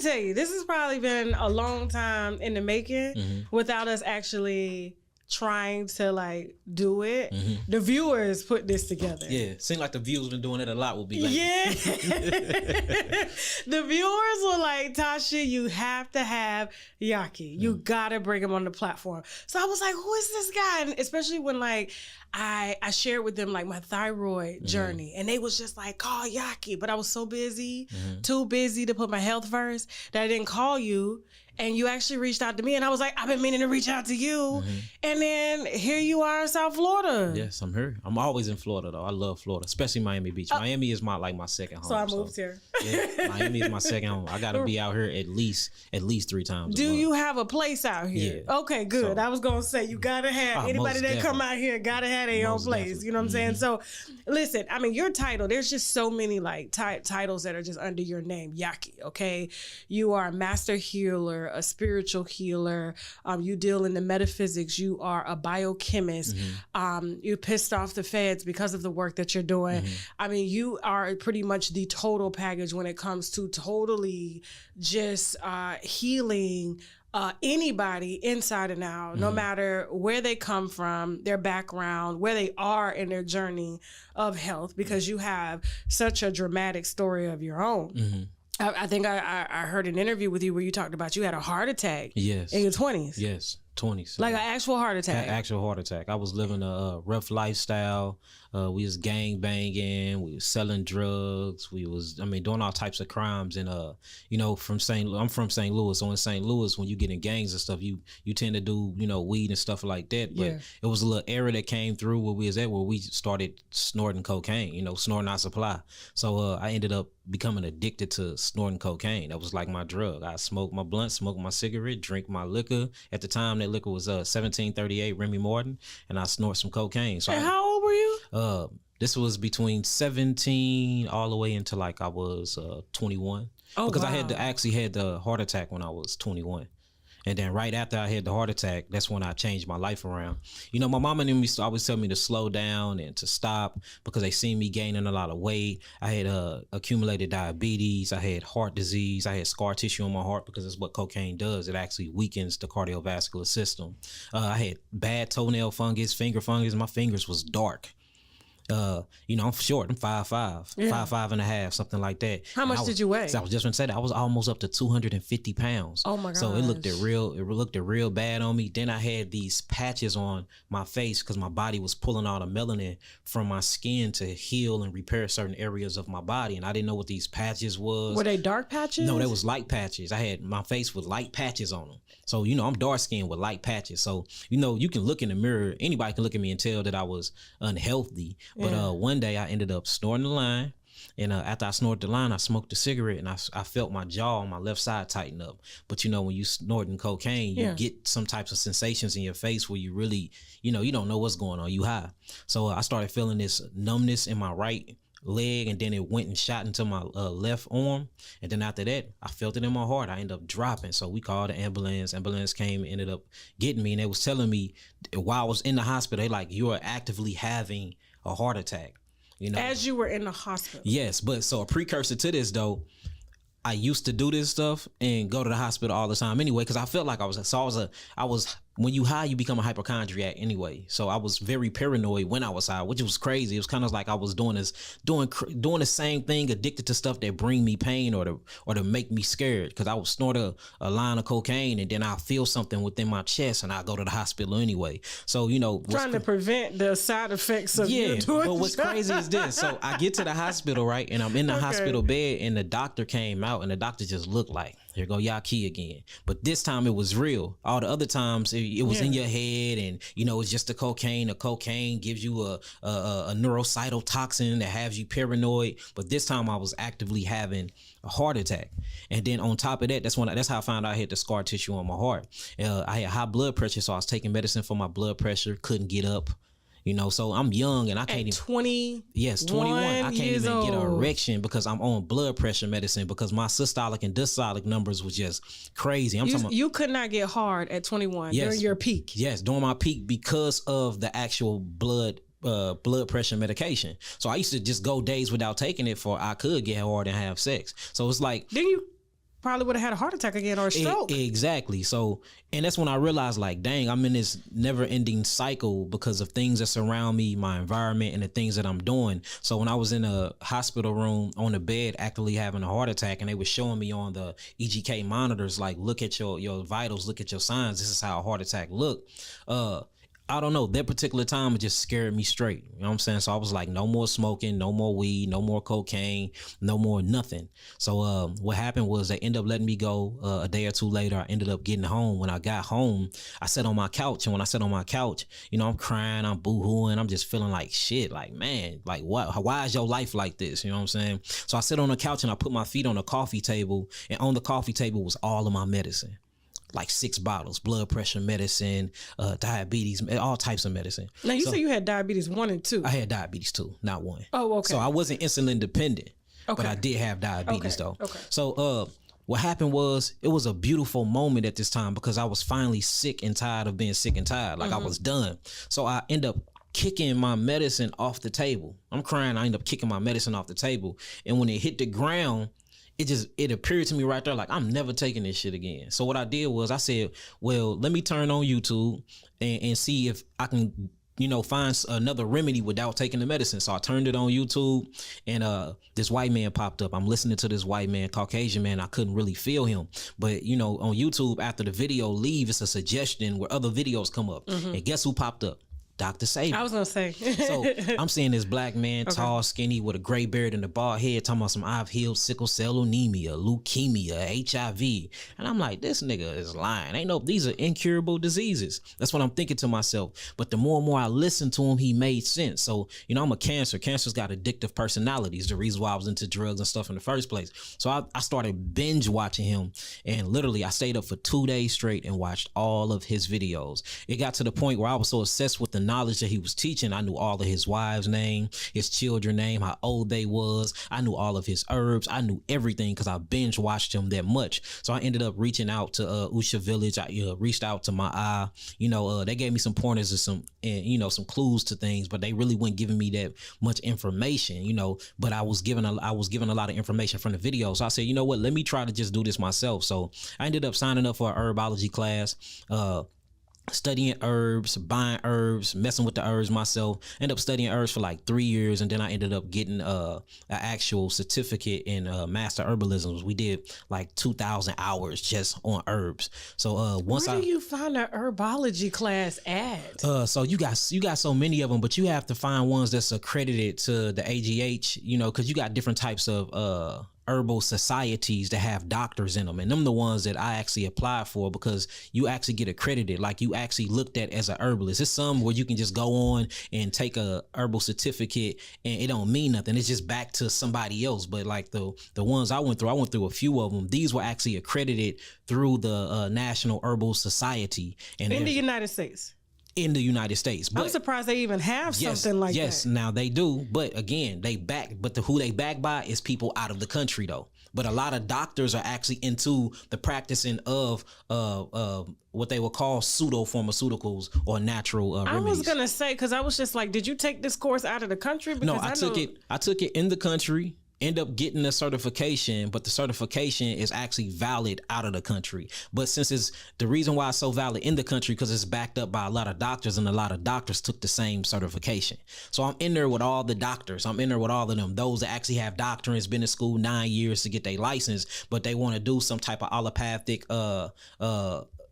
gonna tell you, this has probably been a long time in the making without us actually trying to like do it. The viewers put this together. Yeah, seems like the viewers been doing it a lot. Will be like, yeah. The viewers were like, Tasha, you have to have Yahki. You gotta bring him on the platform. So I was like, who is this guy? And especially when like I shared with them like my thyroid journey, and they was just like, call Yahki. But I was so busy, too busy to put my health first, that I didn't call you. And you actually reached out to me, and I was like, I've been meaning to reach out to you. And then here you are in South Florida. Yes, I'm here. I'm always in Florida though. I love Florida, especially Miami Beach. Miami is my second home. So I moved here. Yeah, Miami is my second home. I gotta be out here at least 3 times. Do you have a place out here? Yeah. Okay, good. So, I was gonna say you gotta have anybody that come out here gotta have their own place. Definitely. You know what I'm saying? So listen, I mean, your title, there's just so many like titles that are just under your name, Yahki. Okay, you are a master healer, a spiritual healer. You deal in the metaphysics. You are a biochemist. You pissed off the feds because of the work that you're doing. I mean, you are pretty much the total package when it comes to totally just healing anybody inside and out, no matter where they come from, their background, where they are in their journey of health, because you have such a dramatic story of your own. I think I heard an interview with you where you talked about you had a heart attack in your 20s. Yes, 20s. Like an actual heart attack. Actual heart attack. I was living a rough lifestyle. We was gang banging. We was selling drugs. We was, doing all types of crimes. And, I'm from St. Louis. So in St. Louis, when you get in gangs and stuff, you tend to do, weed and stuff like that. But it was a little era that came through where we was at, where we started snorting cocaine, snorting our supply. So I ended up becoming addicted to snorting cocaine. That was like my drug. I smoked my blunt, smoked my cigarette, drink my liquor. At the time, that liquor was 1738 Remy Martin, and I snort some cocaine. So how old were you? This was between 17 all the way until like I was 21. Because I actually had the heart attack when I was 21. And then right after I had the heart attack, that's when I changed my life around. My mom and them always tell me to slow down and to stop because they see me gaining a lot of weight. I had accumulated diabetes. I had heart disease. I had scar tissue on my heart because that's what cocaine does. It actually weakens the cardiovascular system. I had bad toenail fungus, finger fungus. My fingers was dark. I'm short. I'm 5'5", 5'5.5", something like that. How much did you weigh? I was just gonna say that I was almost up to 250 pounds. Oh my god! So it looked real bad on me. Then I had these patches on my face because my body was pulling all the melanin from my skin to heal and repair certain areas of my body, and I didn't know what these patches was. Were they dark patches? No, they was light patches. I had my face with light patches on them. So I'm dark skinned with light patches. So you can look in the mirror. Anybody can look at me and tell that I was unhealthy. But one day I ended up snorting the line. And after I snorted the line, I smoked a cigarette and I felt my jaw on my left side tighten up. But when you snorting cocaine, you get some types of sensations in your face where you really, you don't know what's going on. You high. So I started feeling this numbness in my right leg, and then it went and shot into my left arm. And then after that, I felt it in my heart. I ended up dropping. So we called the ambulance. Ambulance came, ended up getting me. And they was telling me while I was in the hospital, they like, you are actively having a heart attack. As you were in the hospital. Yes, but so a precursor to this though, I used to do this stuff and go to the hospital all the time anyway, because I felt like I was when you high, you become a hypochondriac anyway. So I was very paranoid when I was high, which was crazy. It was kind of like I was doing the same thing, addicted to stuff that bring me pain or to make me scared. Because I would snort a line of cocaine and then I'll feel something within my chest and I'll go to the hospital anyway. So, trying to prevent the side effects of you doing. But what's crazy is this. So I get to the hospital, right? And I'm in the hospital bed and the doctor came out and the doctor just looked like, here go Yahki again. But this time it was real. All the other times it was in your head and, it's just the cocaine. The cocaine gives you a neurocytotoxin that has you paranoid. But this time I was actively having a heart attack. And then on top of that, that's how I found out I had the scar tissue on my heart. I had high blood pressure. So I was taking medicine for my blood pressure, couldn't get up. So I'm young and I can't even 20. Yes, 21. I can't even get an erection because I'm on blood pressure medicine because my systolic and diastolic numbers was just crazy. You could not get hard at 21 during your peak. Yes, during my peak because of the actual blood pressure medication. So I used to just go days without taking it for I could get hard and have sex. So it's like, Didn't you probably would have had a heart attack again or a stroke. Exactly. So, and that's when I realized, like, dang, I'm in this never ending cycle because of things that surround me, my environment, and the things that I'm doing. So when I was in a hospital room on the bed, actively having a heart attack, and they were showing me on the EGK monitors, like, look at your vitals, look at your signs. This is how a heart attack look. I don't know, that particular time, it just scared me straight. You know what I'm saying? So I was like, no more smoking, no more weed, no more cocaine, no more nothing. So what happened was they ended up letting me go a day or two later. I ended up getting home. When I got home, I sat on my couch. And when I sat on my couch, you know, I'm crying, I'm boo-hooing. I'm just feeling like shit. Like, man, like what? Why is your life like this? You know what I'm saying? So I sit on the couch and I put my feet on the coffee table. And on the coffee table was all of my medicine. Like 6 bottles, blood pressure medicine, diabetes, all types of medicine. Now you said you had diabetes 1 and 2. I had diabetes 2, not 1. Oh, okay. So I wasn't insulin dependent, but I did have diabetes though. Okay. So what happened was, it was a beautiful moment at this time because I was finally sick and tired of being sick and tired. Like I was done. So I end up kicking my medicine off the table. I'm crying. I end up kicking my medicine off the table. And when it hit the ground, it appeared to me right there like I'm never taking this shit again. So what I did was I said, well, let me turn on YouTube and see if I can, you know, find another remedy without taking the medicine. So I turned it on YouTube and this white man popped up. I'm listening to this white man, Caucasian man. I couldn't really feel him. But, you know, on YouTube, after the video leave, it's a suggestion where other videos come up. And guess who popped up? Dr. Saban. I was gonna say. So I'm seeing this black man, tall, skinny, with a gray beard and a bald head, talking about some I've healed sickle cell anemia, leukemia, HIV. And I'm like, this nigga is lying. Ain't no, these are incurable diseases. That's what I'm thinking to myself. But the more and more I listened to him, he made sense. So, you know, I'm a cancer. Cancer's got addictive personalities. The reason why I was into drugs and stuff in the first place. So I started binge watching him. And literally I stayed up for 2 days straight and watched all of his videos. It got to the point where I was so obsessed with the knowledge that he was teaching. I knew all of his wives' name, his children's name, how old they was. I knew all of his herbs. I knew everything because I binge watched him that much. So I ended up reaching out to Usha Village. I reached out to my eye. You know, they gave me some pointers and some clues to things, but they really weren't giving me that much information. You know, but I was given a lot of information from the video. So I said, you know what? Let me try to just do this myself. So I ended up signing up for a herbology class. Studying herbs, buying herbs, messing with the herbs myself. Ended up studying herbs for like 3 years, and then I ended up getting an actual certificate in master herbalism. We did like 2,000 hours just on herbs. So once where do you find an herbology class at? So you got so many of them, but you have to find ones that's accredited to the AGH. You know, because you got different types of herbal societies that have doctors in them, and them the ones that I actually applied for because you actually get accredited, like you actually looked at as a herbalist. It's some where you can just go on and take a herbal certificate and it don't mean nothing. It's just back to somebody else. But like the ones I went through a few of them. These were actually accredited through the National Herbal Society and in the United States. In the United States. But I'm surprised they even have something like that. Yes, now they do. But again, who they back by is people out of the country though. But a lot of doctors are actually into the practicing of what they would call pseudo pharmaceuticals or natural remedies. I was gonna say, because I was just like, did you take this course out of the country? Because no, I took it in the country. End up getting a certification, but the certification is actually valid out of the country. But since it's the reason why it's so valid in the country, because it's backed up by a lot of doctors, and a lot of doctors took the same certification. So I'm in there with all the doctors. I'm in there with all of them. Those that actually have doctorates, been in school 9 years to get their license, but they want to do some type of allopathic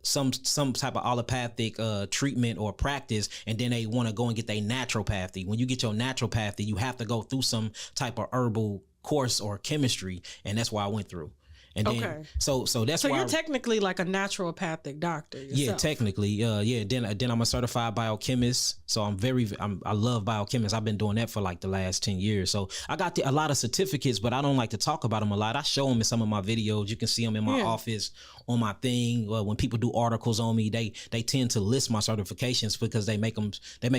some type of allopathic treatment or practice, and then they want to go and get their naturopathy. When you get your naturopathy, you have to go through some type of herbal course or chemistry, and that's why I went through. And then, so that's why you're technically like a naturopathic doctor yourself. Yeah, technically. Then I'm a certified biochemist. So I love biochemists. I've been doing that for like the last 10 years. So I got a lot of certificates, but I don't like to talk about them a lot. I show them in some of my videos. You can see them in my office on my thing. When people do articles on me, they tend to list my certifications because they make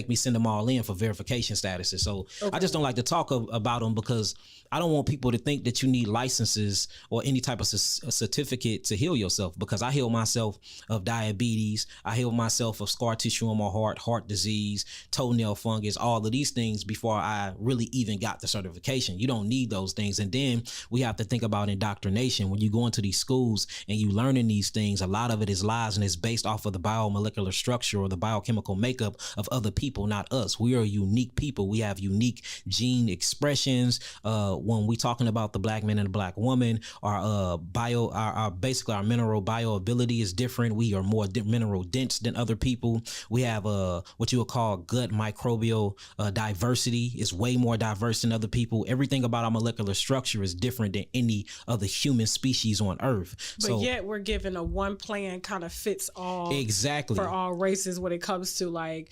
me send them all in for verification statuses. So I just don't like to talk about them because I don't want people to think that you need licenses or any type of a certificate to heal yourself, because I healed myself of diabetes. I healed myself of scar tissue on my heart disease, toenail fungus, all of these things before I really even got the certification. You don't need those things. And then we have to think about indoctrination. When you go into these schools and you learning these things, a lot of it is lies, and it's based off of the biomolecular structure or the biochemical makeup of other people, not us. We are unique people. We have unique gene expressions. When we talking about the black man and the black woman, our basically our mineral bioavailability is different. We are more mineral dense than other people. We have what you would call gut microbial diversity is way more diverse than other people. Everything about our molecular structure is different than any other human species on Earth. But yet we're given a one plan kind of fits all exactly for all races when it comes to like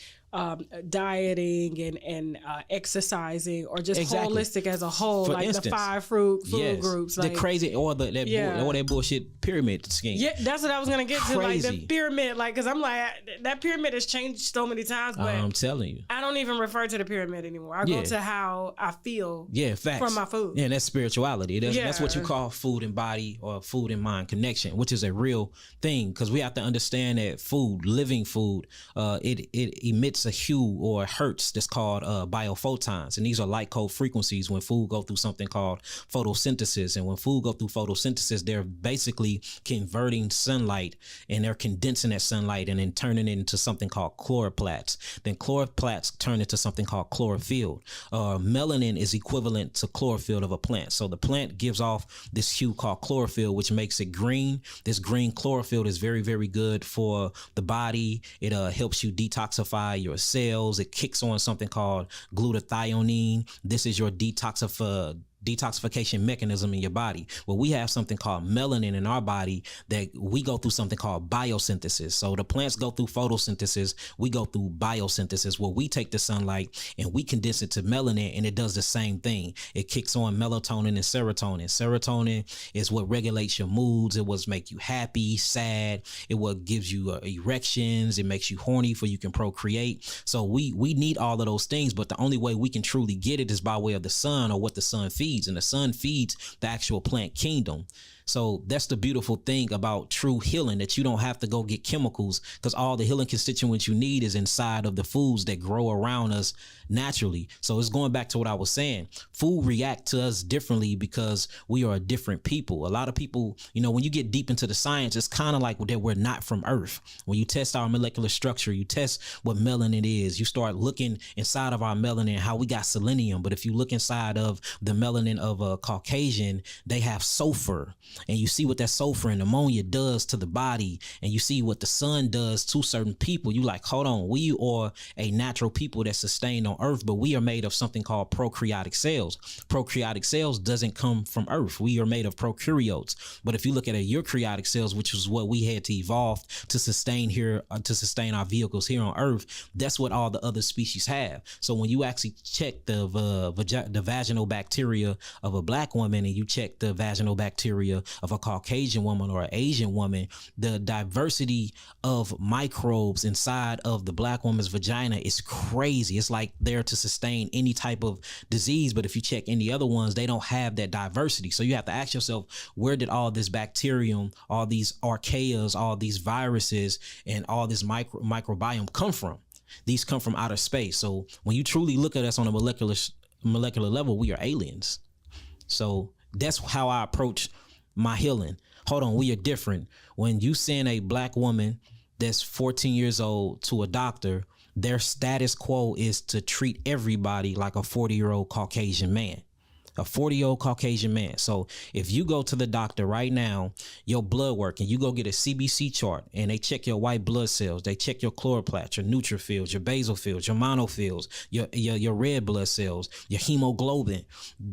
dieting and exercising, or just holistic as a whole. For like instance, the 5 food groups, like the crazy or that bullshit pyramid scheme. Yeah, that's what I was gonna get to. Like the pyramid, like, because I'm like, that pyramid has changed so many times, but I'm telling you, I don't even refer to the pyramid anymore. I go to how I feel facts. from my food. Yeah, and that's spirituality. That's what you call food and body, or food and mind connection, which is a real thing, because we have to understand that food, living food, it emits a hue or hertz that's called biophotons, and these are light cold frequencies when food go through something called photosynthesis. And when food go through photosynthesis, they're basically converting sunlight, and they're condensing that sunlight and then turning it into something called chloroplasts. Then chloroplasts turn into something called chlorophyll. Melanin is equivalent to chlorophyll of a plant. So the plant gives off this hue called chlorophyll, which makes it green. This green chlorophyll is very, very good for the body. It helps you detoxify your cells. It kicks on something called glutathione. This is your detoxification mechanism in your body. Well, we have something called melanin in our body that we go through something called biosynthesis. So the plants go through photosynthesis, we go through biosynthesis, where we take the sunlight and we condense it to melanin, and it does the same thing. It kicks on melatonin and serotonin. Serotonin is what regulates your moods. It what makes you happy, sad. It what gives you erections. It makes you horny for you can procreate. So we need all of those things, but the only way we can truly get it is by way of the sun, or what the sun feeds. And the sun feeds the actual plant kingdom. So that's the beautiful thing about true healing, that you don't have to go get chemicals, because all the healing constituents you need is inside of the foods that grow around us naturally. So it's going back to what I was saying. Food react to us differently because we are a different people. A lot of people, when you get deep into the science, it's kind of like that we're not from Earth. When you test our molecular structure, you test what melanin is. You start looking inside of our melanin, how we got selenium. But if you look inside of the melanin of a Caucasian, they have sulfur. And you see what that sulfur and ammonia does to the body, and you see what the sun does to certain people. You like, hold on, we are a natural people that's sustained on Earth, but we are made of something called prokaryotic cells. Prokaryotic cells doesn't come from Earth. We are made of prokaryotes. But if you look at eukaryotic cells, which is what we had to evolve to sustain here, to sustain our vehicles here on Earth, that's what all the other species have. So when you actually check the vaginal bacteria of a black woman, and you check the vaginal bacteria of a Caucasian woman or an Asian woman, the diversity of microbes inside of the black woman's vagina is crazy. It's like there to sustain any type of disease. But if you check any other ones, they don't have that diversity. So you have to ask yourself, where did all this bacterium, all these archaeas, all these viruses, and all this microbiome come from? These come from outer space. So when you truly look at us on a molecular level, we are aliens. So that's how I approach my healing. Hold on, we are different. When you send a black woman that's 14 years old to a doctor, their status quo is to treat everybody like a 40-year-old Caucasian man. A 40-year-old Caucasian man. So if you go to the doctor right now, your blood work, and you go get a CBC chart, and they check your white blood cells, they check your chloroplasts, your neutrophils, your basophils, your monophils, your red blood cells, your hemoglobin.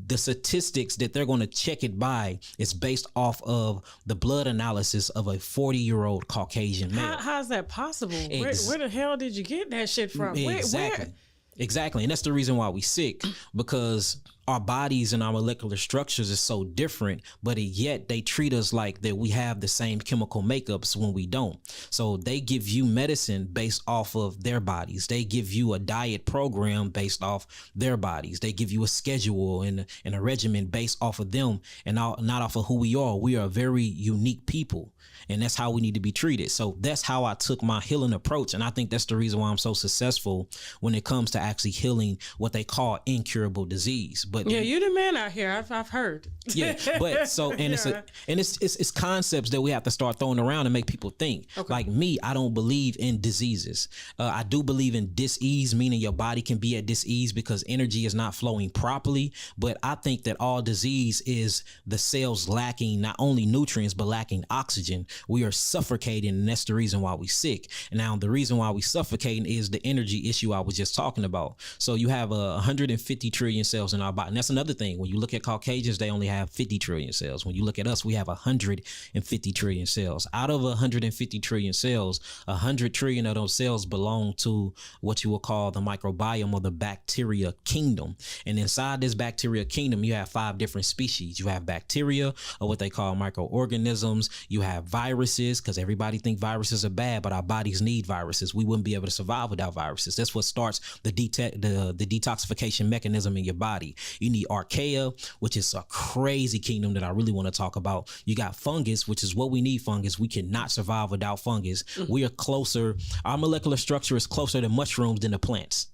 The statistics that they're going to check it by is based off of the blood analysis of a 40-year-old Caucasian man. How's that possible? Where the hell did you get that shit from? Exactly. Where? Exactly. And that's the reason why we sick, because our bodies and our molecular structures is so different, but yet they treat us like that we have the same chemical makeups when we don't. So they give you medicine based off of their bodies. They give you a diet program based off their bodies. They give you a schedule and a regimen based off of them and not off of who we are. We are a very unique people, and that's how we need to be treated. So that's how I took my healing approach. And I think that's the reason why I'm so successful when it comes to actually healing what they call incurable disease. But yeah, you the man out here. I've heard. Yeah, but so and it's concepts that we have to start throwing around and make people think. Okay. Like me, I don't believe in diseases. I do believe in dis-ease, meaning your body can be at dis-ease because energy is not flowing properly. But I think that all disease is the cells lacking not only nutrients but lacking oxygen. We are suffocating, and that's the reason why we sick. And now the reason why we suffocating is the energy issue I was just talking about. So you have 150 trillion cells in our body. And that's another thing. When you look at Caucasians, they only have 50 trillion cells. When you look at us, we have 150 trillion cells. Out of 150 trillion cells, 100 trillion of those cells belong to what you will call the microbiome or the bacteria kingdom. And inside this bacteria kingdom, you have 5 different species. You have bacteria, or what they call microorganisms. You have viruses, because everybody think viruses are bad, but our bodies need viruses. We wouldn't be able to survive without viruses. That's what starts the detoxification mechanism in your body. You need archaea, which is a crazy kingdom that I really want to talk about. You got fungus, which is what we need. Fungus. We cannot survive without fungus. We are closer. Our molecular structure is closer to mushrooms than the plants.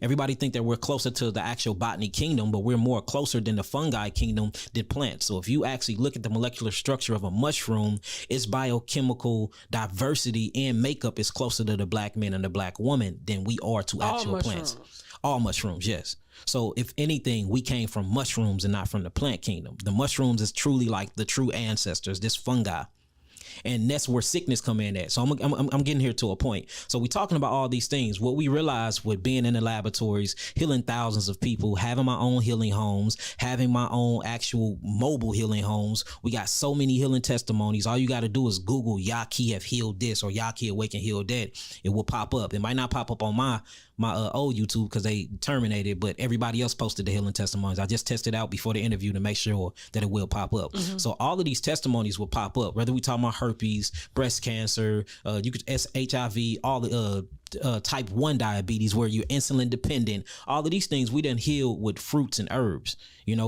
Everybody think that we're closer to the actual botany kingdom, but we're more closer than the fungi kingdom than plants. So if you actually look at the molecular structure of a mushroom, its biochemical diversity and makeup is closer to the black man and the black woman than we are to actual plants. All mushrooms, yes. So if anything, we came from mushrooms and not from the plant kingdom. The mushrooms is truly like the true ancestors, this fungi. And that's where sickness come in at. So I'm getting here to a point. So we're talking about all these things. What we realized with being in the laboratories, healing thousands of people, having my own healing homes, having my own actual mobile healing homes. We got so many healing testimonies. All you got to do is Google Yahki have healed this or Yahki awake and healed that. It will pop up. It might not pop up on my old YouTube because they terminated, but everybody else posted the healing testimonies. I just tested out before the interview to make sure that it will pop up. So all of these testimonies will pop up, whether we talk about herpes, breast cancer, you could HIV, all the type 1 diabetes where you're insulin dependent. All of these things we done heal with fruits and herbs,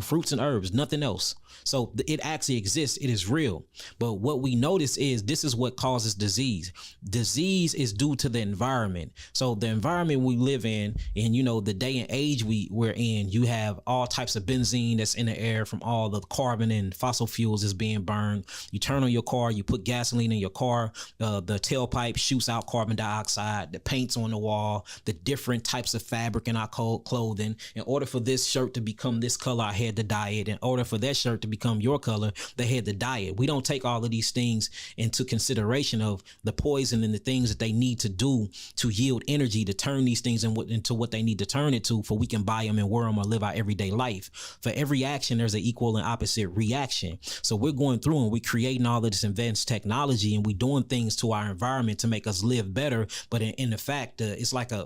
fruits and herbs, nothing else. So it actually exists. It is real. But what we notice is this is what causes disease. Disease is due to the environment. So the environment we live in and, the day and age we're in, you have all types of benzene that's in the air from all the carbon and fossil fuels is being burned. You turn on your car, you put gasoline in your car, the tailpipe shoots out carbon dioxide, the paints on the wall, the different types of fabric in our clothing. In order for this shirt to become this color, I had to dye it. In order for that shirt to become your color, they had to dye it. We don't take all of these things into consideration of the poison and the things that they need to do to yield energy to turn these things into what they need to turn it to, for we can buy them and wear them or live our everyday life. For every action, there's an equal and opposite reaction. So we're going through and we're creating all of this advanced technology and we're doing things to our environment to make us live better. But in the fact, it's like a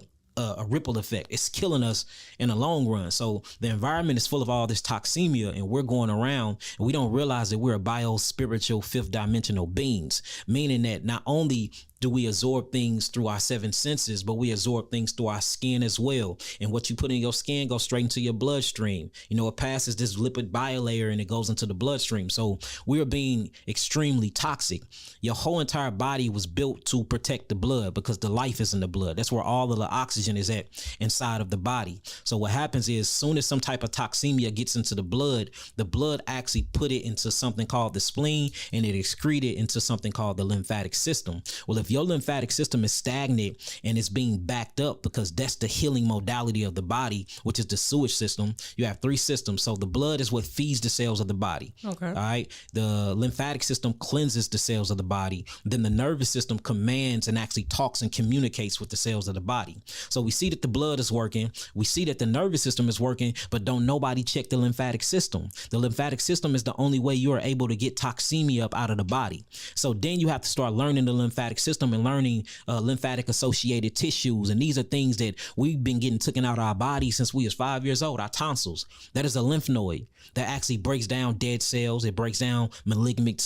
ripple effect. It's killing us in the long run. So the environment is full of all this toxemia and we're going around and we don't realize that we're bio-spiritual 5th dimensional beings, meaning that not only do we absorb things through our 7 senses, but we absorb things through our skin as well. And what you put in your skin goes straight into your bloodstream. It passes this lipid bilayer and it goes into the bloodstream. So we are being extremely toxic. Your whole entire body was built to protect the blood because the life is in the blood. That's where all of the oxygen is at inside of the body. So what happens is, as soon as some type of toxemia gets into the blood actually put it into something called the spleen and it excreted into something called the lymphatic system. Well, if your lymphatic system is stagnant and it's being backed up, because that's the healing modality of the body, which is the sewage system. You have 3 systems. So the blood is what feeds the cells of the body. Okay. All right. The lymphatic system cleanses the cells of the body. Then the nervous system commands and actually talks and communicates with the cells of the body. So we see that the blood is working. We see that the nervous system is working, but don't nobody check the lymphatic system. The lymphatic system is the only way you are able to get toxemia up out of the body. So then you have to start learning the lymphatic system system and learning lymphatic associated tissues. And these are things that we've been getting taken out of our body since we was 5 years old. Our tonsils, that is a lymph node that actually breaks down dead cells. It breaks down malignant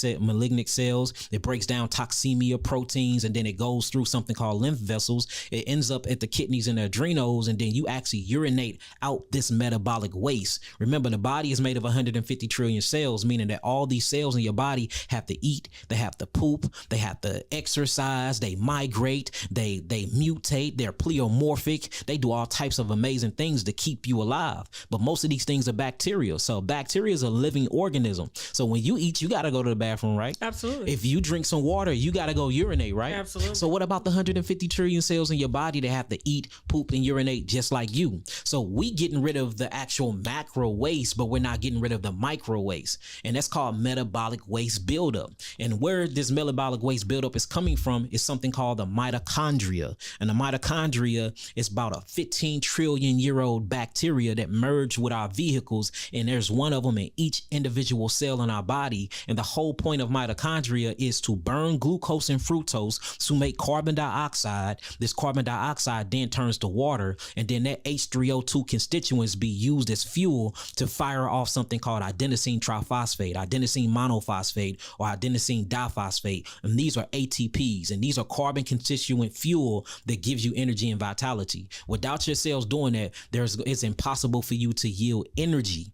cells. It breaks down toxemia proteins, and then it goes through something called lymph vessels. It ends up at the kidneys and the adrenals, and then you actually urinate out this metabolic waste. Remember, the body is made of 150 trillion cells, meaning that all these cells in your body have to eat, they have to poop, they have to exercise, they migrate, they mutate, they're pleomorphic, they do all types of amazing things to keep you alive. But most of these things are bacteria. So bacteria is a living organism. So when you eat, you got to go to the bathroom, right? Absolutely. If you drink some water, you got to go urinate, right? Absolutely. So what about the 150 trillion cells in your body that have to eat, poop, and urinate just like you? So we getting rid of the actual macro waste, but we're not getting rid of the micro waste. And that's called metabolic waste buildup. And where this metabolic waste buildup is coming from is something called the mitochondria. And the mitochondria is about a 15 trillion year old bacteria that merged with our vehicles. And there's one of them in each individual cell in our body. And the whole point of mitochondria is to burn glucose and fructose to make carbon dioxide. This carbon dioxide then turns to water. And then that H3O2 constituents be used as fuel to fire off something called adenosine triphosphate, adenosine monophosphate, or adenosine diphosphate. And these are ATPs, and these are carbon constituent fuel that gives you energy and vitality. Without your cells doing that, it's impossible for you to yield energy.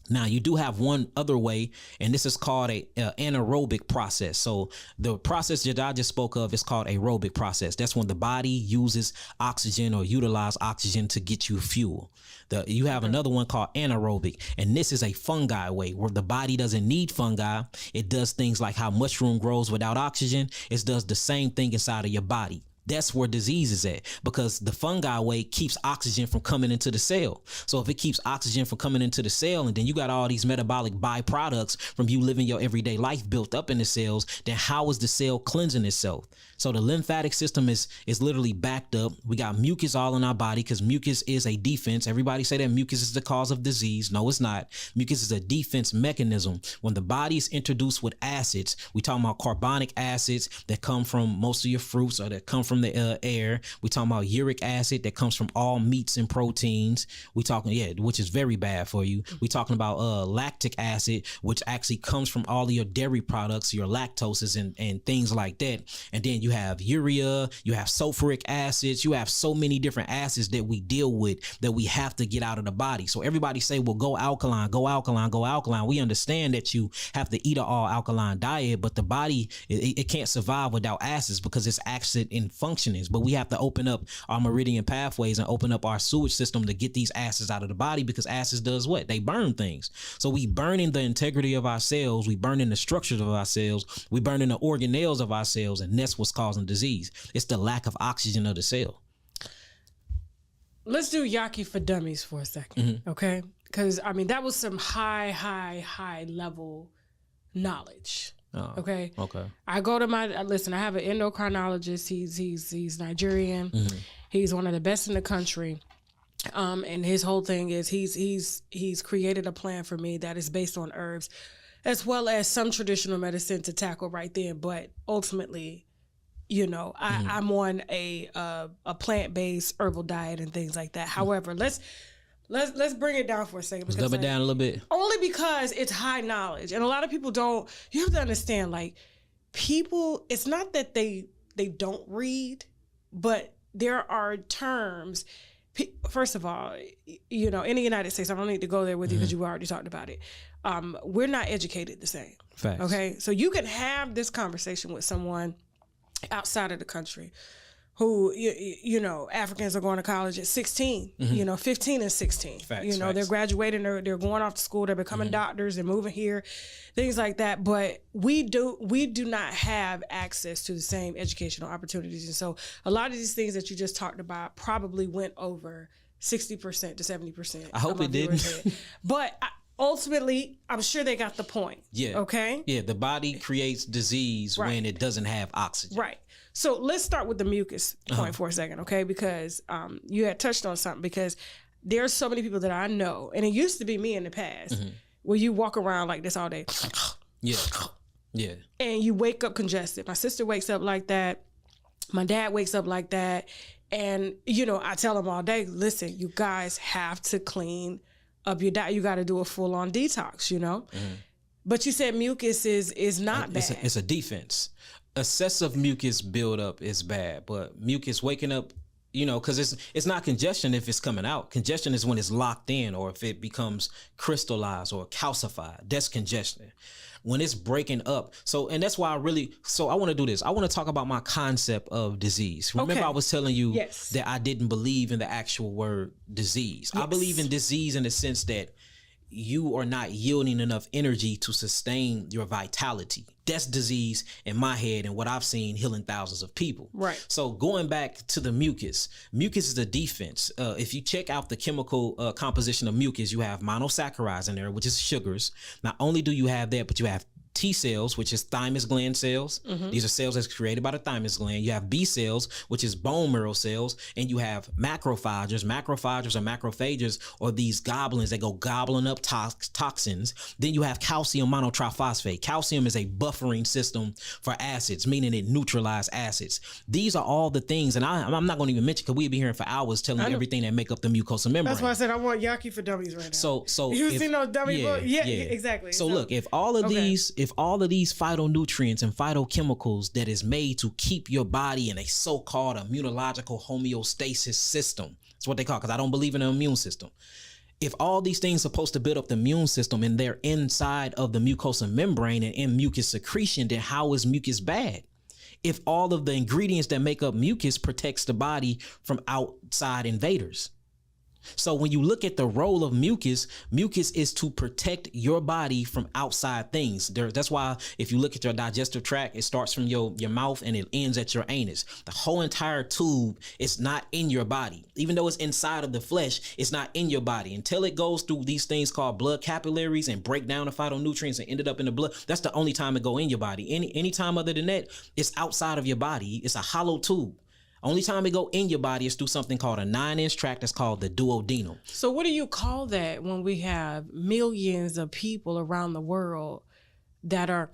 Now, you do have one other way, and this is called a anaerobic process. So the process that I just spoke of is called aerobic process. That's when the body uses oxygen or utilize oxygen to get you fuel. You have another one called anaerobic, and this is a fungi way where the body doesn't need fungi. It does things like how mushroom grows without oxygen. It does the same thing inside of your body. That's where disease is at, because the fungi way keeps oxygen from coming into the cell. So if it keeps oxygen from coming into the cell, and then you got all these metabolic byproducts from you living your everyday life built up in the cells, then how is the cell cleansing itself? So the lymphatic system is literally backed up. We got mucus all in our body because mucus is a defense. Everybody say that mucus is the cause of disease. No, it's not. Mucus is a defense mechanism. When the body is introduced with acids, we talking about carbonic acids that come from most of your fruits or that come from the air. We talking about uric acid that comes from all meats and proteins. We talking, which is very bad for you. We talking about lactic acid, which actually comes from all of your dairy products, your lactoses and things like that. And then you have urea, you have sulfuric acids, you have so many different acids that we deal with that we have to get out of the body. So everybody say, well, go alkaline, go alkaline, go alkaline. We understand that you have to eat an all alkaline diet, but the body, it can't survive without acids because it's acid in functionings. But we have to open up our meridian pathways and open up our sewage system to get these acids out of the body, because acids does what? They burn things. So we burning the integrity of our cells, we burning the structures of our cells, we burning the organelles of our cells, and that's what's causing disease. It's the lack of oxygen of the cell. Let's do Yahki for dummies for a second, okay? Because, I mean, that was some high level knowledge. Okay. I go to listen, I have an endocrinologist. He's Nigerian. He's one of the best in the country. And his whole thing is he's created a plan for me that is based on herbs, as well as some traditional medicine to tackle right then. But ultimately, I'm on a plant-based herbal diet and things like that. However, let's bring it down for a second. Let's dumb it down a little bit. Only because it's high knowledge. And a lot of people don't, you have to understand, like, people, it's not that they don't read, but there are terms. First of all, in the United States, I don't need to go there with you because you already talked about it. We're not educated the same. Facts. Okay. So you can have this conversation with someone outside of the country who, Africans are going to college at 16, 15 and 16. Facts, they're graduating, they're going off to school, they're becoming doctors, they're moving here, things like that. But we do not have access to the same educational opportunities. And so a lot of these things that you just talked about probably went over 60% to 70%. I hope it didn't. But ultimately, I'm sure they got the point. Yeah. Okay? Yeah, the body creates disease when it doesn't have oxygen. Right. So let's start with the mucus point for a second, okay? Because you had touched on something, because there's so many people that I know, and it used to be me in the past, where you walk around like this all day. Yeah. Yeah. And you wake up congested. My sister wakes up like that. My dad wakes up like that. And, I tell him all day, listen, you guys have to clean up your diet. You got to do a full on detox, But you said mucus is not bad. It's a defense. Excessive mucus buildup is bad, but mucus waking up, because it's not congestion if it's coming out. Congestion is when it's locked in or if it becomes crystallized or calcified. That's congestion. When it's breaking up. And that's why I want to do this. I want to talk about my concept of disease. Remember, I was telling you that I didn't believe in the actual word disease. Yes. I believe in disease in the sense that you are not yielding enough energy to sustain your vitality. That's disease in my head and what I've seen healing thousands of people. Right. So going back to the mucus is a defense. If you check out the chemical composition of mucus, you have monosaccharides in there, which is sugars. Not only do you have that, but you have T cells, which is thymus gland cells. Mm-hmm. These are cells that's created by the thymus gland. You have B cells, which is bone marrow cells. And you have macrophages. Macrophages or macrophages are these goblins that go gobbling up toxins. Then you have calcium monotriphosphate. Calcium is a buffering system for acids, meaning it neutralizes acids. These are all the things, and I'm not going to even mention because we'd be here for hours telling you everything that make up the mucosal membrane. That's why I said I want Yahki for dummies right now. So you seen those dummy books? Yeah, exactly. So look, if all of these phytonutrients and phytochemicals that is made to keep your body in a so-called immunological homeostasis system, that's what they call it, because I don't believe in an immune system. If all these things are supposed to build up the immune system and they're inside of the mucosal membrane and in mucus secretion, then how is mucus bad? If all of the ingredients that make up mucus protects the body from outside invaders. So when you look at the role of mucus is to protect your body from outside things. That's why if you look at your digestive tract, it starts from your mouth and it ends at your anus. The whole entire tube is not in your body. Even though it's inside of the flesh, it's not in your body until it goes through these things called blood capillaries and break down the phytonutrients and ended up in the blood. That's the only time it go in your body. Any time other than that, it's outside of your body. It's a hollow tube. Only time it go in your body is through something called a 9-inch tract that's called the duodenum. So what do you call that when we have millions of people around the world that are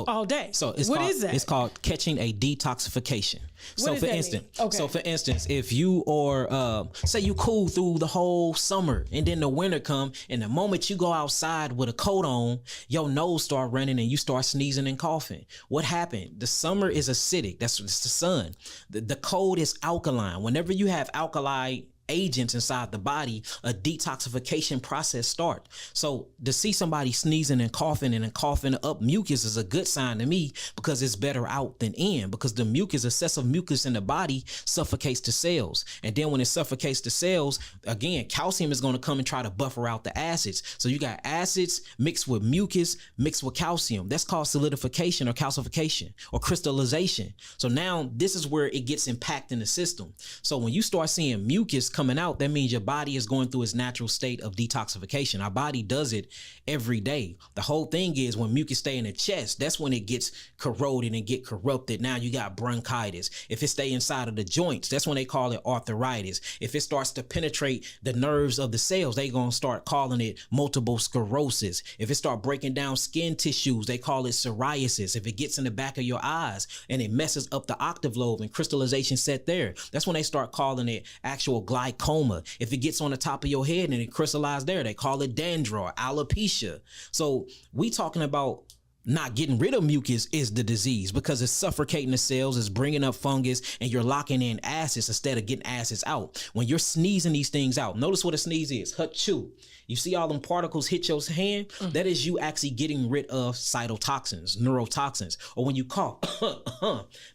all day? So what is that? It's called catching a detoxification. So for instance, if you are say you cool through the whole summer and then the winter come and the moment you go outside with a coat on, your nose start running and you start sneezing and coughing. What happened? The summer is acidic. It's the sun. The cold is alkaline. Whenever you have alkali agents inside the body, a detoxification process start. So to see somebody sneezing and coughing up mucus is a good sign to me because it's better out than in, because the mucus, excessive mucus in the body suffocates the cells. And then when it suffocates the cells, again, calcium is going to come and try to buffer out the acids. So you got acids mixed with mucus, mixed with calcium. That's called solidification or calcification or crystallization. So now this is where it gets impacted in the system. So when you start seeing mucus coming out, that means your body is going through its natural state of detoxification. Our body does it every day. The whole thing is when mucus stay in the chest, that's when it gets corroded and get corrupted. Now you got bronchitis. If it stay inside of the joints, that's when they call it arthritis. If it starts to penetrate the nerves of the cells, they gonna start calling it multiple sclerosis. If it start breaking down skin tissues, they call it psoriasis. If it gets in the back of your eyes and it messes up the octave lobe and crystallization set there, that's when they start calling it actual glaucoma. If it gets on the top of your head and it crystallizes there, they call it dandruff, alopecia. So we talking about not getting rid of mucus is the disease because it's suffocating the cells, it's bringing up fungus, and you're locking in acids instead of getting acids out. When you're sneezing these things out, notice what a sneeze is, hachoo. You see all them particles hit your hand? Mm-hmm. That is you actually getting rid of cytotoxins, neurotoxins. Or when you cough,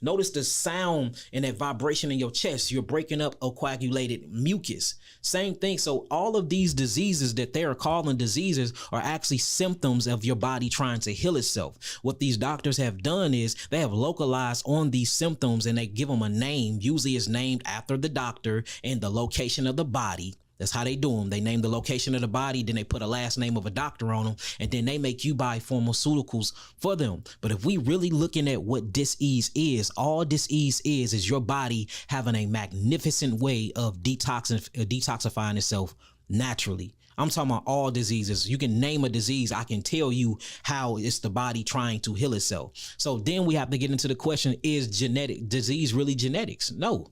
notice the sound and that vibration in your chest. You're breaking up a coagulated mucus. Same thing. So all of these diseases that they are calling diseases are actually symptoms of your body trying to heal itself. What these doctors have done is they have localized on these symptoms and they give them a name. Usually it's named after the doctor and the location of the body. That's how they do them. They name the location of the body, then they put a last name of a doctor on them, and then they make you buy pharmaceuticals for them. But if we really looking at what disease is, all disease is your body having a magnificent way of detoxifying itself naturally. I'm talking about all diseases. You can name a disease. I can tell you how it's the body trying to heal itself. So then we have to get into the question, is genetic disease really genetics? No.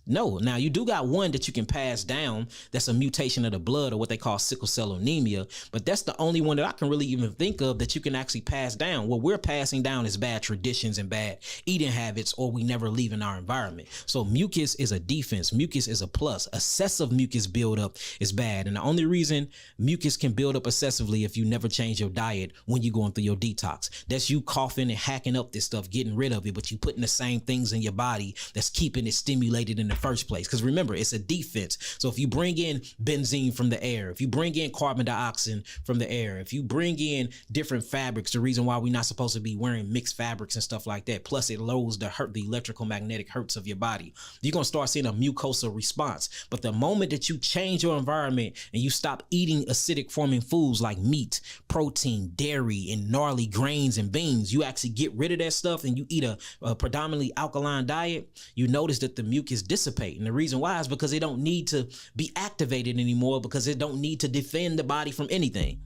Now you do got one that you can pass down. That's a mutation of the blood, or what they call sickle cell anemia. But that's the only one that I can really even think of that you can actually pass down. What we're passing down is bad traditions and bad eating habits, or we never leave in our environment. So mucus is a defense. Mucus is a plus. Excessive mucus buildup is bad. And the only reason mucus can build up excessively if you never change your diet when you're going through your detox. That's you coughing and hacking up this stuff, getting rid of it, but you putting the same things in your body that's keeping it stimulated in the first place. Because remember, it's a defense. So if you bring in benzene from the air, if you bring in carbon dioxide from the air, if you bring in different fabrics, the reason why we're not supposed to be wearing mixed fabrics and stuff like that, plus it lowers the electrical magnetic hertz of your body, you're going to start seeing a mucosal response. But the moment that you change your environment and you stop eating acidic forming foods like meat, protein, dairy, and gnarly grains and beans, you actually get rid of that stuff and you eat a predominantly alkaline diet, you notice that the mucus dissipate. And the reason why is because it don't need to be activated anymore, because it don't need to defend the body from anything.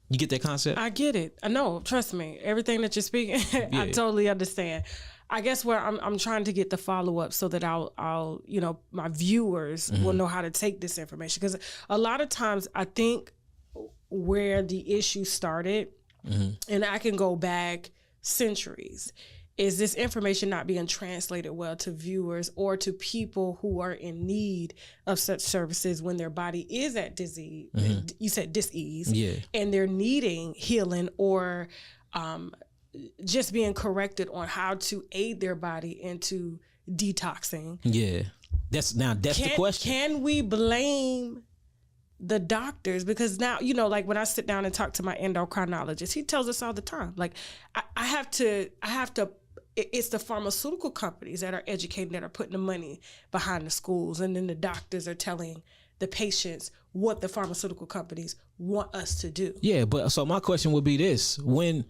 You get that concept? I get it. I know. Trust me. Everything that you're speaking, yeah. I totally understand. I guess where I'm trying to get the follow up so that I'll my viewers will know how to take this information, because a lot of times I think where the issue started, and I can go back centuries, is this information not being translated well to viewers or to people who are in need of such services when their body is at disease. You said dis-ease. Yeah. And they're needing healing or just being corrected on how to aid their body into detoxing. Yeah. That's the question. Can we blame the doctors? Because now, like when I sit down and talk to my endocrinologist, he tells us all the time, like I have to, it's the pharmaceutical companies that are educating, that are putting the money behind the schools. And then the doctors are telling the patients what the pharmaceutical companies want us to do. Yeah. But so my question would be this: when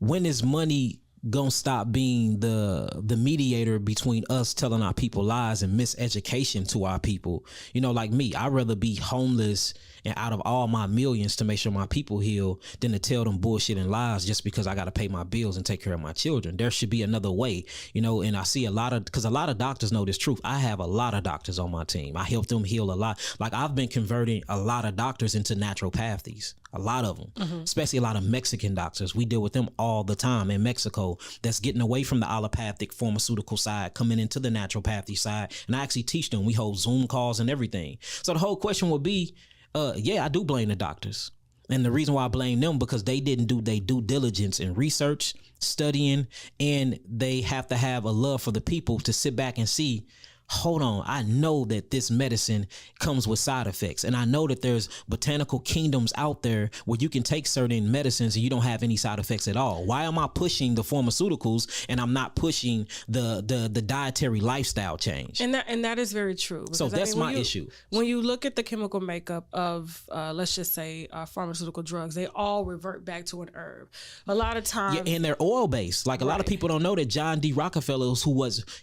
is money gonna stop being the mediator between us telling our people lies and miseducation to our people? Like me, I'd rather be homeless and out of all my millions to make sure my people heal than to tell them bullshit and lies just because I got to pay my bills and take care of my children. There should be another way, and I see because a lot of doctors know this truth. I have a lot of doctors on my team. I help them heal a lot. Like I've been converting a lot of doctors into naturopathies. A lot of them, especially a lot of Mexican doctors. We deal with them all the time in Mexico, that's getting away from the allopathic pharmaceutical side, coming into the naturopathy side. And I actually teach them. We hold Zoom calls and everything. So the whole question would be, I do blame the doctors. And the reason why I blame them, because they didn't do their due diligence in research, studying, and they have to have a love for the people to sit back and see, hold on, I know that this medicine comes with side effects. And I know that there's botanical kingdoms out there where you can take certain medicines and you don't have any side effects at all. Why am I pushing the pharmaceuticals and I'm not pushing the dietary lifestyle change? And that is very true. So that's my issue. When you look at the chemical makeup of, let's just say, pharmaceutical drugs, they all revert back to an herb. A lot of times. Yeah, and they're oil based. Like a lot of people don't know that John D. Rockefeller,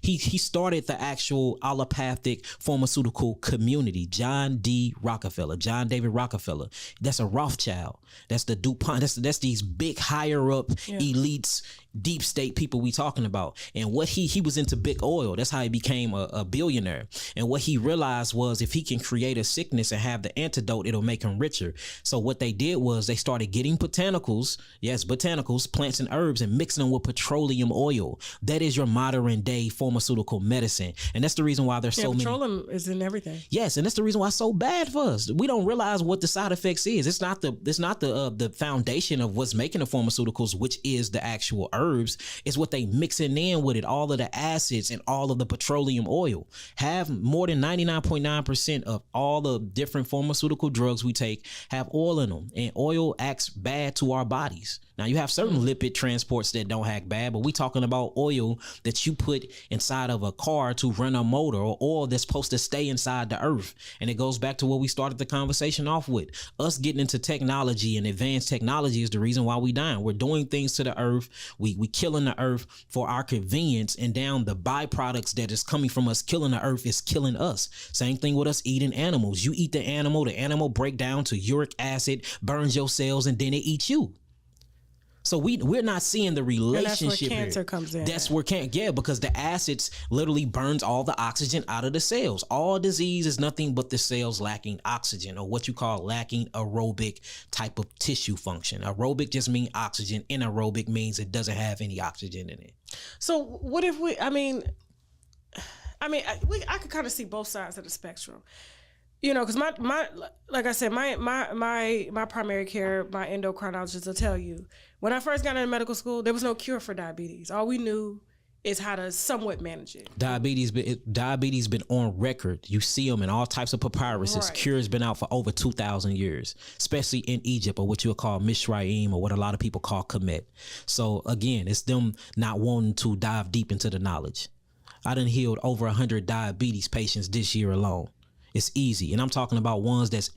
he started the actual allopathic pharmaceutical community. John D. Rockefeller, John David Rockefeller. That's a Rothschild. That's the DuPont. That's these big higher up elites, deep state people we talking about. And what he was into big oil. That's how he became a billionaire. And what he realized was, if he can create a sickness and have the antidote, it'll make him richer. So what they did was they started getting botanicals, plants and herbs, and mixing them with petroleum oil. That is your modern day pharmaceutical medicine. And that's the reason why there's so many. Petroleum is in everything. Yes, and that's the reason why it's so bad for us. We don't realize what the side effects is. It's not the foundation of what's making the pharmaceuticals, which is the actual herbs. It's what they mixing in with it, all of the acids and all of the petroleum oil. Have more than 99.9% of all the different pharmaceutical drugs we take have oil in them, and oil acts bad to our bodies. Now you have certain lipid transports that don't act bad, but we talking about oil that you put inside of a car to run a motor motor or oil that's supposed to stay inside the earth. And it goes back to what we started the conversation off with. Us getting into technology and advanced technology is the reason why we dying. We're doing things to the earth. We killing the earth for our convenience, and down the byproducts that is coming from us killing the earth is killing us. Same thing with us eating animals. You eat the animal break down to uric acid, burns your cells, and then it eats you. So we're not seeing the relationship. And that's where cancer comes in. That's where because the acids literally burns all the oxygen out of the cells. All disease is nothing but the cells lacking oxygen, or what you call lacking aerobic type of tissue function. Aerobic just means oxygen. Anaerobic means it doesn't have any oxygen in it. So what if I could kind of see both sides of the spectrum. You know, because like I said, my primary care, my endocrinologist will tell you, when I first got into medical school, there was no cure for diabetes. All we knew is how to somewhat manage it. Diabetes been on record. You see them in all types of papyruses. Right. Cure has been out for over 2,000 years, especially in Egypt, or what you would call Mishraim, or what a lot of people call Kemet. So again, it's them not wanting to dive deep into the knowledge. I done healed over 100 diabetes patients this year alone. It's easy. And I'm talking about ones that's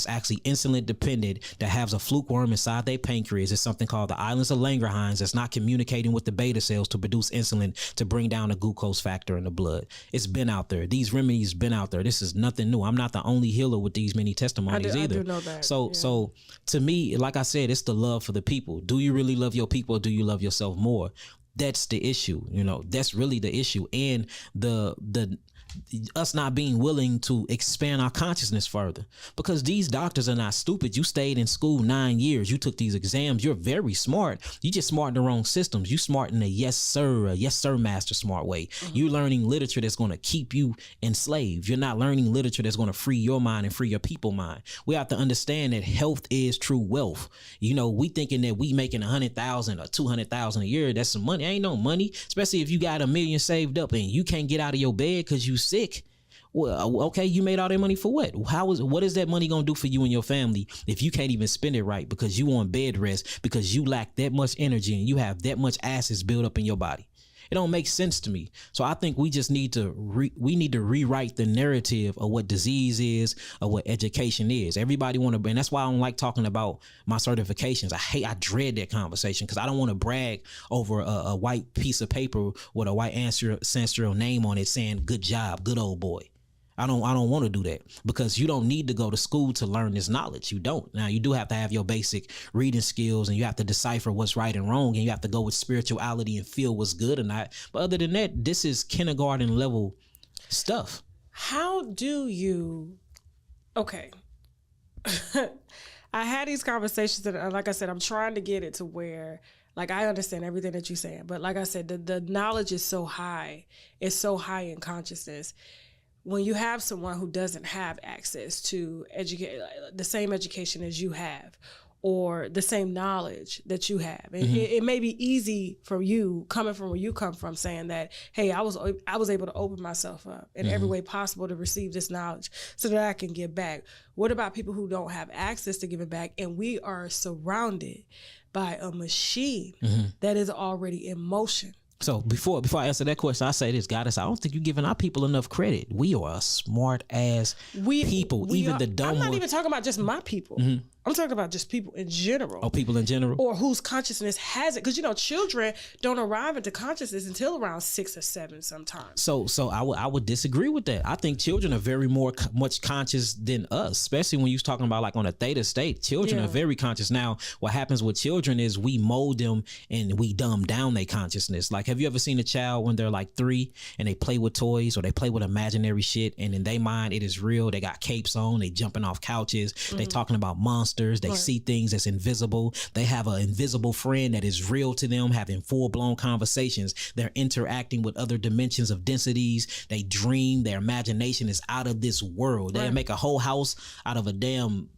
actually insulin dependent, that has a fluke worm inside their pancreas. It's something called the islands of Langerhans that's not communicating with the beta cells to produce insulin to bring down the glucose factor in the blood. It's been out there. These remedies been out there. This is nothing new. I'm not the only healer with these many testimonies either. I do know that. So to me, like I said, it's the love for the people. Do you really love your people, or do you love yourself more? That's the issue. You know, that's really the issue. And the us not being willing to expand our consciousness further, because these doctors are not stupid. You stayed in school 9 years. You took these exams. You're very smart. You just smart in the wrong systems. You smart in a yes sir master smart way. Mm-hmm. You're learning literature that's going to keep you enslaved. You're not learning literature that's going to free your mind and free your people mind. We have to understand that health is true wealth. You know, we thinking that we making 100,000 or 200,000 a year. That's some money. Ain't no money, especially if you got $1 million saved up and you can't get out of your bed because you sick. Well, okay, you made all that money for what? What is that money gonna do for you and your family if you can't even spend it right because you on bed rest, because you lack that much energy and you have that much acids built up in your body? It don't make sense to me. So I think we just need to rewrite the narrative of what disease is, or what education is. Everybody want to, and that's why I don't like talking about my certifications. I dread that conversation, because I don't want to brag over a white piece of paper with a white ancestral name on it saying "good job, good old boy." I don't want to do that, because you don't need to go to school to learn this knowledge. You don't. Now, you do have to have your basic reading skills, and you have to decipher what's right and wrong, and you have to go with spirituality and feel what's good or not. But other than that, this is kindergarten level stuff. How do you, okay. I had these conversations that, like I said, I'm trying to get it to where, like, I understand everything that you're saying, but like I said, the knowledge is so high. It's so high in consciousness. When you have someone who doesn't have access to the same education as you have, or the same knowledge that you have, and it may be easy for you, coming from where you come from, saying that, hey, I was able to open myself up in every way possible to receive this knowledge so that I can give back. What about people who don't have access to give it back, and we are surrounded by a machine that is already in motion? So before I answer that question, I say this, Goddess, I don't think you're giving our people enough credit. We are a smart ass people, even the dumb ones. I'm not even talking about just my people. I'm talking about just people in general. Oh, people in general? Or whose consciousness has it. Because, you know, children don't arrive into consciousness until around 6 or 7 sometimes. So I would disagree with that. I think children are very much conscious than us, especially when you're talking about like on a theta state. Children are very conscious. Now, what happens with children is we mold them and we dumb down their consciousness. Like, have you ever seen a child when they're like 3 and they play with toys or they play with imaginary shit, and in their mind it is real? They got capes on, they jumping off couches, they talking about monsters. They see things that's invisible. They have an invisible friend that is real to them, having full-blown conversations. They're interacting with other dimensions of densities. They dream. Their imagination is out of this world. They make a whole house out of a damn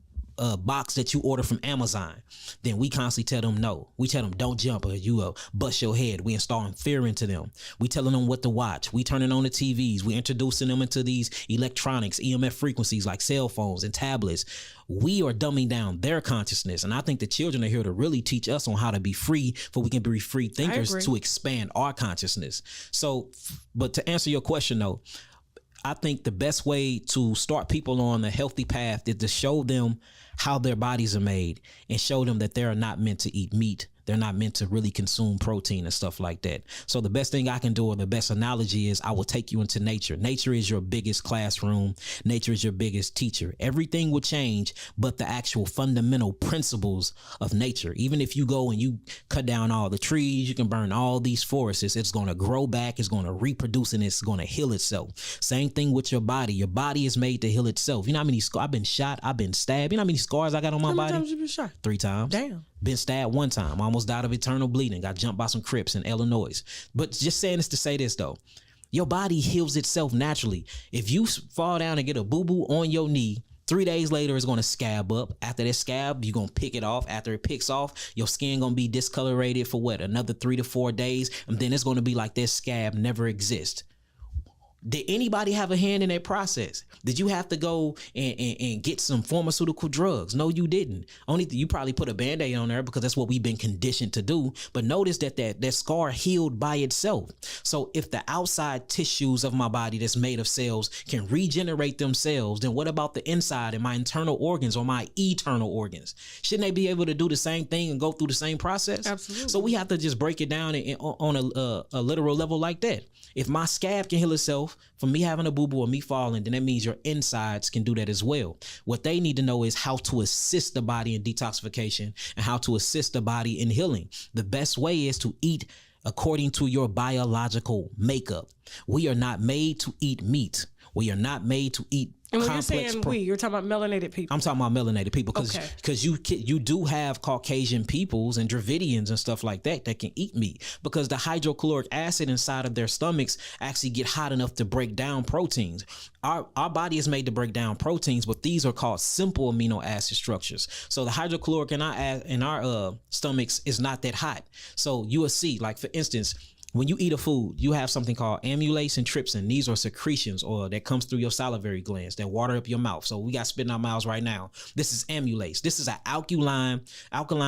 box that you order from Amazon. Then we constantly tell them no. We tell them don't jump or you bust your head. We installing fear into them. We telling them what to watch. We turning on the TVs. We introducing them into these electronics, EMF frequencies like cell phones and tablets. We are dumbing down their consciousness. And I think the children are here to really teach us on how to be free, for we can be free thinkers to expand our consciousness. So, but to answer your question though, I think the best way to start people on a healthy path is to show them how their bodies are made and show them that they're not meant to eat meat. They're not meant to really consume protein and stuff like that. So the best thing I can do, or the best analogy, is I will take you into nature. Nature is your biggest classroom. Nature is your biggest teacher. Everything will change, but the actual fundamental principles of nature. Even if you go and you cut down all the trees, you can burn all these forests, it's going to grow back, it's going to reproduce, and it's going to heal itself. Same thing with your body. Your body is made to heal itself. You know how many I've been shot, I've been stabbed. You know how many scars I got on my body? How many times you been shot? 3 times. Damn. Been stabbed 1 time. Almost died of eternal bleeding. Got jumped by some Crips in Illinois. But just saying this to say this, though. Your body heals itself naturally. If you fall down and get a boo-boo on your knee, 3 days later, it's going to scab up. After that scab, you're going to pick it off. After it picks off, your skin going to be discolorated for what? Another 3 to 4 days. And then it's going to be like that scab never exists. Did anybody have a hand in that process? Did you have to go and get some pharmaceutical drugs? No, you didn't. Only you probably put a Band-Aid on there because that's what we've been conditioned to do. But notice that scar healed by itself. So if the outside tissues of my body that's made of cells can regenerate themselves, then what about the inside and my internal organs or my eternal organs? Shouldn't they be able to do the same thing and go through the same process? Absolutely. So we have to just break it down on a literal level like that. If my scab can heal itself from me having a boo-boo or me falling, then that means your insides can do that as well. What they need to know is how to assist the body in detoxification and how to assist the body in healing. The best way is to eat according to your biological makeup. We are not made to eat meat. We are not made to eat and when you're saying you're talking about melanated people. I'm talking about melanated people because you do have Caucasian peoples and Dravidians and stuff like that can eat meat because the hydrochloric acid inside of their stomachs actually get hot enough to break down proteins. Our body is made to break down proteins, but these are called simple amino acid structures. So the hydrochloric in our stomachs is not that hot. So you will see, like for instance, when you eat a food, you have something called amylase and trypsin. These are secretions or that comes through your salivary glands that water up your mouth. So we got spit in our mouths right now. This is amylase. This is an alkaline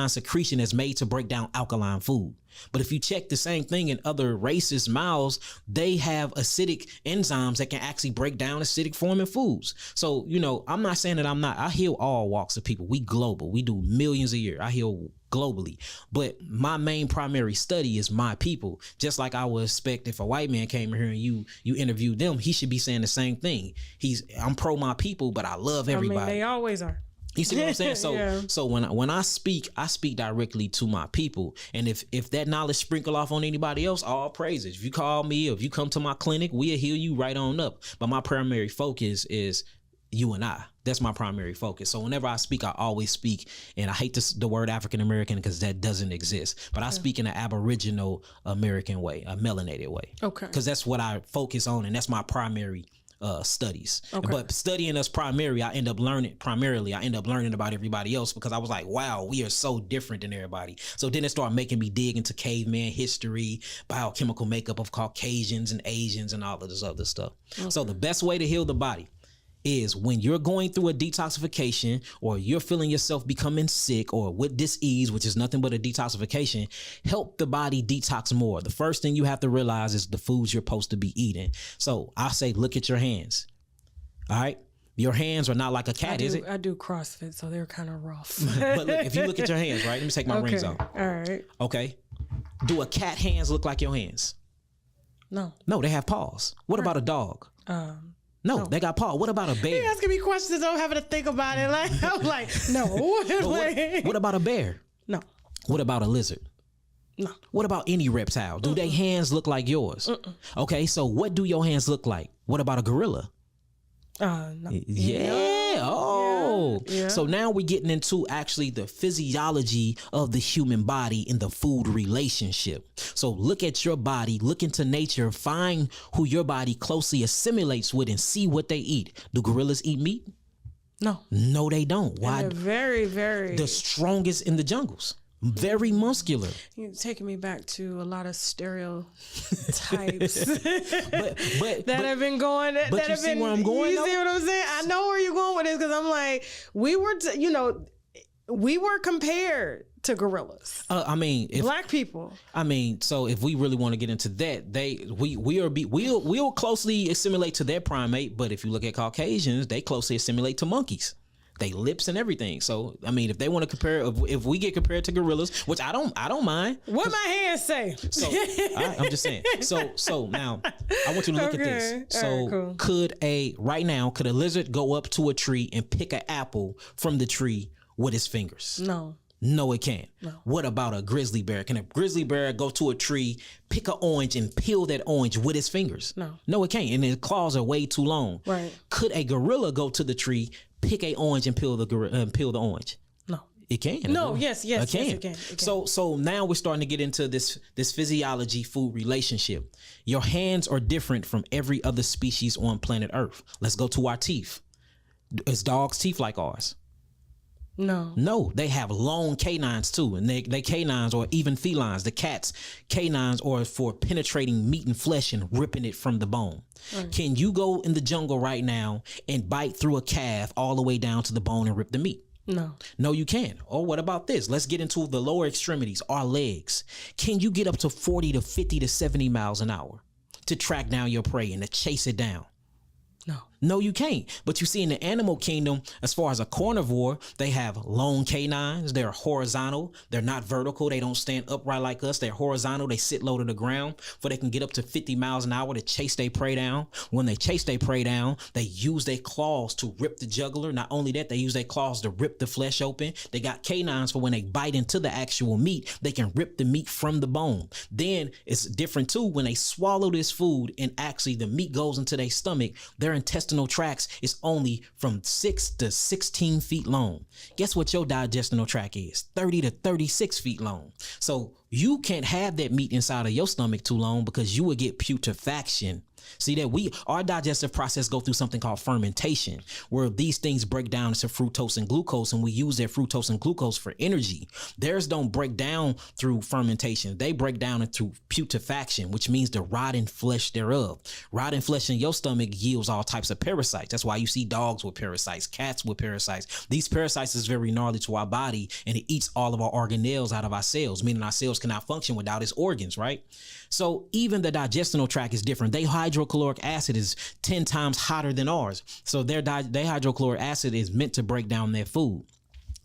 secretion that's made to break down alkaline food. But if you check the same thing in other races' mouths, they have acidic enzymes that can actually break down acidic forming foods. So, I'm not saying that I heal all walks of people. We global. We do millions a year. I heal globally. But my main primary study is my people. Just like I would expect if a white man came here and you interviewed them, he should be saying the same thing. I'm pro my people, but I love everybody. I mean, they always are. You see what I'm saying? So, yeah. So when I speak directly to my people. And if that knowledge sprinkle off on anybody else, all praises. If you call me, or if you come to my clinic, we'll heal you right on up. But my primary focus is you and I. That's my primary focus. So whenever I speak, I always speak, and I hate the word African American because that doesn't exist. But I speak in an Aboriginal American way, a melanated way. Okay. Because that's what I focus on, and that's my primary studies. Okay. But studying us I end up learning about everybody else because I was like, wow, we are so different than everybody. So then it started making me dig into caveman history, biochemical makeup of Caucasians and Asians and all of this other stuff. Okay. So the best way to heal the body is when you're going through a detoxification or you're feeling yourself becoming sick or with dis-ease, which is nothing but a detoxification, help the body detox more. The first thing you have to realize is the foods you're supposed to be eating. So I say, look at your hands. All right. Your hands are not like a cat, is it? I do CrossFit, so they're kind of rough. But look, if you look at your hands, right? Let me take my rings off. All right. Okay. Do a cat hands look like your hands? No. No, they have paws. What about a dog? No, they got paw. What about a bear? You're asking me questions. I'm having to think about it. Like I'm like, no. What about a bear? No. What about a lizard? No. What about any reptile? Do their hands look like yours? Okay, so what do your hands look like? What about a gorilla? No. Yeah. Oh. Yeah. So now we're getting into actually the physiology of the human body in the food relationship. So look at your body, look into nature, find who your body closely assimilates with and see what they eat. Do gorillas eat meat? No. No, they don't. Why? They're very, very... The strongest in the jungles. Very muscular. You're taking me back to a lot of stereotypes that have been going. But you see where I'm going? You see what I'm saying? I know where you're going with this because I'm like, we were compared to gorillas? I mean, Black people. I mean, so if we really want to get into that, we'll closely assimilate to their primate, but if you look at Caucasians, they closely assimilate to monkeys. They lips and everything. So I mean, if they want to compare, if we get compared to gorillas, which I don't mind. What my hands say? So I'm just saying. So now I want you to look at this. So right, cool. could a lizard go up to a tree and pick an apple from the tree with his fingers? No, it can't. No. What about a grizzly bear? Can a grizzly bear go to a tree, pick an orange, and peel that orange with his fingers? No, it can't. And his claws are way too long. Right. Could a gorilla go to the tree, pick a orange, and peel the orange? No. It can. No, yes, it can. It can. So now we're starting to get into this physiology food relationship. Your hands are different from every other species on planet Earth. Let's go to our teeth. Is dogs' teeth like ours? No, they have long canines too, and they canines, or even felines, the cats' canines are for penetrating meat and flesh and ripping it from the bone. Right. Can you go in the jungle right now and bite through a calf all the way down to the bone and rip the meat? No, you can't. Or what about this? Let's get into the lower extremities, our legs. Can you get up to 40 to 50 to 70 miles an hour to track down your prey and to chase it down? No, you can't. But you see, in the animal kingdom, as far as a carnivore, they have long canines. They're horizontal. They're not vertical. They don't stand upright like us. They're horizontal. They sit low to the ground, for they can get up to 50 miles an hour to chase their prey down. When they chase their prey down, they use their claws to rip the jugular. Not only that, they use their claws to rip the flesh open. They got canines for when they bite into the actual meat, they can rip the meat from the bone. Then it's different too. When they swallow this food and actually the meat goes into their stomach, their intestinal tracts is only from 6 to 16 feet long. Guess what your digestional tract is? 30 to 36 feet long. So you can't have that meat inside of your stomach too long, because you would get putrefaction. See that our digestive process go through something called fermentation, where these things break down into fructose and glucose, and we use that fructose and glucose for energy. Theirs don't break down through fermentation. They break down into putrefaction, which means the rotting flesh thereof. Rotting flesh in your stomach yields all types of parasites. That's why you see dogs with parasites, cats with parasites. These parasites is very gnarly to our body, and it eats all of our organelles out of our cells, meaning our cells cannot function without its organs, right? So even the digestional tract is different. Their hydrochloric acid is 10 times hotter than ours. So their hydrochloric acid is meant to break down their food.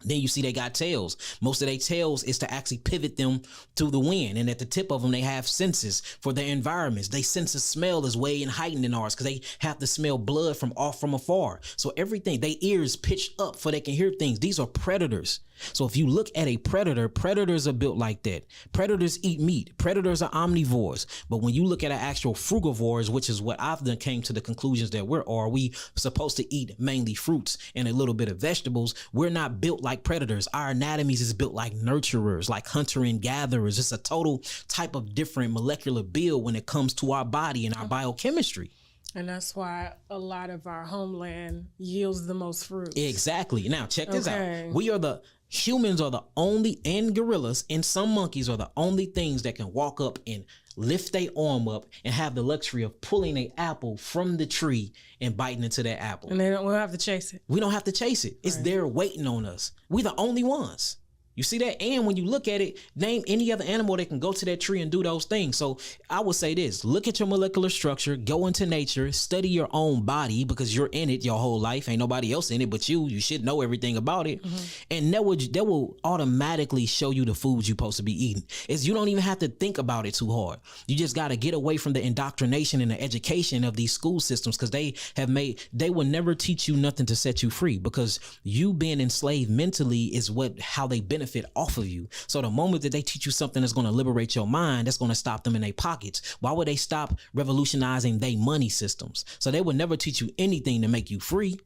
Then you see they got tails. Most of their tails is to actually pivot them to the wind. And at the tip of them, they have senses for their environments. They sense of smell is way heightened in ours, because they have to smell blood from afar. So everything, their ears pitch up for they can hear things. These are predators. So if you look at a predator, predators are built like that. Predators eat meat. Predators are omnivores. But when you look at an actual frugivores, which is what I've done came to the conclusions that we supposed to eat mainly fruits and a little bit of vegetables. We're not built like predators. Our anatomies is built like nurturers, like hunter and gatherers. It's a total type of different molecular build when it comes to our body and our biochemistry. And that's why a lot of our homeland yields the most fruit. Exactly. Now, check this out. Humans are the only, and gorillas and some monkeys are the only things that can walk up and lift their arm up and have the luxury of pulling an apple from the tree and biting into that apple. And we'll have to chase it. We don't have to chase it. It's there waiting on us. We're the only ones. You see that? And when you look at it, name any other animal that can go to that tree and do those things. So I would say this: look at your molecular structure, go into nature, study your own body, because you're in it your whole life. Ain't nobody else in it but you. You should know everything about it. Mm-hmm. And that will automatically show you the foods you're supposed to be eating. You don't even have to think about it too hard. You just got to get away from the indoctrination and the education of these school systems, because they will never teach you nothing to set you free, because you being enslaved mentally is how they benefit off of you. So the moment that they teach you something that's going to liberate your mind, that's going to stop them in their pockets. Why would they stop revolutionizing their money systems? So they would never teach you anything to make you free,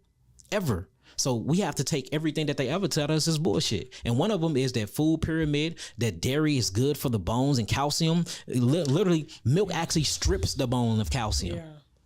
ever. So we have to take everything that they ever tell us is bullshit. And one of them is that food pyramid, that dairy is good for the bones and calcium. Literally, milk actually strips the bone of calcium. Yeah.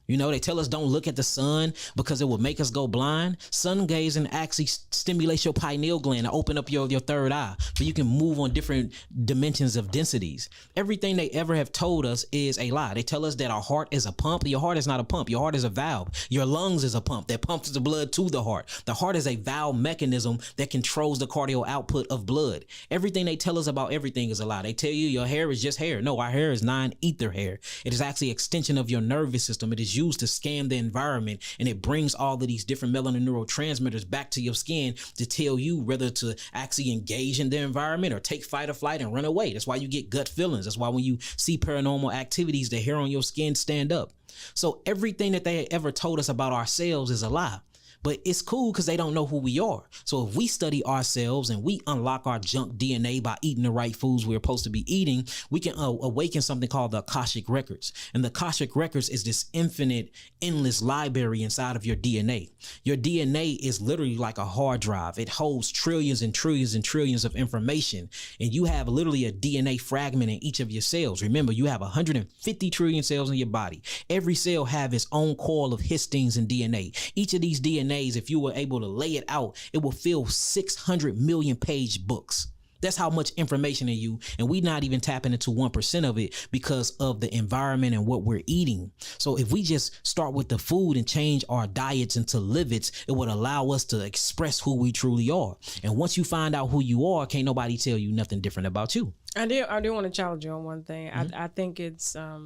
You know, they tell us don't look at the sun because it will make us go blind. Sun gazing actually stimulates your pineal gland to open up your third eye, so you can move on different dimensions of densities. Everything they ever have told us is a lie. They tell us that our heart is a pump. Your heart is not a pump. Your heart is a valve. Your lungs is a pump that pumps the blood to the heart. The heart is a valve mechanism that controls the cardio output of blood. Everything they tell us about everything is a lie. They tell you your hair is just hair. No, our hair is non-ether hair. It is actually an extension of your nervous system. It is used to scan the environment, and it brings all of these different melanin neurotransmitters back to your skin to tell you whether to actually engage in the environment or take fight or flight and run away. That's why you get gut feelings. That's why when you see paranormal activities, the hair on your skin stand up. So everything that they ever told us about ourselves is a lie. But it's cool because they don't know who we are. So if we study ourselves and we unlock our junk DNA by eating the right foods we're supposed to be eating, we can awaken something called the Akashic Records. And the Akashic Records is this infinite, endless library inside of your DNA. Your DNA is literally like a hard drive. It holds trillions and trillions and trillions of information. And you have literally a DNA fragment in each of your cells. Remember, you have 150 trillion cells in your body. Every cell have its own coil of histines and DNA. Each of these DNAs, if you were able to lay it out, it will fill 600 million page books. That's how much information in you. And we not even tapping into 1% of it because of the environment and what we're eating. So if we just start with the food and change our diets into livids, it would allow us to express who we truly are. And once you find out who you are, can't nobody tell you nothing different about you. I do want to challenge you on one thing. Mm-hmm. I think it's, I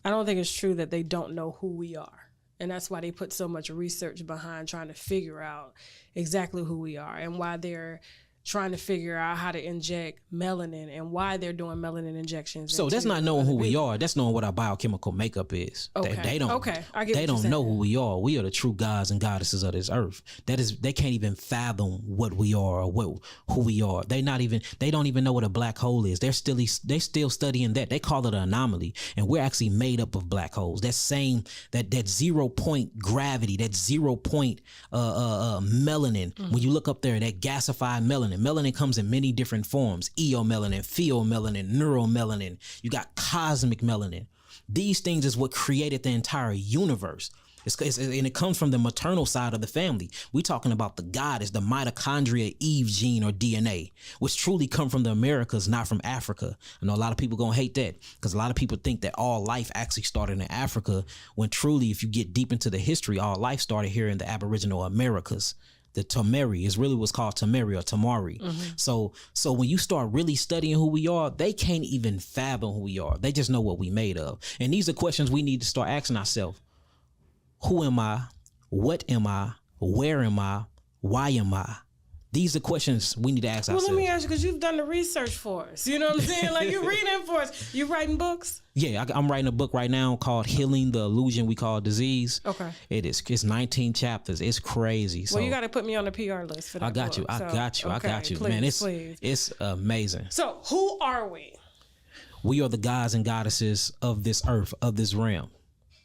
don't think it's true that they don't know who we are. And that's why they put so much research behind trying to figure out exactly who we are, and why they're trying to figure out how to inject melanin and why they're doing melanin injections. So that's not knowing who we are. That's knowing what our biochemical makeup is. Okay. They don't. Okay. I get. They don't know who we are. We are the true gods and goddesses of this earth. That is, they can't even fathom what we are or who we are. They don't even know what a black hole is. They're still studying that. They call it an anomaly, and we're actually made up of black holes. That 0 point gravity, that 0 point melanin. Mm-hmm. When you look up there, that gasified melanin. Melanin comes in many different forms: eomelanin, pheomelanin, neuromelanin. You got cosmic melanin. These things is what created the entire universe. And it comes from the maternal side of the family. We're talking about the goddess, the mitochondria Eve gene or DNA, which truly come from the Americas, not from Africa. I know a lot of people gonna hate that because a lot of people think that all life actually started in Africa, when truly, if you get deep into the history, all life started here in the Aboriginal Americas. The Tamari is really what's called Tamari or Tamari. Mm-hmm. So when you start really studying who we are, they can't even fathom who we are. They just know what we made of. And these are questions we need to start asking ourselves. Who am I? What am I? Where am I? Why am I? These are questions we need to ask ourselves. Well, let me ask you, because you've done the research for us. You know what I'm saying? Like, you're reading for us. You writing books? Yeah, I'm writing a book right now called Healing the Illusion We Call Disease. Okay. It's 19 chapters. It's crazy. Well, you got to put me on the PR list for that. I got you. I got you. Please, man, it's amazing. So who are we? We are the gods and goddesses of this earth, of this realm.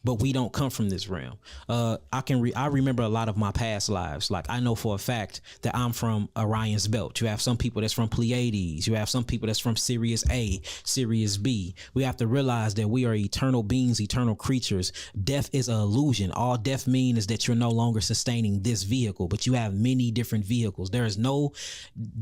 But we don't come from this realm. I remember a lot of my past lives. Like, I know for a fact that I'm from Orion's belt. You have some people that's from Pleiades. You have some people that's from Sirius A, Sirius B. We have to realize that we are eternal beings, eternal creatures. Death is an illusion. All death means is that you're no longer sustaining this vehicle, but you have many different vehicles. There is no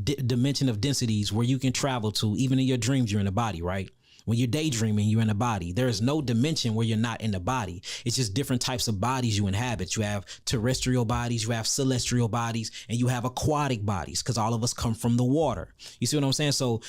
dimension of densities where you can travel to. Even in your dreams, you're in the body, right? When you're daydreaming, you're in a body. There is no dimension where you're not in the body. It's just different types of bodies you inhabit. You have terrestrial bodies, you have celestial bodies, and you have aquatic bodies, because all of us come from the water. You see what I'm saying? So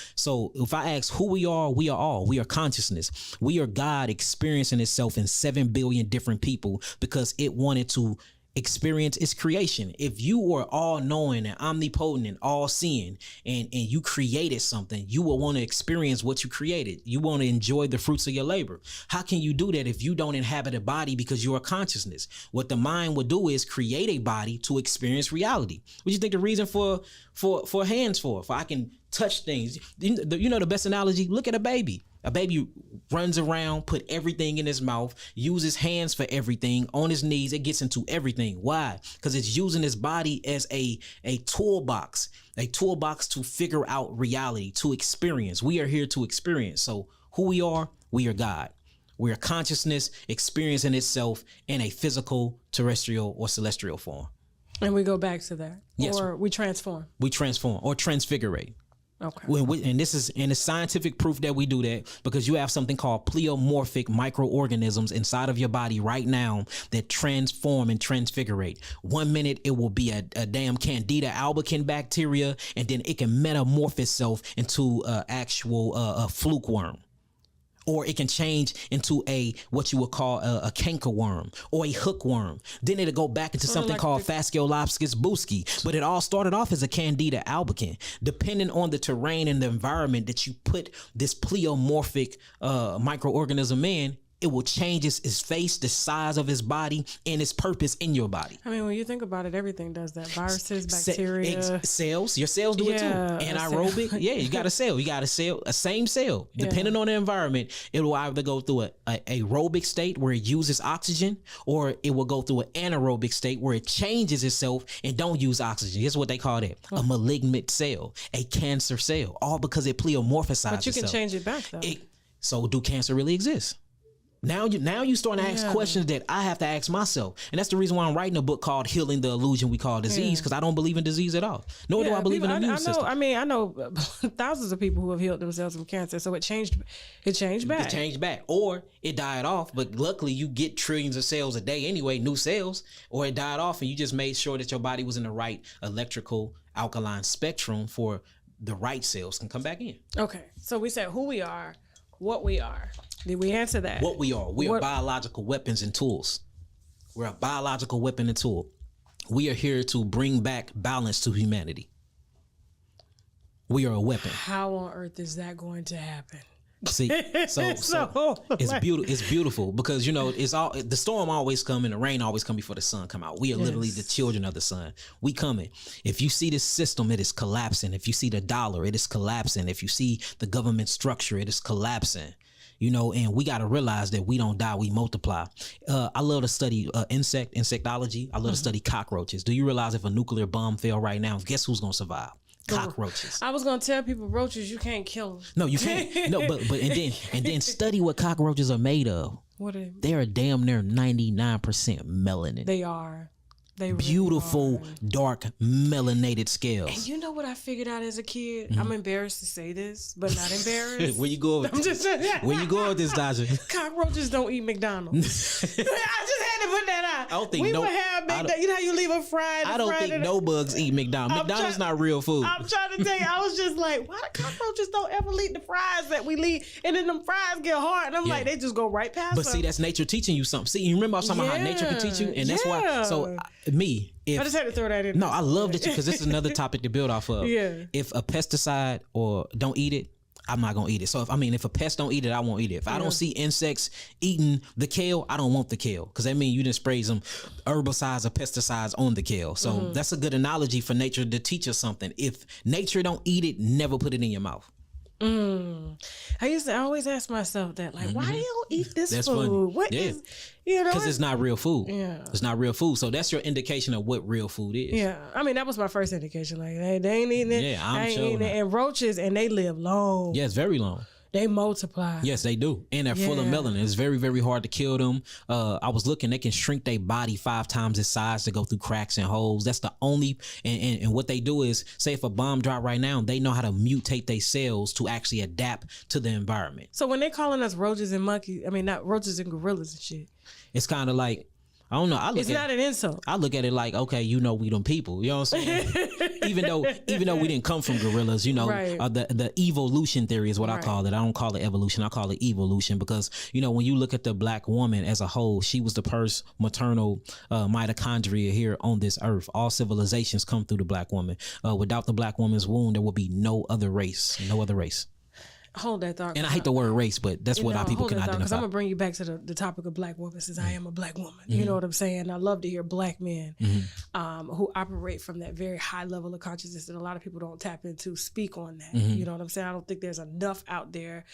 if I ask who we are all. We are consciousness. We are God experiencing itself in 7 billion different people because it wanted to experience its creation. If you were all knowing and omnipotent and all seeing and you created something, you will want to experience what you created. You want to enjoy the fruits of your labor. How can you do that if you don't inhabit a body because you're a consciousness? What the mind would do is create a body to experience reality. What do you think the reason for hands for I can touch things? You know the best analogy? Look at a baby. A baby runs around, put everything in his mouth, uses hands for everything, on his knees, it gets into everything. Why? Because it's using his body as a toolbox to figure out reality, to experience. We are here to experience. So who we are God. where consciousness experiencing itself in a physical, terrestrial, or celestial form. And we go back to that. Yes. Or we transform. We transform or transfigurate. Okay. And it's scientific proof that we do that because you have something called pleomorphic microorganisms inside of your body right now that transform and transfigurate. 1 minute it will be a damn Candida albicans bacteria, and then it can metamorph itself into actual fluke worm. Or it can change into what you would call a cankerworm or a hookworm. Then it'll go back into something called Fasciolopsis buski. But it all started off as a Candida albicans. Depending on the terrain and the environment that you put this pleomorphic microorganism in, it will change its face, the size of its body, and its purpose in your body. I mean, when you think about it, everything does that. Viruses, bacteria. Cells. Your cells do it too. Anaerobic. Yeah, you got a cell. You got a same cell. Depending on the environment, it will either go through a aerobic state where it uses oxygen, or it will go through an anaerobic state where it changes itself and don't use oxygen. Here's what they call that. A malignant cell, a cancer cell, all because it pleomorphizes. But you can change it back though. So do cancer really exist? Now you starting to ask questions that I have to ask myself. And that's the reason why I'm writing a book called Healing the Illusion We Call Disease, because I don't believe in disease at all. Nor do I believe in the immune system. I know thousands of people who have healed themselves from cancer. So it changed back. It changed back. Or it died off. But luckily you get trillions of cells a day anyway, new cells. Or it died off and you just made sure that your body was in the right electrical alkaline spectrum for the right cells can come back in. Okay. So we said who we are, what we are. Did we answer that? What we are. We are biological weapons and tools. We're a biological weapon and tool. We are here to bring back balance to humanity. We are a weapon. How on earth is that going to happen? See, so it's beautiful because it's all the storm always come and the rain always come before the sun come out. We are literally the children of the sun. We coming. If you see this system, it is collapsing. If you see the dollar, it is collapsing. If you see the government structure, it is collapsing. And we got to realize that we don't die, we multiply. I love to study insectology. I love to study cockroaches. Do you realize if a nuclear bomb fell right now, guess who's going to survive? Cockroaches. I was gonna tell people roaches you can't kill them. No, you can't. No, but and then study what cockroaches are made of. What are they are damn near 99% melanin. They are. They beautiful, really dark, melanated scales. And you know what I figured out as a kid? I'm embarrassed to say this, but not embarrassed. Where you go with this? Where you go with this, Tasha? Cockroaches don't eat McDonald's. I just had to put that out. I don't think you know how you leave a fried. I don't think no bugs eat McDonald's. McDonald's not real food. I'm trying to tell you, I was just like, why the cockroaches don't ever eat the fries that we leave, and then them fries get hard, and I'm like, they just go right past. But see, that's nature teaching you something. See, you remember I was talking about how nature can teach you, and that's why. So I just had to throw that in. No, I love that because this is another topic to build off of. Yeah. If a pesticide or don't eat it, I'm not gonna eat it. So if a pest don't eat it, I won't eat it. If I don't see insects eating the kale, I don't want the kale because that means you didn't spray some herbicides or pesticides on the kale. So that's a good analogy for nature to teach us something. If nature don't eat it, never put it in your mouth. I always ask myself that, like, why do you don't eat this food? Funny. What is, because it's not real food. Yeah, it's not real food. So that's your indication of what real food is. Yeah, I mean that was my first indication. Like they ain't eating it. Yeah, I'm sure. And roaches, and they live long. Yeah, it's very long. They multiply. Yes, they do. And they're full of melanin. It's very, very hard to kill them. I was looking, they can shrink their body 5 times its size to go through cracks and holes. That's the only, and what they do is, say if a bomb drop right now, they know how to mutate their cells to actually adapt to the environment. So when they're calling us roaches and monkeys, I mean, not roaches and gorillas and shit. It's kind of like, I don't know. It's not an insult. I look at it like, okay, we them people. You know what I'm saying? even though we didn't come from gorillas, right. The evolution theory is what I call it. I don't call it evolution. I call it evolution because, when you look at the black woman as a whole, she was the first maternal mitochondria here on this earth. All civilizations come through the black woman. Without the black woman's womb, there would be no other race. Hold that thought. And I hate the word race, but that's what our people can identify. Because I'm going to bring you back to the topic of black women since I am a black woman. You know what I'm saying? I love to hear black men who operate from that very high level of consciousness that a lot of people don't tap into, speak on that. You know what I'm saying? I don't think there's enough out there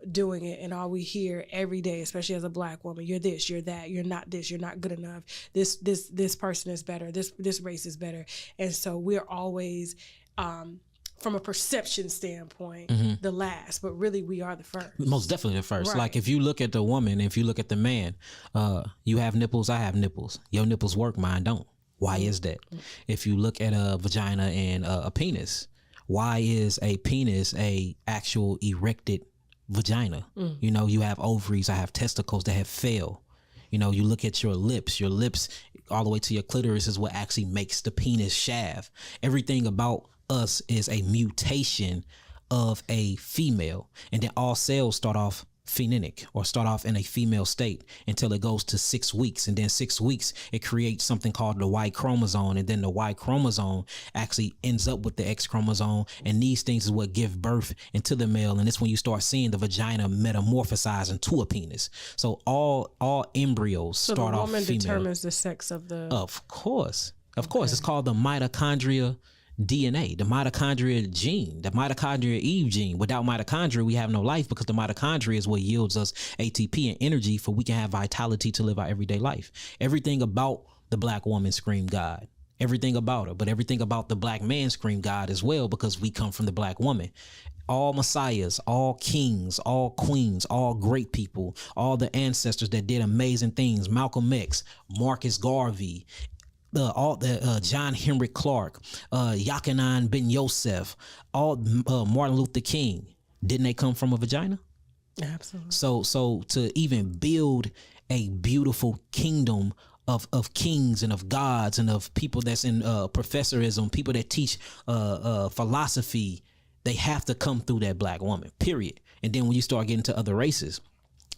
doing it. And all we hear every day, especially as a black woman, you're this, you're that, you're not this, you're not good enough. This person is better. This race is better. And so we're always from a perception standpoint, the last, but really we are the first. Most definitely the first. Right. Like if you look at the woman, if you look at the man, you have nipples, I have nipples. Your nipples work, mine don't. Why is that? If you look at a vagina and a penis, why is a penis a actual erected vagina? You know, you have ovaries, I have testicles that have failed. You know, you look at your lips all the way to your clitoris is what actually makes the penis shaft. Everything about us is a mutation of a female, and then all cells start off phenic or start off in a female state until it goes to 6 weeks, and then 6 weeks it creates something called the Y chromosome, and then the Y chromosome actually ends up with the X chromosome, and these things is what give birth into the male, and it's when you start seeing the vagina metamorphosize into a penis. So all embryos start off female. So the woman determines the sex of the... Of course, it's called the mitochondria DNA, the mitochondria gene, the mitochondria Eve gene. Without mitochondria, we have no life, because the mitochondria is what yields us ATP and energy for we can have vitality to live our everyday life. Everything about the black woman scream God. Everything about her, but everything about the black man scream God as well, because we come from the black woman. All messiahs, all kings, all queens, all great people, all the ancestors that did amazing things, Malcolm X, Marcus Garvey, John Henry Clark, Yahki Ben Yosef, all Martin Luther King, didn't they come from a vagina? Absolutely. So to even build a beautiful kingdom of kings and of gods and of people that's in professorism, people that teach philosophy, they have to come through that black woman, period. And then when you start getting to other races,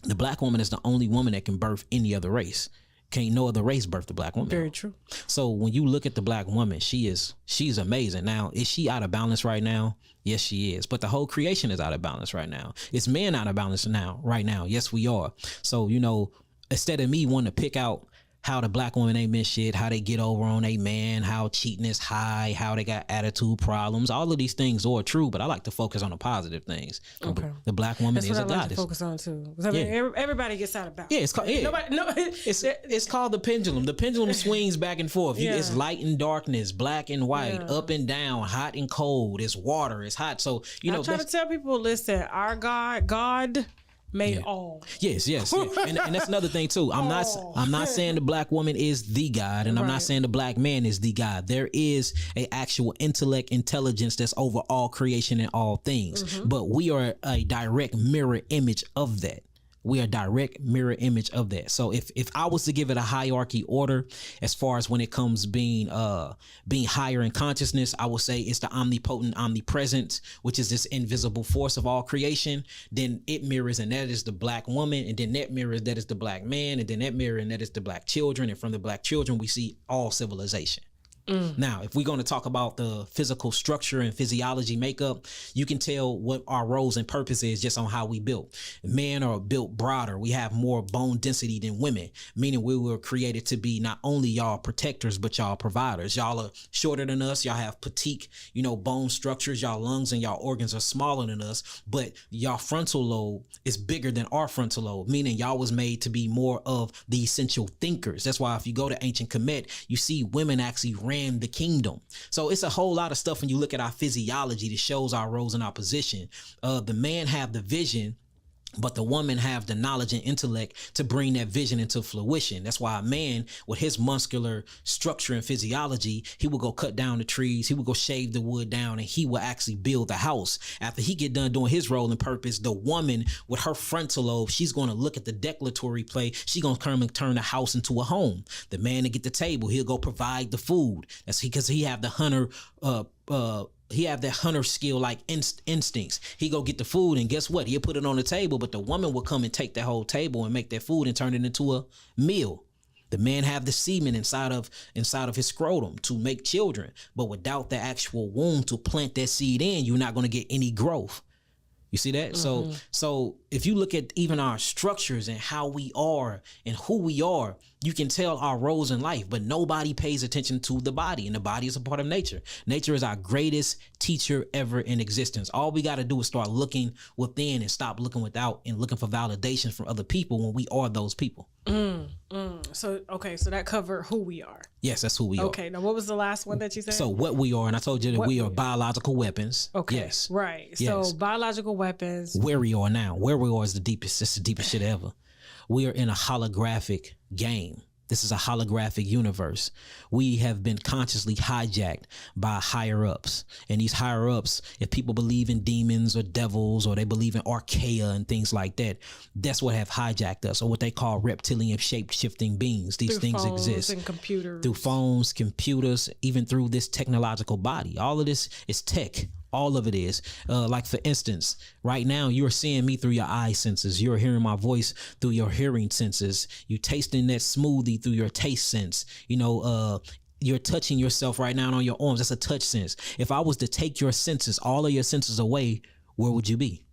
the black woman is the only woman that can birth any other race. Can't no other race birth the black woman. Very true. So when you look at the black woman, she's amazing. Now, is she out of balance right now? Yes, she is. But the whole creation is out of balance right now. Is men out of balance right now? Yes, we are. So, you know, instead of me wanting to pick out how the black woman ain't miss shit, how they get over on a man, how cheating is high, how they got attitude problems. All of these things are true, but I like to focus on the positive things. Okay. The black woman is a goddess. That's what I like to focus on too. I mean, everybody gets out of balance. Yeah, it's called. Yeah. It's called the pendulum. The pendulum swings back and forth. It's light and darkness, black and white, up and down, hot and cold. It's water. It's hot. So I try to tell people, listen, our God made all. Yes. And that's another thing too. I'm not saying the black woman is the God, and I'm not saying the black man is the God. There is a actual intelligence that's over all creation and all things. But we are a direct mirror image of that. We are a direct mirror image of that. So if I was to give it a hierarchy order, as far as when it comes being higher in consciousness, I would say it's the omnipotent omnipresence, which is this invisible force of all creation. Then it mirrors, and that is the black woman, and then that mirrors, that is the black man, and then that mirror, and that is the black children, and from the black children we see all civilization. Now, if we're going to talk about the physical structure and physiology makeup, you can tell what our roles and purpose is just on how we built. Men are built broader. We have more bone density than women, meaning we were created to be not only y'all protectors, but y'all providers. Y'all are shorter than us. Y'all have petite, bone structures. Y'all lungs and y'all organs are smaller than us, but y'all frontal lobe is bigger than our frontal lobe, meaning y'all was made to be more of the essential thinkers. That's why if you go to ancient Kemet, you see women actually ran the kingdom. So it's a whole lot of stuff when you look at our physiology that shows our roles and our position. The man have the vision, but the woman have the knowledge and intellect to bring that vision into fruition. That's why a man with his muscular structure and physiology, he will go cut down the trees, he will go shave the wood down, and he will actually build the house. After he get done doing his role and purpose, the woman with her frontal lobe, she's going to look at the declaratory play. She's going to come and turn the house into a home. The man to get the table, he'll go provide the food. That's because he have the hunter, he have that hunter skill like instincts. He go get the food, and guess what? He'll put it on the table, but the woman will come and take that whole table and make that food and turn it into a meal. The man have the semen inside of his scrotum to make children, but without the actual womb to plant that seed in, you're not going to get any growth. You see that? So if you look at even our structures and how we are and who we are, you can tell our roles in life, but nobody pays attention to the body, and the body is a part of nature. Nature is our greatest teacher ever in existence. All we got to do is start looking within and stop looking without and looking for validation from other people when we are those people. So that covered who we are. Yes, that's who we are. Okay, now what was the last one that you said? So what we are, and I told you that we are biological weapons. Okay, yes, right. Yes. So biological weapons. Where we are now, where we are is the deepest. It's the deepest shit ever. We are in a holographic game. This is a holographic universe. We have been consciously hijacked by higher ups. And these higher ups, if people believe in demons or devils or they believe in archaea and things like that, that's what have hijacked us, or what they call reptilian shape-shifting beings. These things exist. And computers. Through phones, computers, even through this technological body. All of this is tech. All of it is. Like, for instance, right now, you're seeing me through your eye senses. You're hearing my voice through your hearing senses. You tasting that smoothie through your taste sense. You know, you're touching yourself right now on your arms. That's a touch sense. If I was to take your senses, all of your senses away, where would you be?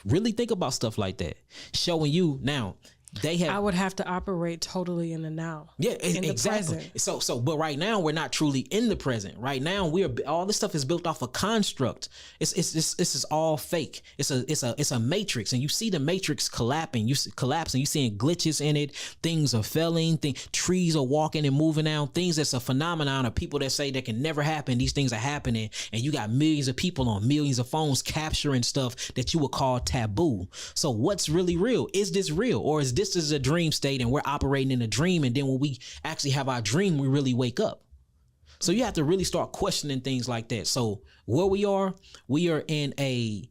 Really think about stuff like that. Showing you now. I would have to operate totally in the now. Yeah, exactly. So, but right now we're not truly in the present. Right now all this stuff is built off a construct. This is all fake. It's a matrix, and you see the matrix collapsing. You seeing glitches in it. Things are failing. Trees are walking and moving out. Things that's a phenomenon of people that say that can never happen. These things are happening, and you got millions of people on millions of phones capturing stuff that you would call taboo. So, what's really real? Is this real, or is this is a dream state and we're operating in a dream, and then when we actually have our dream, we really wake up? So you have to really start questioning things like that. So where we are in a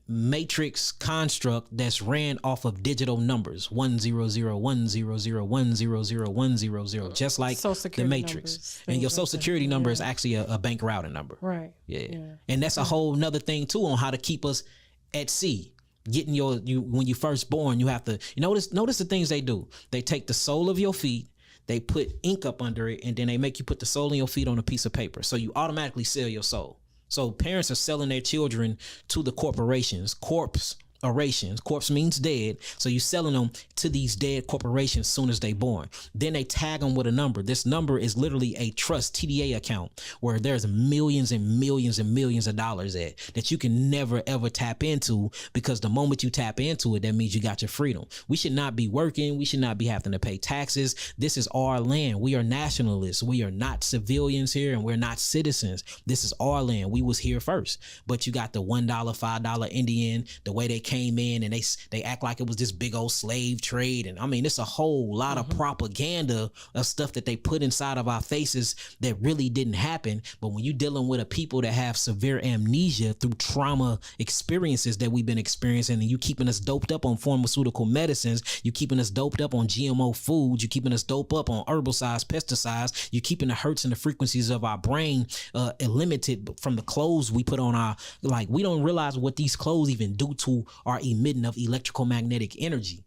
matrix construct that's ran off of digital numbers, 100100100100100, just like the matrix. And your social security number is actually a bank routing number. Right. Yeah. And that's a whole nother thing too on how to keep us at sea. Getting you when you first born, you have to notice the things they do. They take the sole of your feet, they put ink up under it, and then they make you put the sole of your feet on a piece of paper. So you automatically sell your soul. So parents are selling their children to the corporations. Corpse means dead. So you're selling them to these dead corporations as soon as they born. Then they tag them with a number. This number is literally a trust TDA account where there's millions and millions and millions of dollars that you can never ever tap into, because the moment you tap into it, that means you got your freedom. We should not be working. We should not be having to pay taxes. This is our land. We are nationalists. We are not civilians here, and we're not citizens. This is our land. We was here first. But you got the $1, $5 Indian, the way they came in and they act like it was this big old slave trade. And I mean, it's a whole lot of propaganda of stuff that they put inside of our faces that really didn't happen. But when you're dealing with a people that have severe amnesia through trauma experiences that we've been experiencing, and you keeping us doped up on pharmaceutical medicines, you keeping us doped up on GMO foods, you keeping us doped up on herbicides, pesticides, you keeping the hertz and the frequencies of our brain limited from the clothes we put on we don't realize what these clothes even do to our emitting of electrical magnetic energy.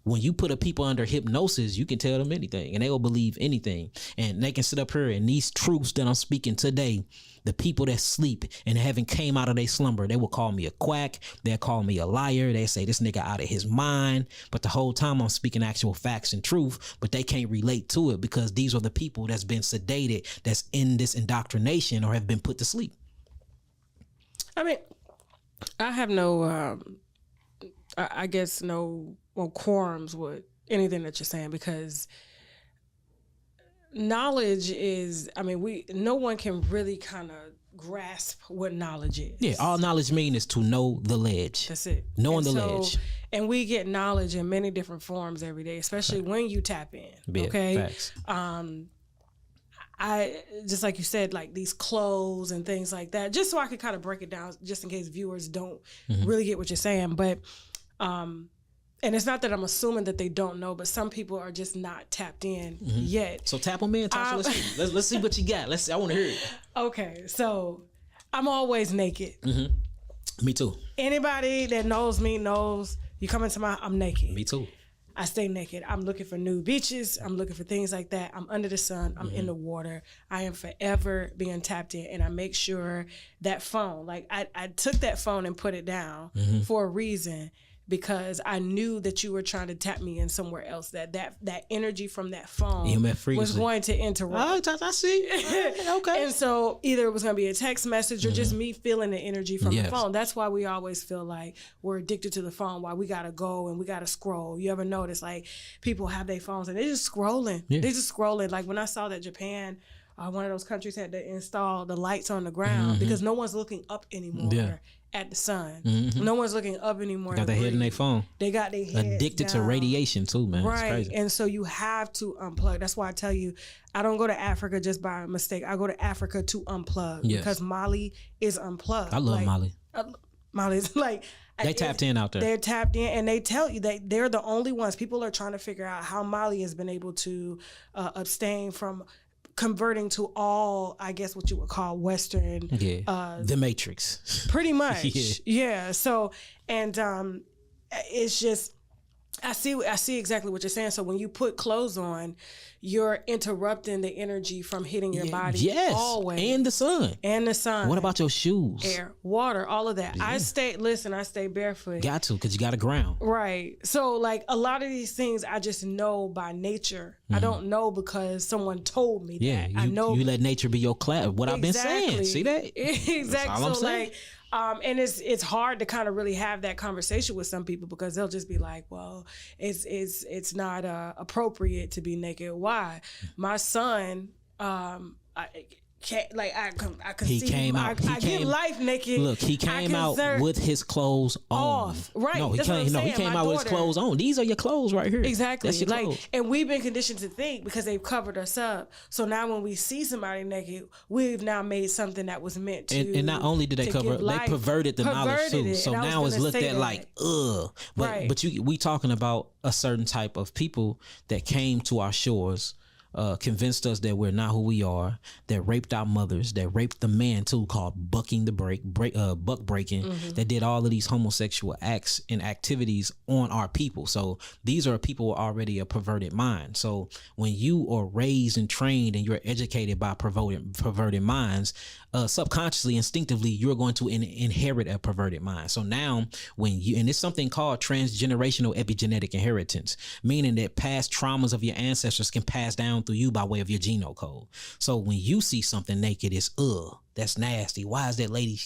When you put a people under hypnosis, you can tell them anything and they will believe anything. And they can sit up here, and these truths that I'm speaking today, the people that sleep and haven't came out of their slumber, they will call me a quack. They'll call me a liar. They say this nigga out of his mind. But the whole time I'm speaking actual facts and truth, but they can't relate to it because these are the people that's been sedated, that's in this indoctrination or have been put to sleep. I mean, I have no, I guess no quorums with anything that you're saying, because knowledge is, I mean, no one can really kind of grasp what knowledge is. Yeah, all knowledge mean is to know the ledge. That's it. Knowing the ledge. And we get knowledge in many different forms every day, especially when you tap in. Okay. Facts. I just like you said, like these clothes and things like that, just so I could kind of break it down, just in case viewers don't really get what you're saying. But, and it's not that I'm assuming that they don't know, but some people are just not tapped in yet. So tap them in, Tasha. Let's see what you got. I want to hear it. Okay, so I'm always naked. Me too. Anybody that knows me knows you come into I'm naked. Me too. I stay naked. I'm looking for nude beaches. I'm looking for things like that. I'm under the sun. I'm in the water. I am forever being tapped in. And I make sure that phone, like I took that phone and put it down for a reason, because I knew that you were trying to tap me in somewhere else. That energy from that phone was going to interrupt. I see. Okay. And so either it was going to be a text message or just me feeling the energy from the phone. That's why we always feel like we're addicted to the phone, why we got to go and we got to scroll. You ever notice like people have their phones and they're just scrolling. They're just scrolling. Like when I saw that Japan, one of those countries had to install the lights on the ground because no one's looking up anymore at the sun. No one's looking up anymore. Got their head in their phone. They got their head addicted to radiation too, man. Right. It's crazy. And so you have to unplug. That's why I tell you, I don't go to Africa just by mistake. I go to Africa to unplug because Mali is unplugged. I love Mali. Mali's like, they tapped in out there. They're tapped in, and they tell you that they're the only ones. People are trying to figure out how Mali has been able to abstain from converting to all, I guess, what you would call Western. The Matrix. Pretty much. Yeah. So, and it's just, I see exactly what you're saying. So when you put clothes on, you're interrupting the energy from hitting your body. Yes. Always. And the sun. What about your shoes? Air, water, all of that. Yeah. I stay barefoot. Got to, because you got to ground. Right. So like a lot of these things I just know by nature. I don't know because someone told me that. I know. You let nature be your class. What I've been saying. See that? Exactly. That's all I'm saying. Like, and it's hard to kind of really have that conversation with some people because they'll just be like, well, it's not appropriate to be naked. Why? My son, I get life naked. Look, he came out with his clothes off. Right. No, he came out with his clothes on. These are your clothes right here. Exactly. That's your clothes. And we've been conditioned to think because they've covered us up. So now when we see somebody naked, we've now made something that was meant to. And not only did they cover it, they perverted the knowledge too. So now it's looked at like, ugh. But we talking about a certain type of people that came to our shores, convinced us that we're not who we are, that raped our mothers, that raped the man too, called bucking the buck breaking, that did all of these homosexual acts and activities on our people. So these are people with already a perverted mind. So when you are raised and trained and you're educated by perverted minds, subconsciously, instinctively, you're going to inherit a perverted mind. So now and it's something called transgenerational epigenetic inheritance, meaning that past traumas of your ancestors can pass down through you by way of your genome code. So when you see something naked, it's that's nasty. Why is that lady,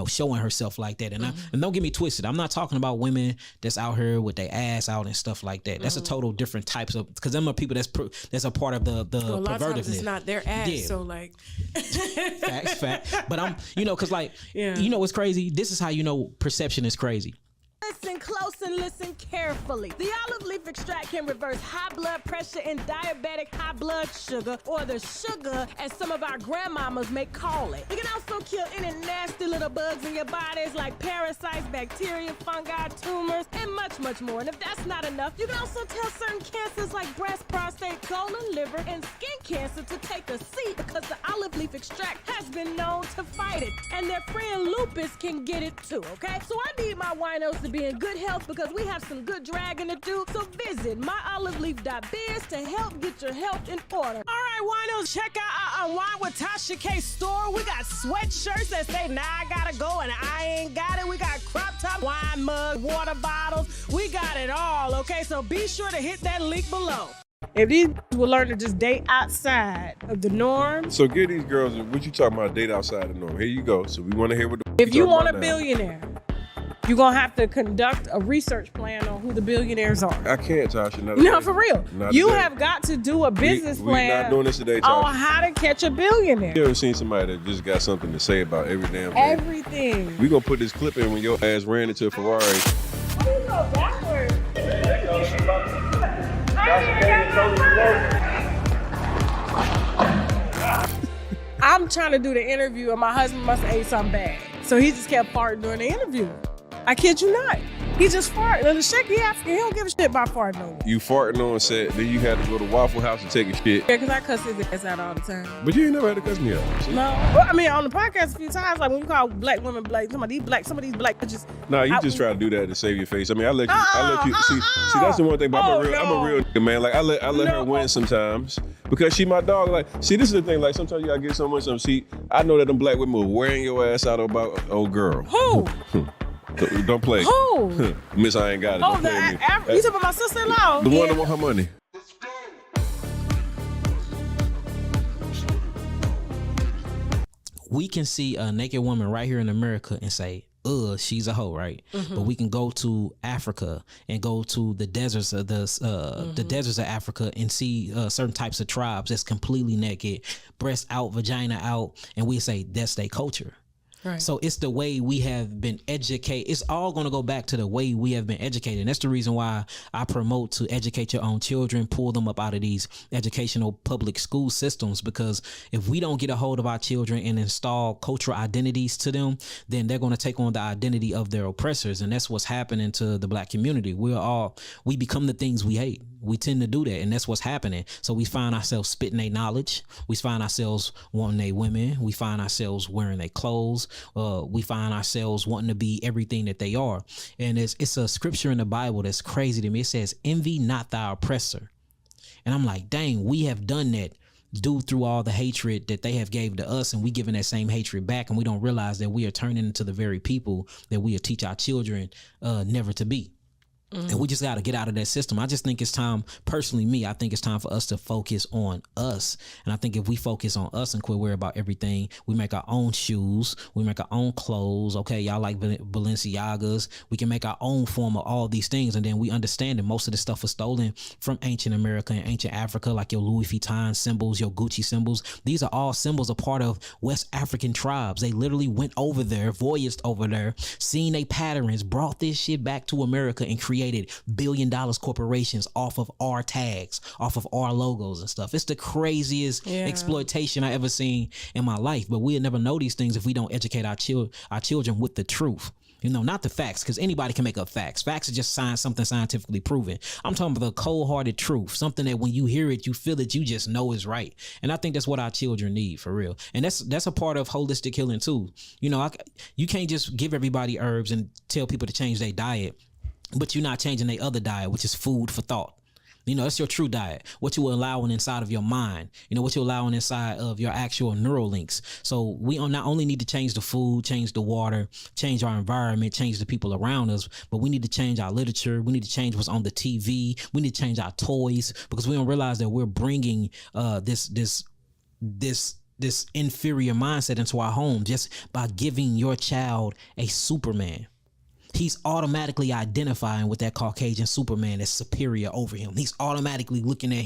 showing herself like that? And and don't get me twisted. I'm not talking about women that's out here with their ass out and stuff like that. That's a total different types of, because them are people that's a part of the pervertiveness. A lot of times it's not their ass. So like fact. But I'm, because like, what's crazy? This is how perception is crazy. Listen close and listen carefully. The olive leaf extract can reverse high blood pressure and diabetic high blood sugar, or the sugar as some of our grandmamas may call it. It can also kill any nasty little bugs in your bodies like parasites, bacteria, fungi, tumors, and much, much more. And if that's not enough, you can also tell certain cancers like breast, prostate, colon, liver, and skin cancer to take a seat because the olive leaf extract has been known to fight it. And their friend lupus can get it too, okay? So I need my winos to be in good health because we have some good dragging to do. So visit myoliveleaf.biz to help get your health in order. All right, winos, check out our Unwine with Tasha K store. We got sweatshirts that say, nah, I gotta go and I ain't got it. We got crop top, wine mug, water bottles. We got it all, okay? So be sure to hit that link below. If these will learn to just date outside of the norm. So give these girls, what you talking about, date outside the norm? Here you go. So we want to hear what the if you want a billionaire, you're going to have to conduct a research plan on who the billionaires are. I can't, Tasha. No, for real. You have got to do a business plan. We're not doing this today, Tasha. On how to catch a billionaire. You ever seen somebody that just got something to say about every damn thing? Everything. We're going to put this clip in when your ass ran into a Ferrari. Why you go backwards? I'm trying to do the interview and my husband must have ate something bad. So he just kept farting during the interview. I kid you not. He just farted. The Shake, he African. He don't give a shit about farting no more. You farting on set, then you had to go to Waffle House and take a shit. Yeah, because I cuss his ass out all the time. But you ain't never had to cuss me out. No. Well, I mean, on the podcast a few times, like when you call black women black, some of these black bitches. Nah, you just try to do that to save your face. I mean, I let you see, that's the one thing about I'm a real nigga, man. Like I let her win sometimes because she my dog. Like, see, this is the thing. Like sometimes you gotta get so much. See, I know that them black women will wearing your ass out about old girl. Who? Don't play. Who? Miss, I ain't got it. Oh, Don't play with me. You talking about my sister-in-law? The one that want her money. We can see a naked woman right here in America and say, she's a hoe, right? But we can go to Africa and go to the deserts of the deserts of Africa and see certain types of tribes that's completely naked, breast out, vagina out, and we say that's their culture. Right. So it's the way we have been educated. It's all going to go back to the way we have been educated. And that's the reason why I promote to educate your own children, pull them up out of these educational public school systems, because if we don't get a hold of our children and install cultural identities to them, then they're going to take on the identity of their oppressors. And that's what's happening to the black community. We become the things we hate. We tend to do that, and that's what's happening. So we find ourselves spitting their knowledge. We find ourselves wanting their women. We find ourselves wearing their clothes. We find ourselves wanting to be everything that they are. And it's a scripture in the Bible that's crazy to me. It says, envy not thy oppressor. And I'm like, dang, we have done that due through all the hatred that they have gave to us, and we giving that same hatred back, and we don't realize that we are turning into the very people that we will teach our children never to be. And we just got to get out of that system. I just think it's time, personally, I think it's time for us to focus on us. And I think if we focus on us and quit worrying about everything, we make our own shoes, we make our own clothes. Okay, y'all like Balenciagas. We can make our own form of all these things. And then we understand that most of this stuff was stolen from ancient America and ancient Africa, like your Louis Vuitton symbols, your Gucci symbols. These are all symbols, a part of West African tribes. They literally went over there, voyaged over there, seen they patterns, brought this shit back to America and created $1 billion corporations off of our tags, off of our logos and stuff. It's the craziest exploitation I ever seen in my life. But we'll never know these things if we don't educate our children with the truth. You know, not the facts, because anybody can make up facts. Facts are just something scientifically proven. I'm talking about the cold-hearted truth, something that when you hear it, you feel it, you just know is right. And I think that's what our children need, for real. And that's a part of holistic healing too. You know, you can't just give everybody herbs and tell people to change their diet, but you're not changing their other diet, which is food for thought. You know, that's your true diet, what you're allowing inside of your mind, you know, what you're allowing inside of your actual neural links. So we not only need to change the food, change the water, change our environment, change the people around us, but we need to change our literature. We need to change what's on the TV. We need to change our toys, because we don't realize that we're bringing this inferior mindset into our home just by giving your child a Superman. He's automatically identifying with that Caucasian Superman that's superior over him. He's automatically looking at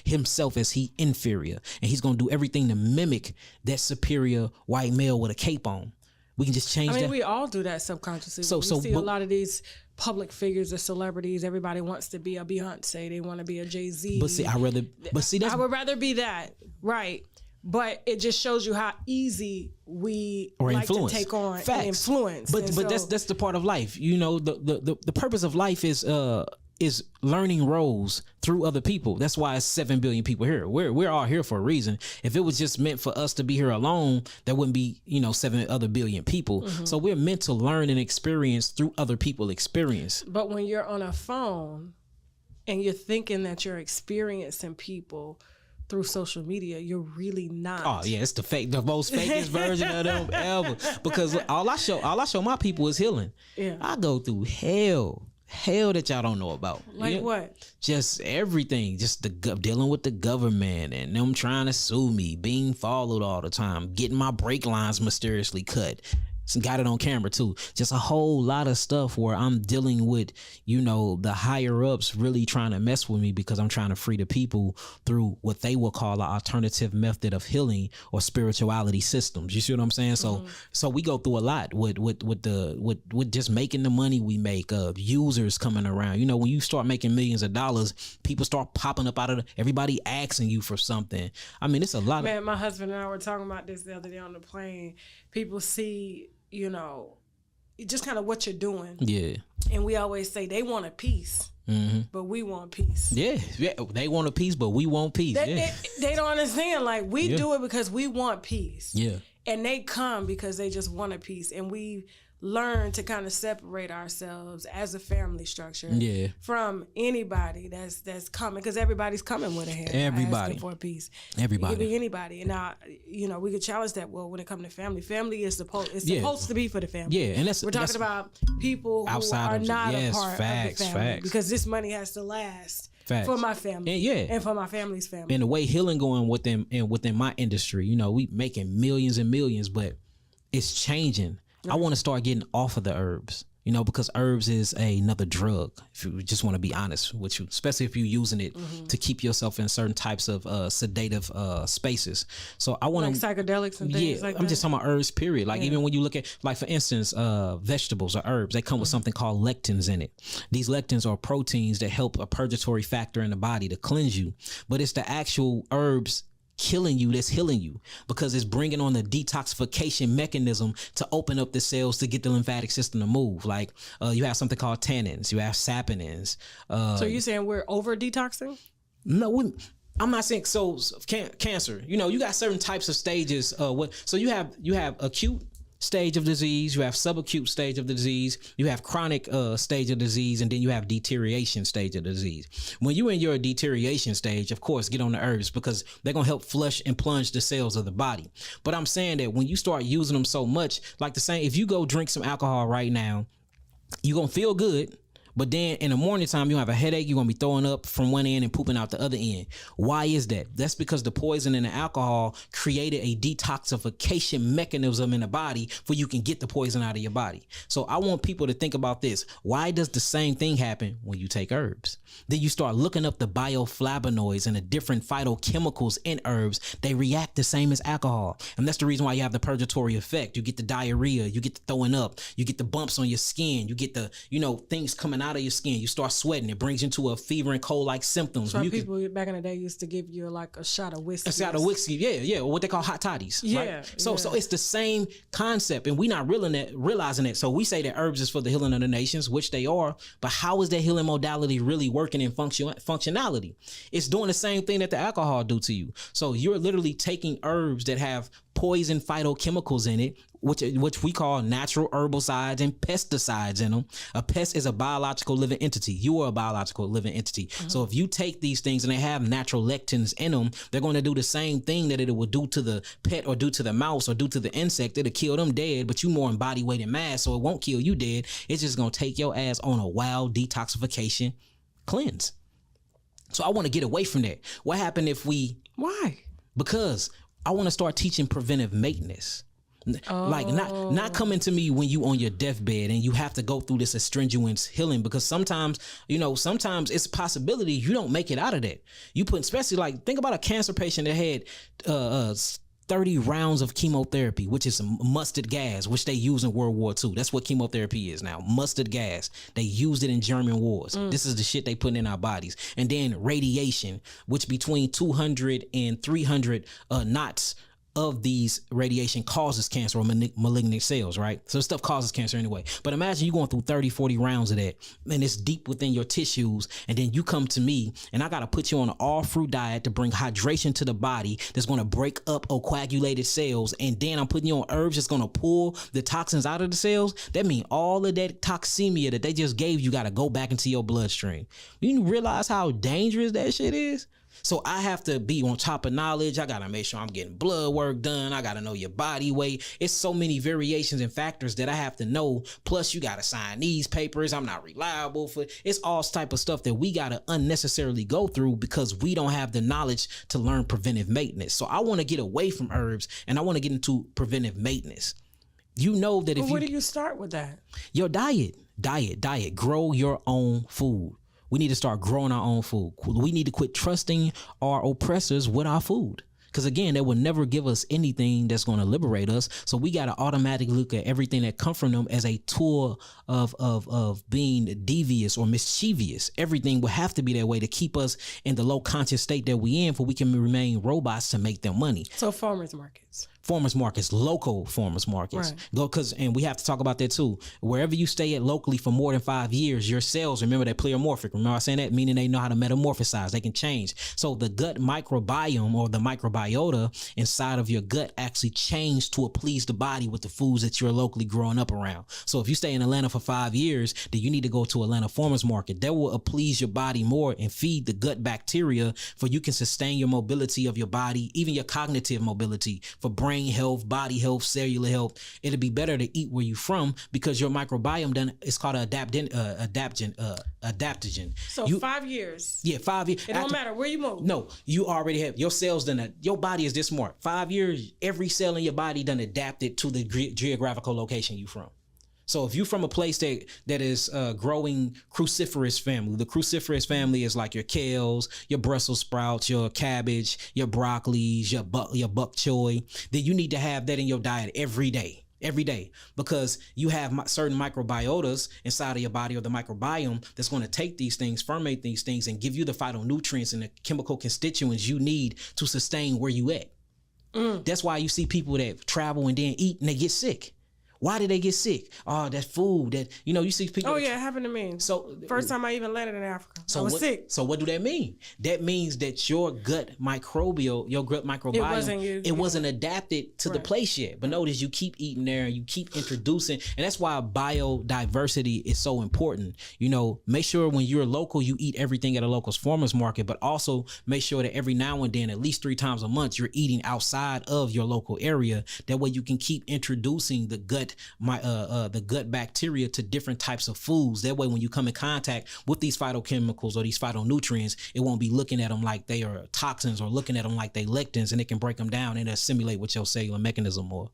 himself as he inferior. And he's going to do everything to mimic that superior white male with a cape on. We can just change that. I mean, we all do that subconsciously. So we see a lot of these public figures or celebrities. Everybody wants to be a Beyonce. They want to be a Jay-Z. I would rather be that. Right. But it just shows you how easy we like to take on influence. But that's the part of life. You know, the purpose of life is learning roles through other people. That's why it's 7 billion people here. We're all here for a reason. If it was just meant for us to be here alone, there wouldn't be, 7 other billion people. Mm-hmm. So we're meant to learn and experience through other people's experience. But when you're on a phone and you're thinking that you're experiencing people through social media, you're really not. Oh yeah, it's the most fakest version of them ever. Because all I show my people is healing. Yeah, I go through hell that y'all don't know about. Like what? Just everything. Just dealing with the government and them trying to sue me, being followed all the time, getting my brake lines mysteriously cut. Got it on camera too. Just a whole lot of stuff where I'm dealing with, the higher ups really trying to mess with me because I'm trying to free the people through what they will call an alternative method of healing or spirituality systems. You see what I'm saying? So we go through a lot with just making the money we make, users coming around. When you start making millions of dollars, people start popping up out of everybody asking you for something. I mean, it's a lot. Man, my husband and I were talking about this the other day on the plane. People see, just kind of what you're doing. Yeah. And we always say they want a piece, but we want peace. Yeah, they want a piece, but we want peace. They don't understand. Like, we do it because we want peace. Yeah. And they come because they just want a piece. And we learn to kind of separate ourselves as a family structure from anybody that's coming, because everybody's coming with a hand. Everybody asking for a piece. Everybody. It could be anybody. And now, we could challenge that. Well, when it comes to family is supposed to be for the family. Yeah, and we're talking about people who are not a part of the family, because this money has to last. Facts. For my family, and for my family's family. And the way healing going within my industry, we making millions and millions, but it's changing. I want to start getting off of the herbs, because herbs is another drug. If you just want to be honest with you, especially if you're using it to keep yourself in certain types of sedative spaces. So I want to psychedelics and things like that. I'm just talking about herbs, period. Like even when you look at, like for instance, vegetables or herbs, they come with something called lectins in it. These lectins are proteins that help a purgatory factor in the body to cleanse you, but it's the actual herbs killing you that's healing you, because it's bringing on the detoxification mechanism to open up the cells to get the lymphatic system to move. Like you have something called tannins, you have saponins. So you're saying we're over detoxing? No, I'm not saying so. Cancer, you got certain types of stages. So you have acute stage of disease, you have subacute stage of the disease, you have chronic stage of disease, and then you have deterioration stage of disease. When you're in your deterioration stage, of course, get on the herbs, because they're going to help flush and plunge the cells of the body. But I'm saying that when you start using them so much, like the same, if you go drink some alcohol right now, you're going to feel good. But then in the morning time, you have a headache. You're going to be throwing up from one end and pooping out the other end. Why is that? That's because the poison in the alcohol created a detoxification mechanism in the body for you can get the poison out of your body. So I want people to think about this. Why does the same thing happen when you take herbs? Then you start looking up the bioflavonoids and the different phytochemicals in herbs. They react the same as alcohol. And that's the reason why you have the purgatory effect. You get the diarrhea, you get the throwing up, you get the bumps on your skin, you get the, things coming out of your skin, you start sweating, it brings you into a fever and cold like symptoms. Some people back in the day used to give you like a shot of whiskey. A shot of whiskey, yeah, what they call hot toddies. Yeah. Right? So it's the same concept, and we not realizing it. So we say that herbs is for the healing of the nations, which they are, but how is that healing modality really working in functionality? It's doing the same thing that the alcohol do to you. So you're literally taking herbs that have poison phytochemicals in it, which we call natural herbicides and pesticides in them. A pest is a biological living entity. You are a biological living entity. So if you take these things and they have natural lectins in them, they're going to do the same thing that it would do to the pet or do to the mouse or do to the insect. It'll kill them dead, but you more in body weight and mass, so it won't kill you dead. It's just going to take your ass on a wild detoxification cleanse. So I want to get away from that. What happened if we... Why? Because I want to start teaching preventive maintenance. Like not coming to me when you on your deathbed and you have to go through this astringent healing, because sometimes it's a possibility you don't make it out of that. You put, especially like, think about a cancer patient that had 30 rounds of chemotherapy, which is mustard gas, which they use in World War II. That's what chemotherapy is now, mustard gas. They used it in German wars. This is the shit they put in our bodies. And then radiation, which between 200 and 300 knots of these radiation causes cancer or malignant cells, right? So stuff causes cancer anyway. But imagine you going through 30, 40 rounds of that, and it's deep within your tissues, and then you come to me, and I got to put you on an all-fruit diet to bring hydration to the body that's going to break up coagulated cells, and then I'm putting you on herbs that's going to pull the toxins out of the cells. That means all of that toxemia that they just gave you got to go back into your bloodstream. You realize how dangerous that shit is? So I have to be on top of knowledge. I got to make sure I'm getting blood work done. I got to know your body weight. It's so many variations and factors that I have to know. Plus you got to sign these papers. I'm not reliable for it's all type of stuff that we got to unnecessarily go through because we don't have the knowledge to learn preventive maintenance. So I want to get away from herbs and I want to get into preventive maintenance. You know that if where do you start with that? Your diet, grow your own food. We need to start growing our own food. We need to quit trusting our oppressors with our food. Because again, they will never give us anything that's going to liberate us. So we got to automatically look at everything that comes from them as a tool of being devious or mischievous. Everything will have to be that way to keep us in the low conscious state that we in, for we can remain robots to make them money. So farmers markets. farmers markets, local farmers markets. Right. And we have to talk about that too. Wherever you stay at locally for more than 5 years, your cells, remember, they're pleomorphic. Remember I saying that? Meaning they know how to metamorphosize. They can change. So the gut microbiome or the microbiota inside of your gut actually change to please the body with the foods that you're locally growing up around. So if you stay in Atlanta for 5 years, then you need to go to Atlanta farmers market. That will please your body more and feed the gut bacteria for you can sustain your mobility of your body, even your cognitive mobility for brain health, body health, cellular health. It'll be better to eat where you from because your microbiome then it's called an adaptogen. So 5 years. Yeah, 5 years. It don't matter where you move. No, you already have your cells done. Your body is this smart. 5 years, every cell in your body done adapted to the geographical location you from. So if you're from a place that is growing cruciferous family, the cruciferous family is like your kales, your Brussels sprouts, your cabbage, your broccolis, your bok choy, then you need to have that in your diet every day, because you have certain microbiotas inside of your body or the microbiome that's going to take these things, ferment these things, and give you the phytonutrients and the chemical constituents you need to sustain where you at. That's why you see people that travel and then eat and they get sick. Why did they get sick? Oh, that food that, you see people. Oh, yeah, it happened to me. So first time I even landed in Africa, I was sick. So what do that mean? That means that your gut microbiome, it wasn't adapted to the place yet. But notice you keep eating there and you keep introducing. And that's why biodiversity is so important. Make sure when you're local, you eat everything at a local farmer's market, but also make sure that every now and then, at least 3 times a month, you're eating outside of your local area. That way you can keep introducing the gut bacteria to different types of foods. That way when you come in contact with these phytochemicals or these phytonutrients, it won't be looking at them like they are toxins or looking at them like they lectins, and it can break them down and assimilate with your cellular mechanism more.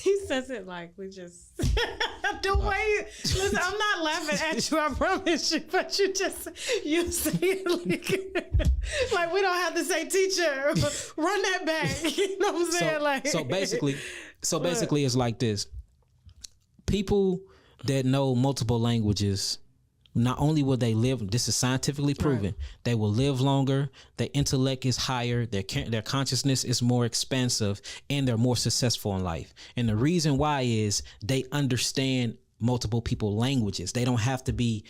He says it like we just the way. Listen, I'm not laughing at you, I promise you, but you say it like we don't have to say, teacher, run that back. You know what I'm saying? So basically it's like this. People that know multiple languages, not only will they live, this is scientifically proven, right, they will live longer, their intellect is higher, their consciousness is more expansive, and they're more successful in life. And the reason why is they understand multiple people languages. They don't have to be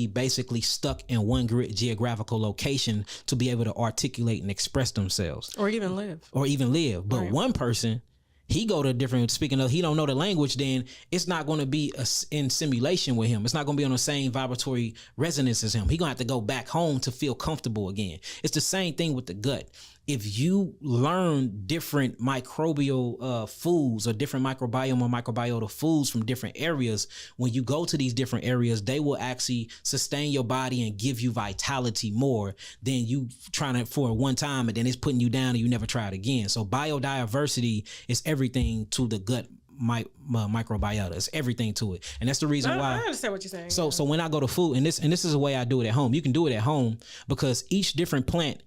basically stuck in one geographical location to be able to articulate and express themselves or even live. But right, one person, he go to different, speaking of, he don't know the language, then it's not going to be in simulation with him. It's not going to be on the same vibratory resonance as him. He going to have to go back home to feel comfortable again. It's the same thing with the gut. If you learn different microbial foods or different microbiome or microbiota foods from different areas, when you go to these different areas, they will actually sustain your body and give you vitality more than you trying to for one time and then it's putting you down and you never try it again. So biodiversity is everything to the gut microbiota. It's everything to it, and that's the reason why. I understand what you're saying. So when I go to food, and this is the way I do it at home. You can do it at home because each different plant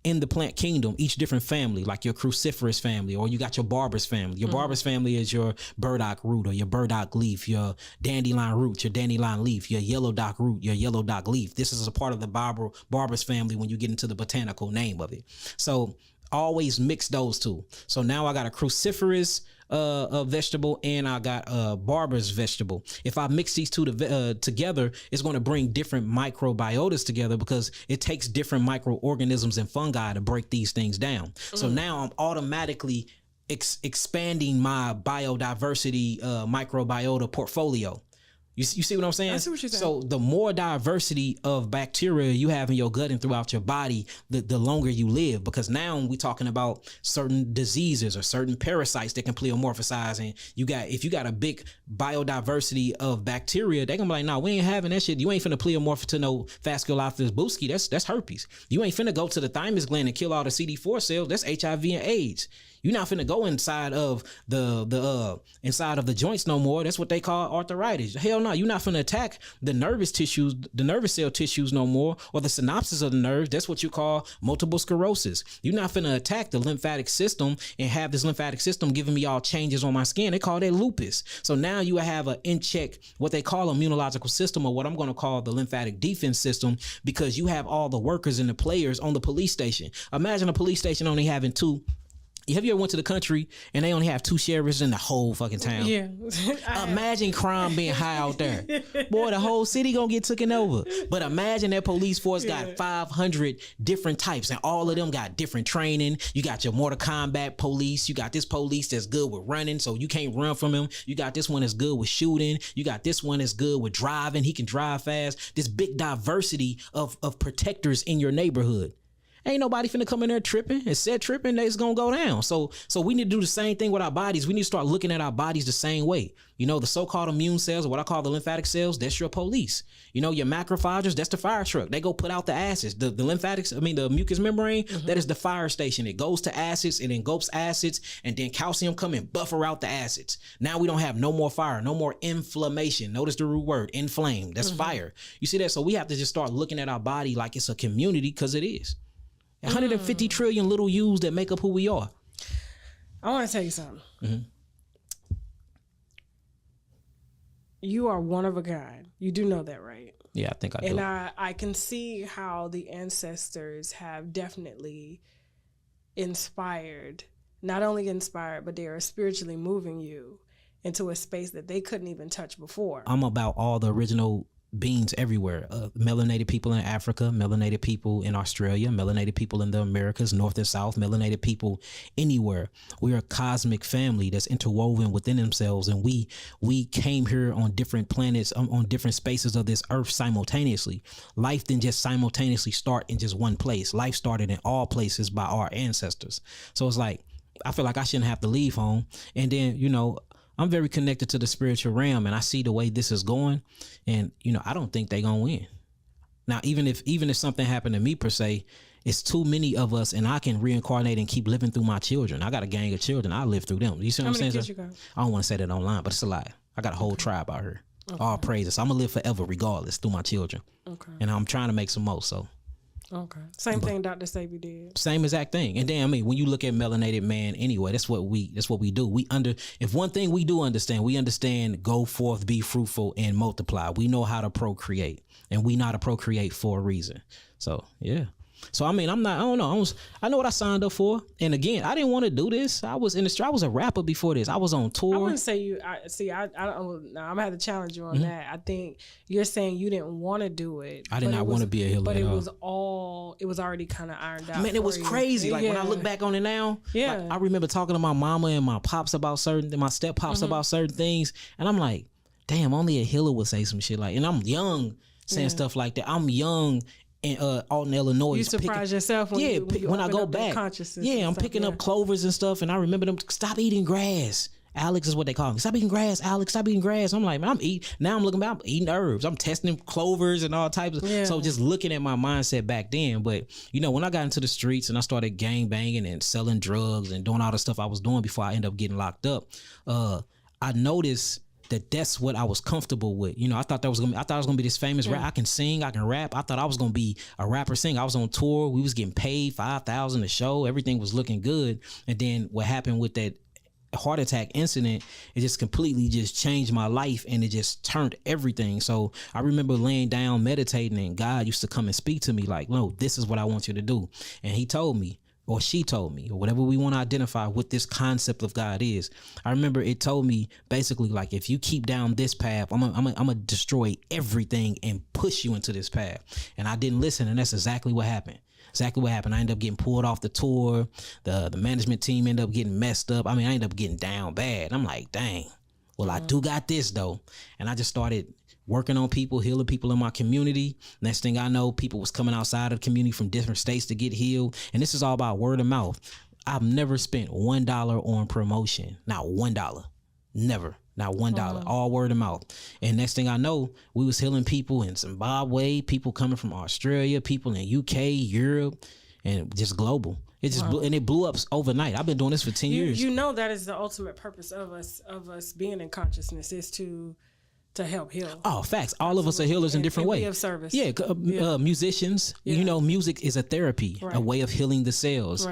in the plant kingdom, each different family, like your cruciferous family, or you got your barber's family. Your barber's family is your burdock root or your burdock leaf, your dandelion root, your dandelion leaf, your yellow dock root, your yellow dock leaf. This is a part of the barber's family when you get into the botanical name of it. So always mix those two. So now I got a cruciferous vegetable and I got a barber's vegetable. If I mix these two together, it's going to bring different microbiotas together because it takes different microorganisms and fungi to break these things down. So now I'm automatically expanding my biodiversity microbiota portfolio. You see what I'm saying? I see what you're saying. So the more diversity of bacteria you have in your gut and throughout your body, the longer you live. Because now we're talking about certain diseases or certain parasites that can pleomorphosize. And if you got a big biodiversity of bacteria, they're gonna be like, nah, we ain't having that shit. You ain't finna pleomorph to no Fasciculophilus buski. That's herpes. You ain't finna go to the thymus gland and kill all the CD4 cells. That's HIV and AIDS. You're not finna go inside of the joints no more. That's what they call arthritis. Hell no, you're not finna attack the nervous tissues, the nervous cell tissues no more, or the synapses of the nerves. That's what you call multiple sclerosis. You're not finna attack the lymphatic system and have this lymphatic system giving me all changes on my skin. They call that lupus. So now you have an in check, what they call immunological system, or what I'm gonna call the lymphatic defense system, because you have all the workers and the players on the police station. Imagine a police station only having 2 Have you ever went to the country and they only have 2 sheriffs in the whole fucking town? Yeah. Imagine crime being high out there. Boy, the whole city gonna get taken over. But imagine that police force got 500 different types and all of them got different training. You got your Mortal Kombat police. You got this police that's good with running, so you can't run from him. You got this one that's good with shooting. You got this one that's good with driving. He can drive fast. This big diversity of protectors in your neighborhood. Ain't nobody finna come in there tripping. And said tripping, it's gonna go down. So we need to do the same thing with our bodies. We need to start looking at our bodies the same way. You know, the so-called immune cells, or what I call the lymphatic cells, that's your police. You know, your macrophages, that's the fire truck. They go put out the acids. The lymphatics, the mucous membrane, that is the fire station. It goes to acids, it engulfs acids, and then calcium come and buffer out the acids. Now we don't have no more fire, no more inflammation. Notice the root word, inflame. That's fire. You see that? So we have to just start looking at our body like it's a community, because it is. 150 trillion little U's that make up who we are. I want to tell you something. You are one of a kind. You do know that, right? Yeah, I think I do. And I can see how the ancestors have definitely inspired, not only inspired, but they are spiritually moving you into a space that they couldn't even touch before. I'm about all the original beings everywhere. Melanated people in Africa, melanated people in Australia, melanated people in the Americas, North and South, melanated people anywhere. We are a cosmic family that's interwoven within themselves, and we came here on different planets, on different spaces of this earth simultaneously. Life didn't just simultaneously start in just one place. Life started in all places by our ancestors. So it's like, I feel like I shouldn't have to leave home. And then, you know, I'm very connected to the spiritual realm, and I see the way this is going, and you know, I don't think they're gonna win. Now, even if something happened to me per se, it's too many of us, and I can reincarnate and keep living through my children. I got a gang of children. I live through them. You see what I'm saying? Kids you got? I don't want to say that online, but it's a lie. I got a whole tribe out here. All praises. I'm gonna live forever regardless through my children. Okay. And I'm trying to make some more. So. Okay. Same thing Dr. Sabi did. Same exact thing. And then, I mean, when you look at melanated man anyway, that's what we do. If one thing we do understand, we understand go forth, be fruitful, and multiply. We know how to procreate, and we know how to procreate for a reason. So, yeah. So, I mean, I don't know. I know what I signed up for. And again, I didn't want to do this. I was a rapper before this. I was on tour. I wouldn't say you, I don't know. I'm going to have to challenge you on that. I think you're saying you didn't want to do it. I did not want to be a healer. But it was already kind of ironed out. Man, it was crazy. Like when I look back on it now, like, I remember talking to my mama and my pops about my step pops about certain things. And I'm like, damn, only a healer would say some shit like, and I'm young saying stuff like that. I'm young. In Alton, Illinois. You surprise yourself when I go back. Yeah, I'm picking up clovers and stuff, and I remember them, stop eating grass. Alex is what they call me. Stop eating grass, Alex. Stop eating grass. I'm like, man, I'm eating herbs. I'm testing clovers and all types of. So just looking at my mindset back then. But you know, when I got into the streets and I started gang banging and selling drugs and doing all the stuff I was doing before I ended up getting locked up, I noticed that's what I was comfortable with. You know, I thought I was gonna be this famous rap. I can sing, I can rap. I thought I was gonna be a rapper singer. I was on tour. We was getting paid $5,000 a show. Everything was looking good. And then what happened with that heart attack incident, it just completely just changed my life, and it just turned everything. So I remember laying down meditating, and God used to come and speak to me like, no, this is what I want you to do. And he told me, or she told me, or whatever we want to identify what this concept of God is. I remember it told me basically like, if you keep down this path, I'm gonna destroy everything and push you into this path. And I didn't listen, and that's exactly what happened. I ended up getting pulled off the tour. The management team ended up getting messed up. I mean, I ended up getting down bad. I'm like, dang. Well, I do got this though. And I just started working on people, healing people in my community. Next thing I know, people was coming outside of the community from different states to get healed. And this is all about word of mouth. I've never spent $1 on promotion. Not $1. Never. Not $1. All word of mouth. And next thing I know, we was healing people in Zimbabwe, people coming from Australia, people in UK, Europe, and just global. It just it blew up overnight. I've been doing this for 10 years. You know that is the ultimate purpose of us being in consciousness, is to to help heal. Oh, facts. All of us are healers in different ways. Be of service. Yeah, musicians. You know, music is a therapy, a way of healing the cells.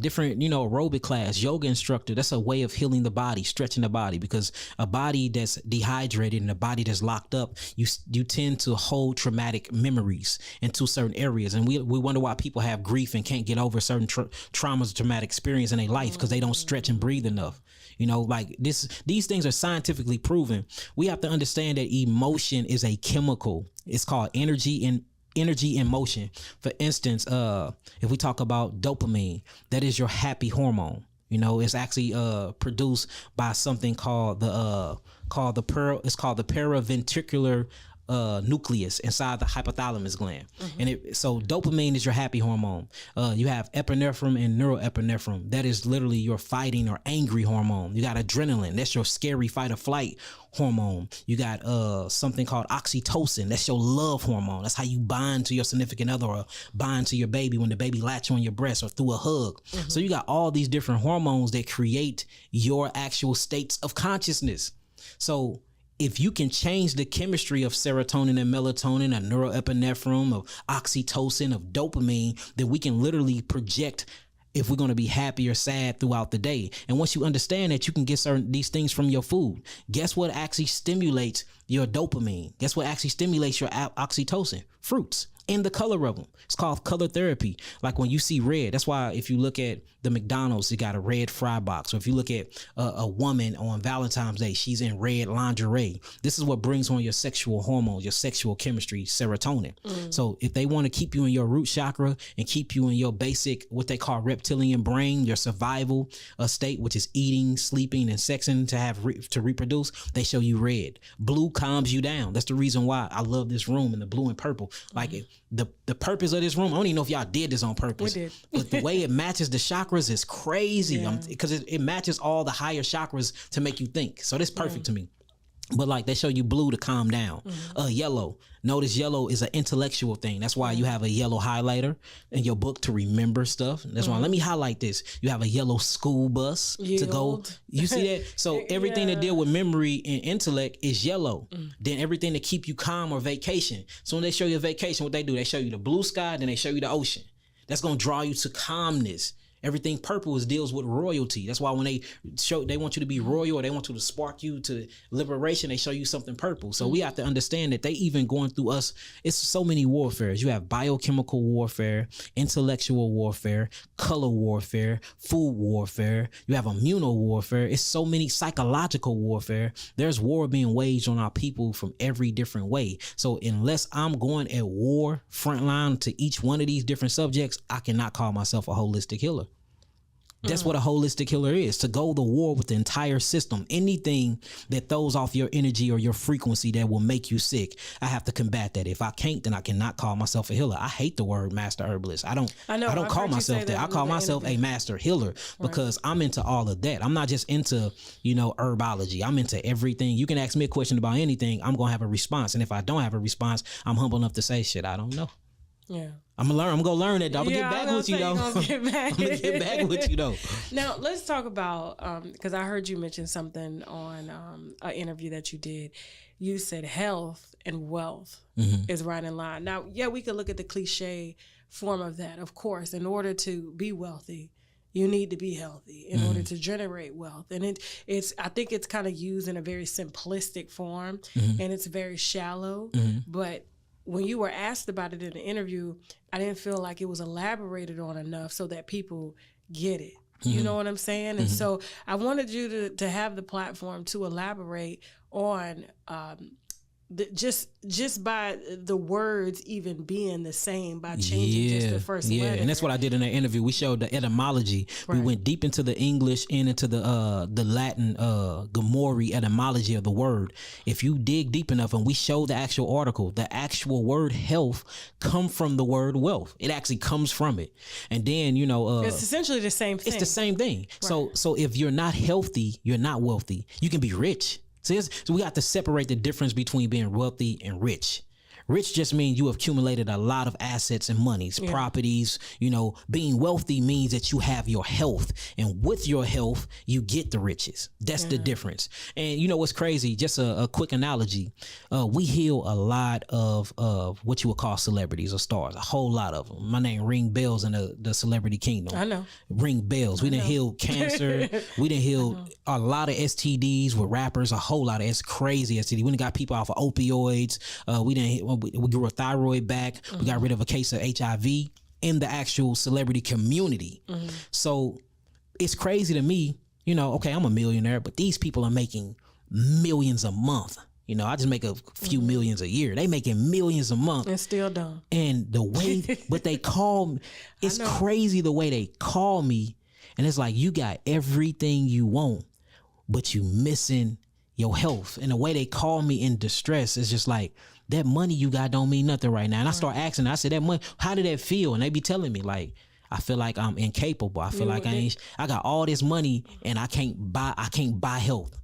Different, aerobic class, yoga instructor. That's a way of healing the body, stretching the body, because a body that's dehydrated and a body that's locked up, you tend to hold traumatic memories into certain areas, and we wonder why people have grief and can't get over certain traumas, traumatic experience in their life because they don't stretch and breathe enough. Like these things are scientifically proven. We have to understand that emotion is a chemical. It's called energy in motion. For instance, if we talk about dopamine, that is your happy hormone. It's actually produced by something called the paraventricular nucleus inside the hypothalamus gland. And so dopamine is your happy hormone. You have epinephrine and norepinephrine. That is literally your fighting or angry hormone. You got adrenaline. That's your scary fight or flight hormone. You got something called oxytocin. That's your love hormone. That's how you bind to your significant other or bind to your baby when the baby latch on your breast or through a hug. So you got all these different hormones that create your actual states of consciousness. So if you can change the chemistry of serotonin and melatonin, of norepinephrine, of oxytocin, of dopamine, then we can literally project if we're going to be happy or sad throughout the day. And once you understand that you can get these things from your food, guess what actually stimulates your dopamine? Guess what actually stimulates your oxytocin? Fruits. And the color of them. It's called color therapy. Like when you see red, that's why if you look at the McDonald's, you got a red fry box. Or if you look at a woman on Valentine's Day, she's in red lingerie. This is what brings on your sexual hormones, your sexual chemistry, serotonin. So if they want to keep you in your root chakra and keep you in your basic, what they call reptilian brain, your survival state, which is eating, sleeping, and sexing to reproduce, they show you red. Blue calms you down. That's the reason why I love this room in the blue and purple. Like the purpose of this room, I don't even know if y'all did this on purpose. We did. But the way it matches the chakras is crazy because it matches all the higher chakras to make you think. So that's perfect to me. But like they show you blue to calm down. Yellow. Notice yellow is an intellectual thing. That's why you have a yellow highlighter in your book to remember stuff. That's why, let me highlight this. You have a yellow school bus to go. You see that? So everything that deal with memory and intellect is yellow. Then everything to keep you calm or vacation. So when they show you a vacation, what they do, they show you the blue sky, then they show you the ocean. That's going to draw you to calmness. Everything purple deals with royalty. That's why when they want you to be royal or they want you to spark you to liberation, they show you something purple. So we have to understand that they even going through us. It's so many warfares. You have biochemical warfare, intellectual warfare, color warfare, food warfare. You have immuno warfare. It's so many psychological warfare. There's war being waged on our people from every different way. So unless I'm going at war frontline to each one of these different subjects, I cannot call myself a holistic healer. That's what a holistic healer is, to go to war with the entire system. Anything that throws off your energy or your frequency that will make you sick, I have to combat that. If I can't, then I cannot call myself a healer. I hate the word master herbalist. I don't call myself that. I call myself a master healer because I'm into all of that. I'm not just into, herbology. I'm into everything. You can ask me a question about anything. I'm going to have a response. And if I don't have a response, I'm humble enough to say, shit, I don't know. Yeah. I'm gonna learn it though. I'm gonna get back with you though. I'm gonna get back with you though. Now let's talk about because I heard you mention something on an interview that you did. You said health and wealth is right in line. Now, we could look at the cliche form of that. Of course, in order to be wealthy, you need to be healthy in order to generate wealth. And I think it's kind of used in a very simplistic form and it's very shallow, but when you were asked about it in the interview, I didn't feel like it was elaborated on enough so that people get it. You know what I'm saying? And so I wanted you to have the platform to elaborate on just by the words even being the same by changing just the first letter. And that's what I did in that interview. We showed the etymology. We went deep into the English and into the Latin Gomori etymology of the word. If you dig deep enough, and we showed the actual article, the actual word health come from the word wealth. It actually comes from it. And then, it's essentially the same thing. It's the same thing. Right. So if you're not healthy, you're not wealthy. You can be rich. So we have to separate the difference between being wealthy and rich. Rich just means you have accumulated a lot of assets and monies, properties. You know, being wealthy means that you have your health, and with your health, you get the riches. That's the difference. And you know what's crazy? Just a quick analogy. We heal a lot of what you would call celebrities or stars, a whole lot of them. My name ring bells in the celebrity kingdom. I know. Ring bells. We done heal cancer. We done heal a lot of STDs with rappers, a whole lot of crazy STD. We done got people off of opioids. We grew a thyroid back. We got rid of a case of HIV in the actual celebrity community. So it's crazy to me, you know, okay, I'm a millionaire, but these people are making millions a month. You know, I just make a few millions a year. They making millions a month. And still dumb. And the way, but they call me, it's crazy the way they call me. And it's like, you got everything you want, but you missing your health. And the way they call me in distress is just like, that money you got don't mean nothing right now. And I start asking, I said, that money, how did that feel? And they be telling me like, I feel like I'm incapable. I feel like I got all this money and I can't buy health.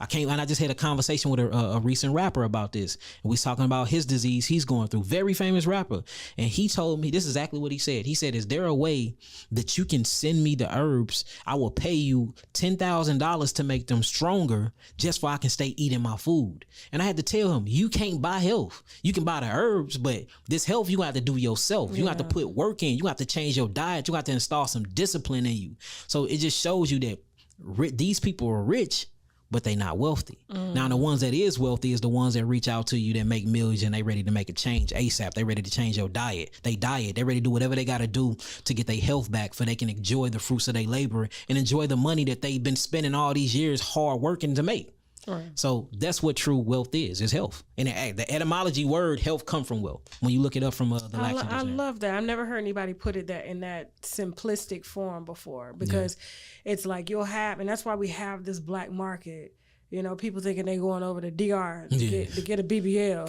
I can't, and I just had a conversation with a recent rapper about this. And we was talking about his disease he's going through. Very famous rapper. And he told me, this is exactly what he said. He said, is there a way that you can send me the herbs? I will pay you $10,000 to make them stronger just so I can stay eating my food. And I had to tell him, you can't buy health. You can buy the herbs, but this health you have to do yourself. You have to put work in. You have to change your diet. You have to install some discipline in you. So it just shows you that these people are rich, but they not wealthy. Now, the ones that is wealthy is the ones that reach out to you that make millions and they ready to make a change ASAP. They ready to change your diet. They ready to do whatever they got to do to get their health back so they can enjoy the fruits of their labor and enjoy the money that they've been spending all these years hard working to make. Right. So that's what true wealth is health. And the etymology word health come from wealth. When you look it up from the Latin I love that. I've never heard anybody put it in that simplistic form before, because it's like you'll have, and that's why we have this black market. You know, people thinking they going over to DR to get a BBL.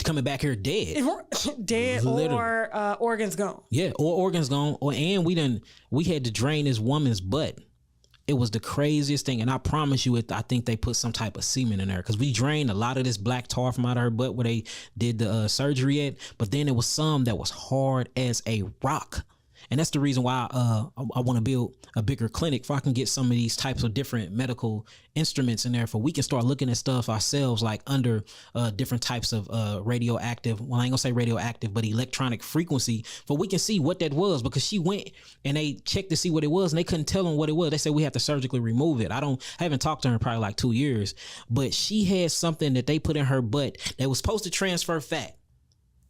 Coming back here dead. Dead or organs gone. Yeah, or organs gone. And we had to drain this woman's butt. It was the craziest thing. And I promise you, I think they put some type of semen in there, because we drained a lot of this black tar from out of her butt where they did the surgery at. But then there was some that was hard as a rock. And that's the reason why I want to build a bigger clinic, so I can get some of these types of different medical instruments in there, for we can start looking at stuff ourselves, like under different types of radioactive, well, I ain't gonna say radioactive, but electronic frequency, for we can see what that was, because she went and they checked to see what it was and they couldn't tell them what it was. They said we have to surgically remove it. I haven't talked to her in probably like 2 years, but she had something that they put in her butt that was supposed to transfer fat.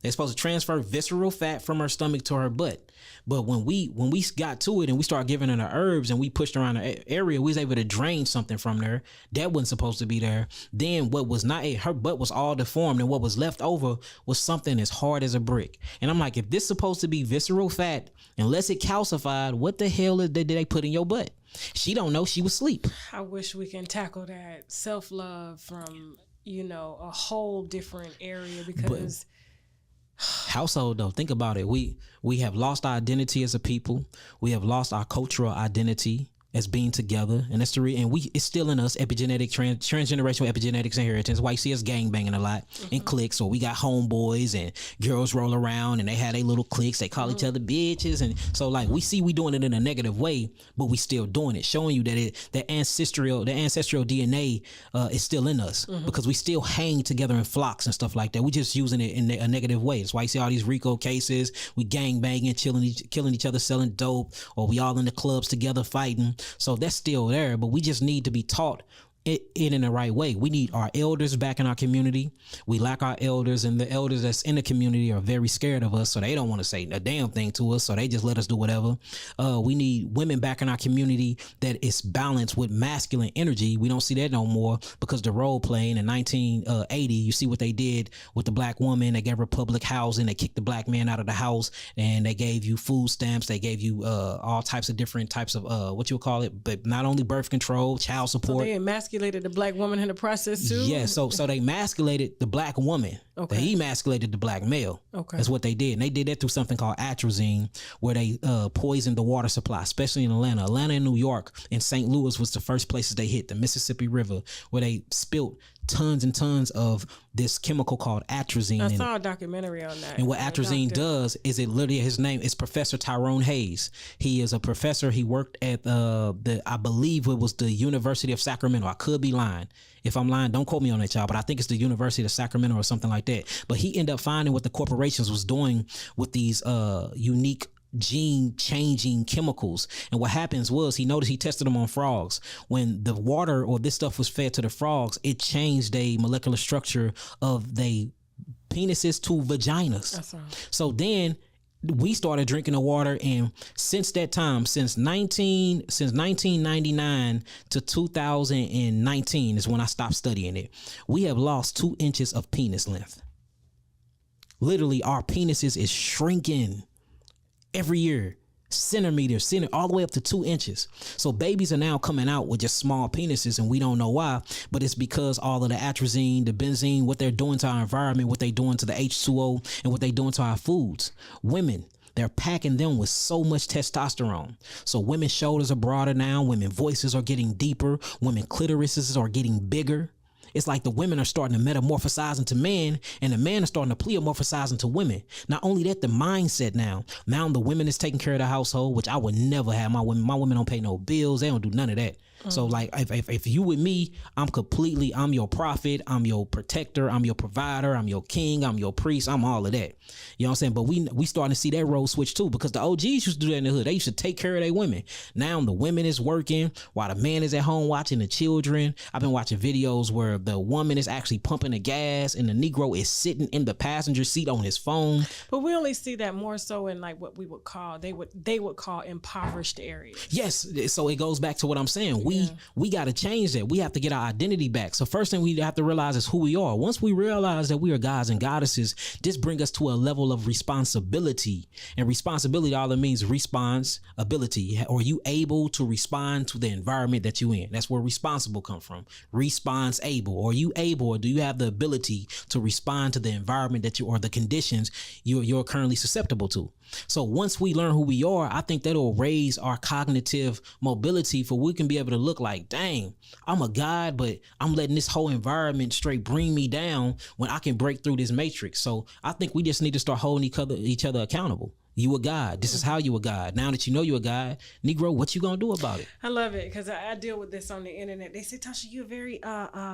They're supposed to transfer visceral fat from her stomach to her butt. But when we got to it and we started giving her the herbs and we pushed around the area, we was able to drain something from there that wasn't supposed to be there. Then what was not, her butt was all deformed, and what was left over was something as hard as a brick. And I'm like, if this is supposed to be visceral fat, unless it calcified, what the hell did they put in your butt? She don't know. She was asleep. I wish we can tackle that self-love from, a whole different area, because... household though, think about it. We have lost our identity as a people. We have lost our cultural identity as being together, and that's it's still in us. Epigenetic, transgenerational epigenetics inheritance. Why you see us gang banging a lot in cliques. So we got homeboys and girls roll around and they have their little cliques. They call each other bitches, and so like we doing it in a negative way, but we still doing it, showing you that the ancestral DNA is still in us, because we still hang together in flocks and stuff like that. We just using it in a negative way. That's why you see all these RICO cases. We gang banging, killing each other, selling dope, or we all in the clubs together fighting. So that's still there, but we just need to be taught it in the right way. We need our elders back in our community. We lack our elders, and the elders that's in the community are very scared of us, so they don't want to say a damn thing to us, so they just let us do whatever. We need women back in our community that is balanced with masculine energy. We don't see that no more, because the role playing in 1980, you see what they did with the black woman. They gave her public housing. They kicked the black man out of the house, and they gave you food stamps. They gave you all types of different types of what you would call it, but not only birth control, child support. So they emasculated the black woman in the process too? Yeah, so they emasculated the black woman. Okay. They emasculated the black male. Okay. That's what they did. And they did that through something called atrazine, where they poisoned the water supply, especially in Atlanta and New York. And St. Louis was the first places they hit, the Mississippi River, where they spilt tons and tons of this chemical called atrazine. I saw a documentary on that. And what atrazine does is it literally, his name is Professor Tyrone Hayes. He is a professor. He worked at I believe it was the University of Sacramento. I could be lying. If I'm lying, don't quote me on that, y'all, but I think it's the University of Sacramento or something like that. But he ended up finding what the corporations was doing with these unique gene changing chemicals. And what happens was he noticed, he tested them on frogs. When the water or this stuff was fed to the frogs, it changed the molecular structure of the penises to vaginas. That's right. So then we started drinking the water, and since that time, since 1999 to 2019 is when I stopped studying it, we have lost 2 inches of penis length. Literally, our penises is shrinking every year, centimeter, all the way up to 2 inches. So babies are now coming out with just small penises, and we don't know why, but it's because all of the atrazine, the benzene, what they're doing to our environment, what they're doing to the H2O, and what they're doing to our foods. Women, they're packing them with so much testosterone. So women's shoulders are broader now. Women voices are getting deeper. Women clitorises are getting bigger. It's like the women are starting to metamorphosize into men, and the men are starting to pleomorphosize into women. Not only that, the mindset now the women is taking care of the household, which I would never have. My women don't pay no bills. They don't do none of that. So like if you with me, I'm your prophet, I'm your protector, I'm your provider, I'm your king, I'm your priest, I'm all of that. You know what I'm saying? But we starting to see that role switch too, because the OGs used to do that in the hood. They used to take care of their women. Now the women is working while the man is at home watching the children. I've been watching videos where the woman is actually pumping the gas and the Negro is sitting in the passenger seat on his phone. But we only see that more so in like what we would call, they would call impoverished areas. Yes. So it goes back to what I'm saying. We got to change that. We have to get our identity back. So first thing we have to realize is who we are. Once we realize that we are gods and goddesses, this brings us to a level of responsibility. And responsibility, all it means, responsibility. Are you able to respond to the environment that you're in? That's where responsible come from. Response able. Are you able, or do you have the ability to respond to the environment that you, or the conditions you're currently susceptible to? So once we learn who we are, I think that'll raise our cognitive mobility, for we can be able to look like, dang, I'm a god, but I'm letting this whole environment straight bring me down when I can break through this matrix. So I think we just need to start holding each other accountable. You a god. This is how you a god. Now that you know you a god, Negro, what you gonna do about it? I love it, because I deal with this on the internet. They say, Tasha, you're very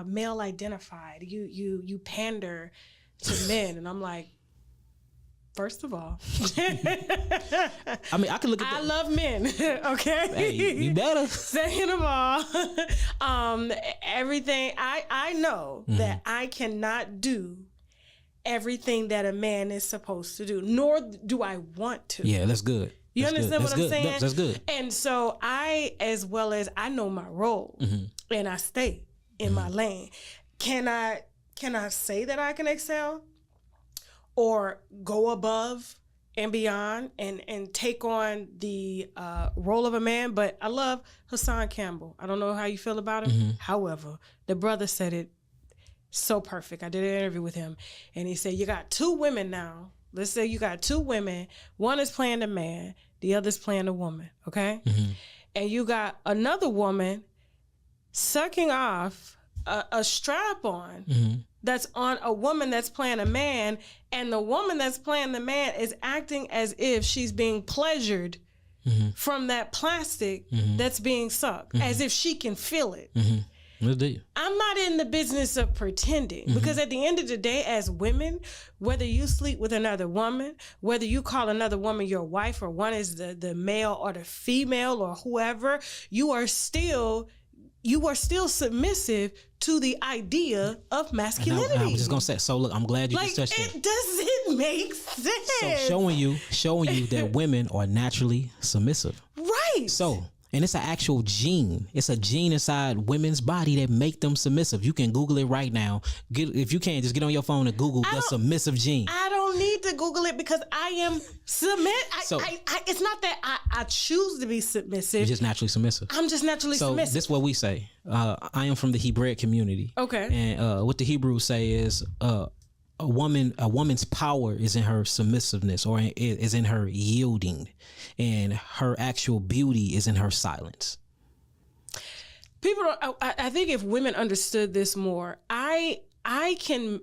male identified. You pander to men, and I'm like, first of all, I mean, I can look at I love men, okay? Hey, you better. Second of all, everything, I know that I cannot do everything that a man is supposed to do, nor do I want to. Yeah, that's good. You understand what I'm saying? That's good. And so I know my role, and I stay in my lane. Can I say that I can excel or go above and beyond and take on the role of a man? But I love Hassan Campbell. I don't know how you feel about him. However, the brother said it so perfect. I did an interview with him, and he said, you got 2 women now. Let's say you got 2 women. One is playing the man, the other's playing the woman, okay? And you got another woman sucking off a strap on that's on a woman that's playing a man, and the woman that's playing the man is acting as if she's being pleasured from that plastic that's being sucked, as if she can feel it. I'm not in the business of pretending, because at the end of the day, as women, whether you sleep with another woman, whether you call another woman your wife, or one is the male or the female or whoever, you are still submissive to the idea of masculinity. I was just gonna say. So look, I'm glad you just touched that. It doesn't make sense. So showing you that women are naturally submissive. Right. So. And it's an actual gene. It's a gene inside women's body that make them submissive. You can Google it right now. If you can't, just get on your phone and Google the submissive gene. I don't need to Google it, because I am it's not that I choose to be submissive. You're just naturally submissive. I'm just naturally submissive. So this is what we say. I am from the Hebraic community. Okay. And what the Hebrews say is a woman's power is in her submissiveness, or is in her yielding, and her actual beauty is in her silence. people don't. I think if women understood this more, I can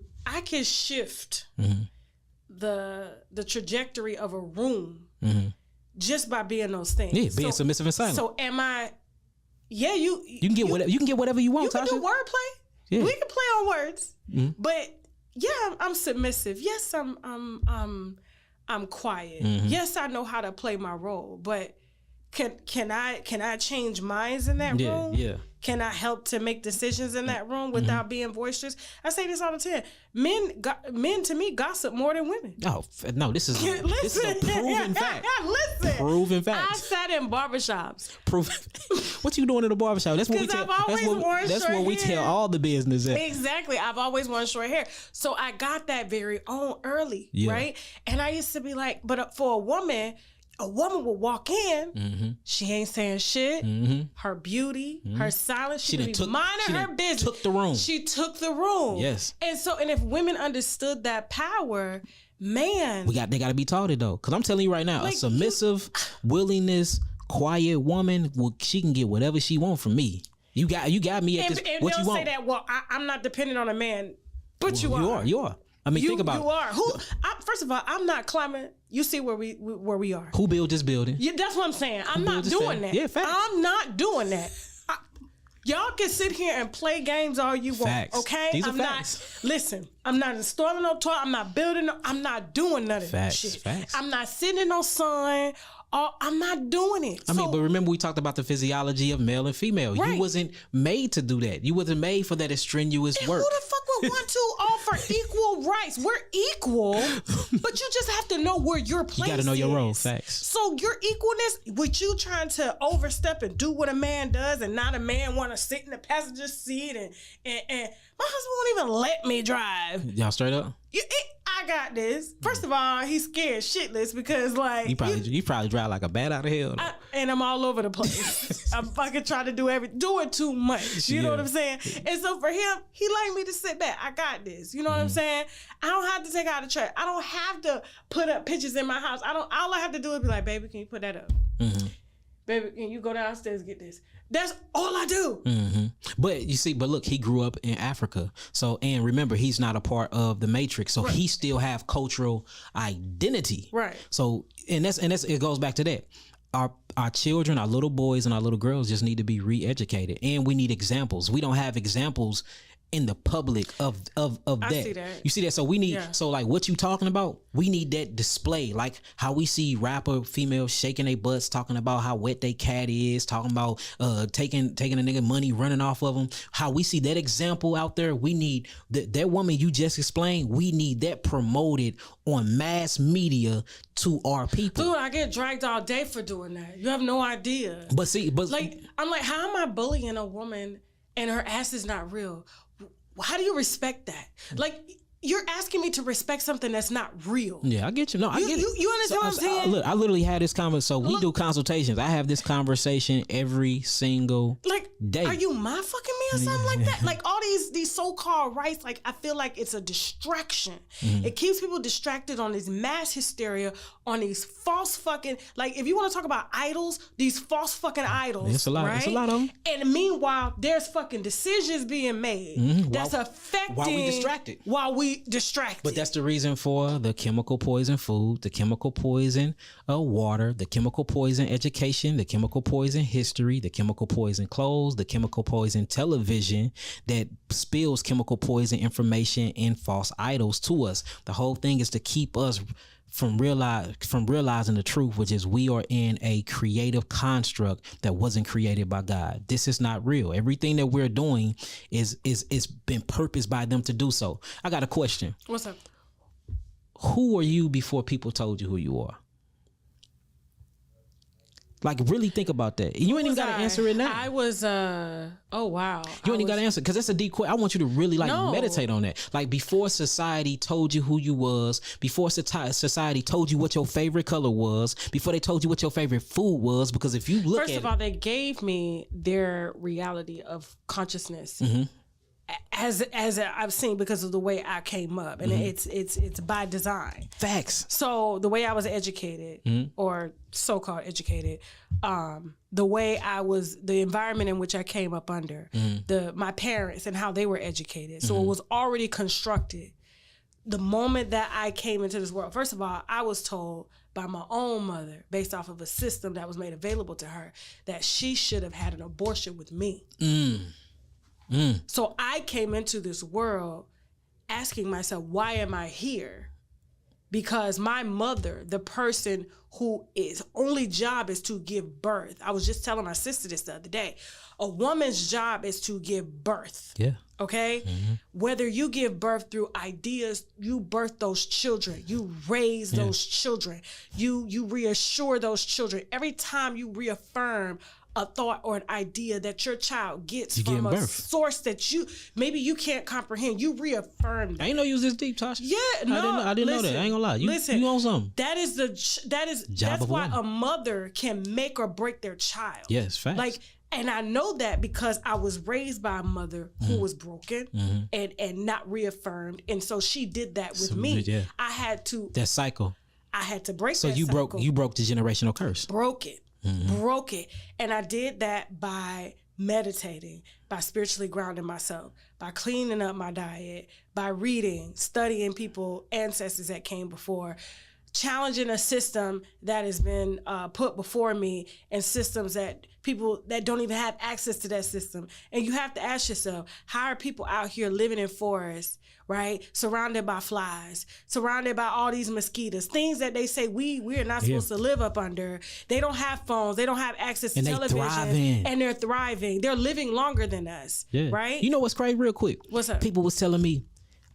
shift the trajectory of a room just by being those things. Yeah, being submissive and silent. So am I? Yeah, you can get whatever you can get whatever you want. You can Tasha. do wordplay. Yeah. We can play on words, but yeah, I'm submissive. Yes, I'm quiet. Yes, I know how to play my role, but can I change minds in that room? Yeah. Can I help to make decisions in that room without being boisterous? I say this all the time. Men to me gossip more than women. Oh no, this is a proven fact. Listen, proven fact. I sat in barbershops. Proven. What you doing in the barbershop? That's what we tell. That's what we tell all the business. Exactly. I've always worn short hair, so I got that very own early, right? And I used to be like, but for a woman will walk in, she ain't saying shit. Her beauty, her silence, she be minding her business. Took the room. She took the room. Yes. And if women understood that power, man, they got to be taught it though. Because I'm telling you right now, a submissive, willingness, quiet woman, she can get whatever she want from me. You got me at this. And what they'll you want? say that. Well, I'm not dependent on a man, but you are. You are. I mean, think about it. You are. First of all, I'm not climbing. You see where we are. Who built this building? Yeah, that's what I'm saying. I'm not doing that. Yeah, facts. I'm not doing that. Y'all can sit here and play games all you want. Facts. Okay? These are facts. Listen, I'm not installing no toilet. I'm not building I'm not doing none of that shit. Facts. I'm not sitting in no sun. I'm not doing it. I mean, but remember we talked about the physiology of male and female. Right. You wasn't made to do that. You wasn't made for that strenuous work. Who the fuck would want to offer equal rights? We're equal, but you just have to know where your place is. You got to know your role. Facts. So your equalness, with you trying to overstep and do what a man does, and not a man want to sit in the passenger seat, and my husband won't even let me drive. Y'all straight up? I got this. First of all, he's scared shitless because like you probably drive like a bat out of hell. And I'm all over the place. I'm fucking trying to do doing too much. You know what I'm saying? And so for him, he like me to sit back. I got this. You know what I'm saying? I don't have to take out the trash. I don't have to put up pictures in my house. All I have to do is be like, baby, can you put that up? Baby, can you go downstairs and get this? That's all I do. But you see, look, he grew up in Africa. So, and remember, he's not a part of the matrix. So he still have cultural identity. Right. So, and that's it goes back to that. Our children, our little boys and our little girls just need to be re-educated. And we need examples. We don't have examples in the public of that. I see that. You see that? So we need, so like what you talking about, we need that display. Like how we see rapper females shaking their butts, talking about how wet they cat is, talking about taking a nigga money, running off of them. How we see that example out there. We need that woman you just explained. We need that promoted on mass media to our people. Dude, I get dragged all day for doing that. You have no idea. But I'm like, how am I bullying a woman and her ass is not real? How do you respect that? Like, you're asking me to respect something that's not real. Yeah, I get you. No, I get it. You understand what I'm saying? Look, I literally had this conversation. So we do consultations. I have this conversation every single day. Are you mind fucking me or something like that? Like all these so-called rights, like I feel like it's a distraction. It keeps people distracted on this mass hysteria, on these false fucking, like if you want to talk about idols, these false fucking idols. It's a lot. Right? It's a lot of them. And meanwhile, there's fucking decisions being made that's affecting while we distracted. Distracted. But that's the reason for the chemical poison food, the chemical poison water, the chemical poison education, the chemical poison history, the chemical poison clothes, the chemical poison television that spills chemical poison information and false idols to us. The whole thing is to keep us from realizing the truth, which is we are in a creative construct that wasn't created by God. This is not real. Everything that we're doing is been purposed by them to do so. I got a question. What's up? Who are you before people told you who you are? Like, really think about that. You ain't even got to answer it now. I was, oh, wow. You ain't even got to answer, because that's a deep question. I want you to really, meditate on that. Like, before society told you who you was, before society told you what your favorite color was, before they told you what your favorite food was, because if you look First of all, they gave me their reality of consciousness. as I've seen because of the way I came up, and it's by design. Facts. So the way I was educated, or so-called educated, the way the environment in which I came up under, my parents and how they were educated. So it was already constructed. The moment that I came into this world, first of all, I was told by my own mother, based off of a system that was made available to her, that she should have had an abortion with me. So I came into this world asking myself, why am I here? Because my mother, the person who is only job is to give birth. I was just telling my sister this the other day. A woman's job is to give birth. Yeah. Okay? Whether you give birth through ideas, you birth those children, you raise those children, you reassure those children. Every time you reaffirm a thought or an idea that your child gets from a source that maybe you can't comprehend, you reaffirm that. I ain't know you was this deep, Tasha. Yeah, no, I didn't know that. I ain't gonna lie. You on something. That's why a mother can make or break their child. Yes, facts. And I know that because I was raised by a mother who was broken and not reaffirmed, and so she did that with me. Yeah. I had to. That cycle. I had to break. So that you cycle. broke the generational curse. Broke it. Broke it. And I did that by meditating, by spiritually grounding myself, by cleaning up my diet, by reading, studying people, ancestors that came before, challenging a system that has been put before me, and systems that people that don't even have access to that system. And you have to ask yourself, how are people out here living in forests, right? Surrounded by flies, surrounded by all these mosquitoes, things that they say we are not supposed to live up under. They don't have phones. They don't have access to television. And they're thriving. They're living longer than us, right? You know what's crazy? Real quick. What's up? People was telling me,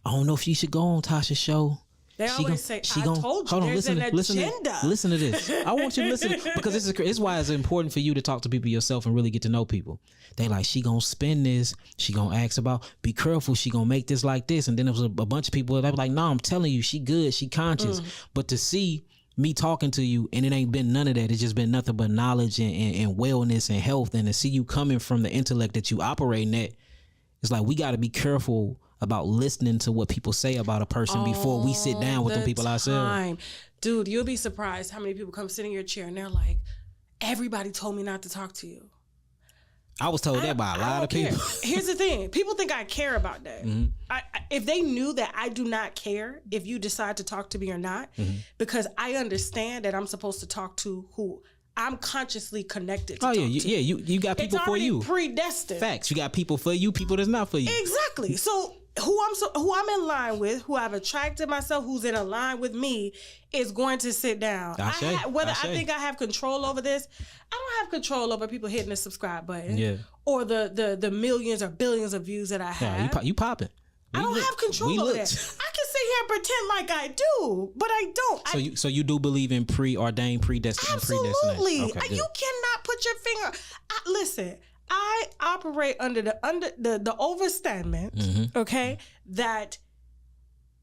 I don't know if you should go on Tasha's show. They always say, I told you, there's an agenda. Listen to this. I want you to listen, because this is why it's important for you to talk to people yourself and really get to know people. They like, she gonna spin this. She gonna ask about, be careful. She gonna make this like this. And then there was a bunch of people that were like, no, I'm telling you, she good. She conscious. But to see me talking to you and it ain't been none of that. It's just been nothing but knowledge and wellness and health. And to see you coming from the intellect that you operating at, it's like, we got to be careful about listening to what people say about a person before we sit down with them people ourselves. Dude, you'll be surprised how many people come sit in your chair and they're like, everybody told me not to talk to you. I was told that by a lot of people. Here's the thing. People think I care about that. If they knew that I do not care if you decide to talk to me or not, because I understand that I'm supposed to talk to who I'm consciously connected to. You got people for you. It's already predestined. Facts. You got people for you, people that's not for you. Exactly. So who I'm in line with, who I've attracted myself, who's in a line with me, is going to sit down. I think I have control over this, I don't have control over people hitting the subscribe button, or the millions or billions of views that I have. Yeah, you popping. I don't have control over that. I can sit here and pretend like I do, but I don't. So you do believe in preordained, predestined, absolutely. Okay, you cannot put your finger. Listen, I operate under the overstandment, okay, that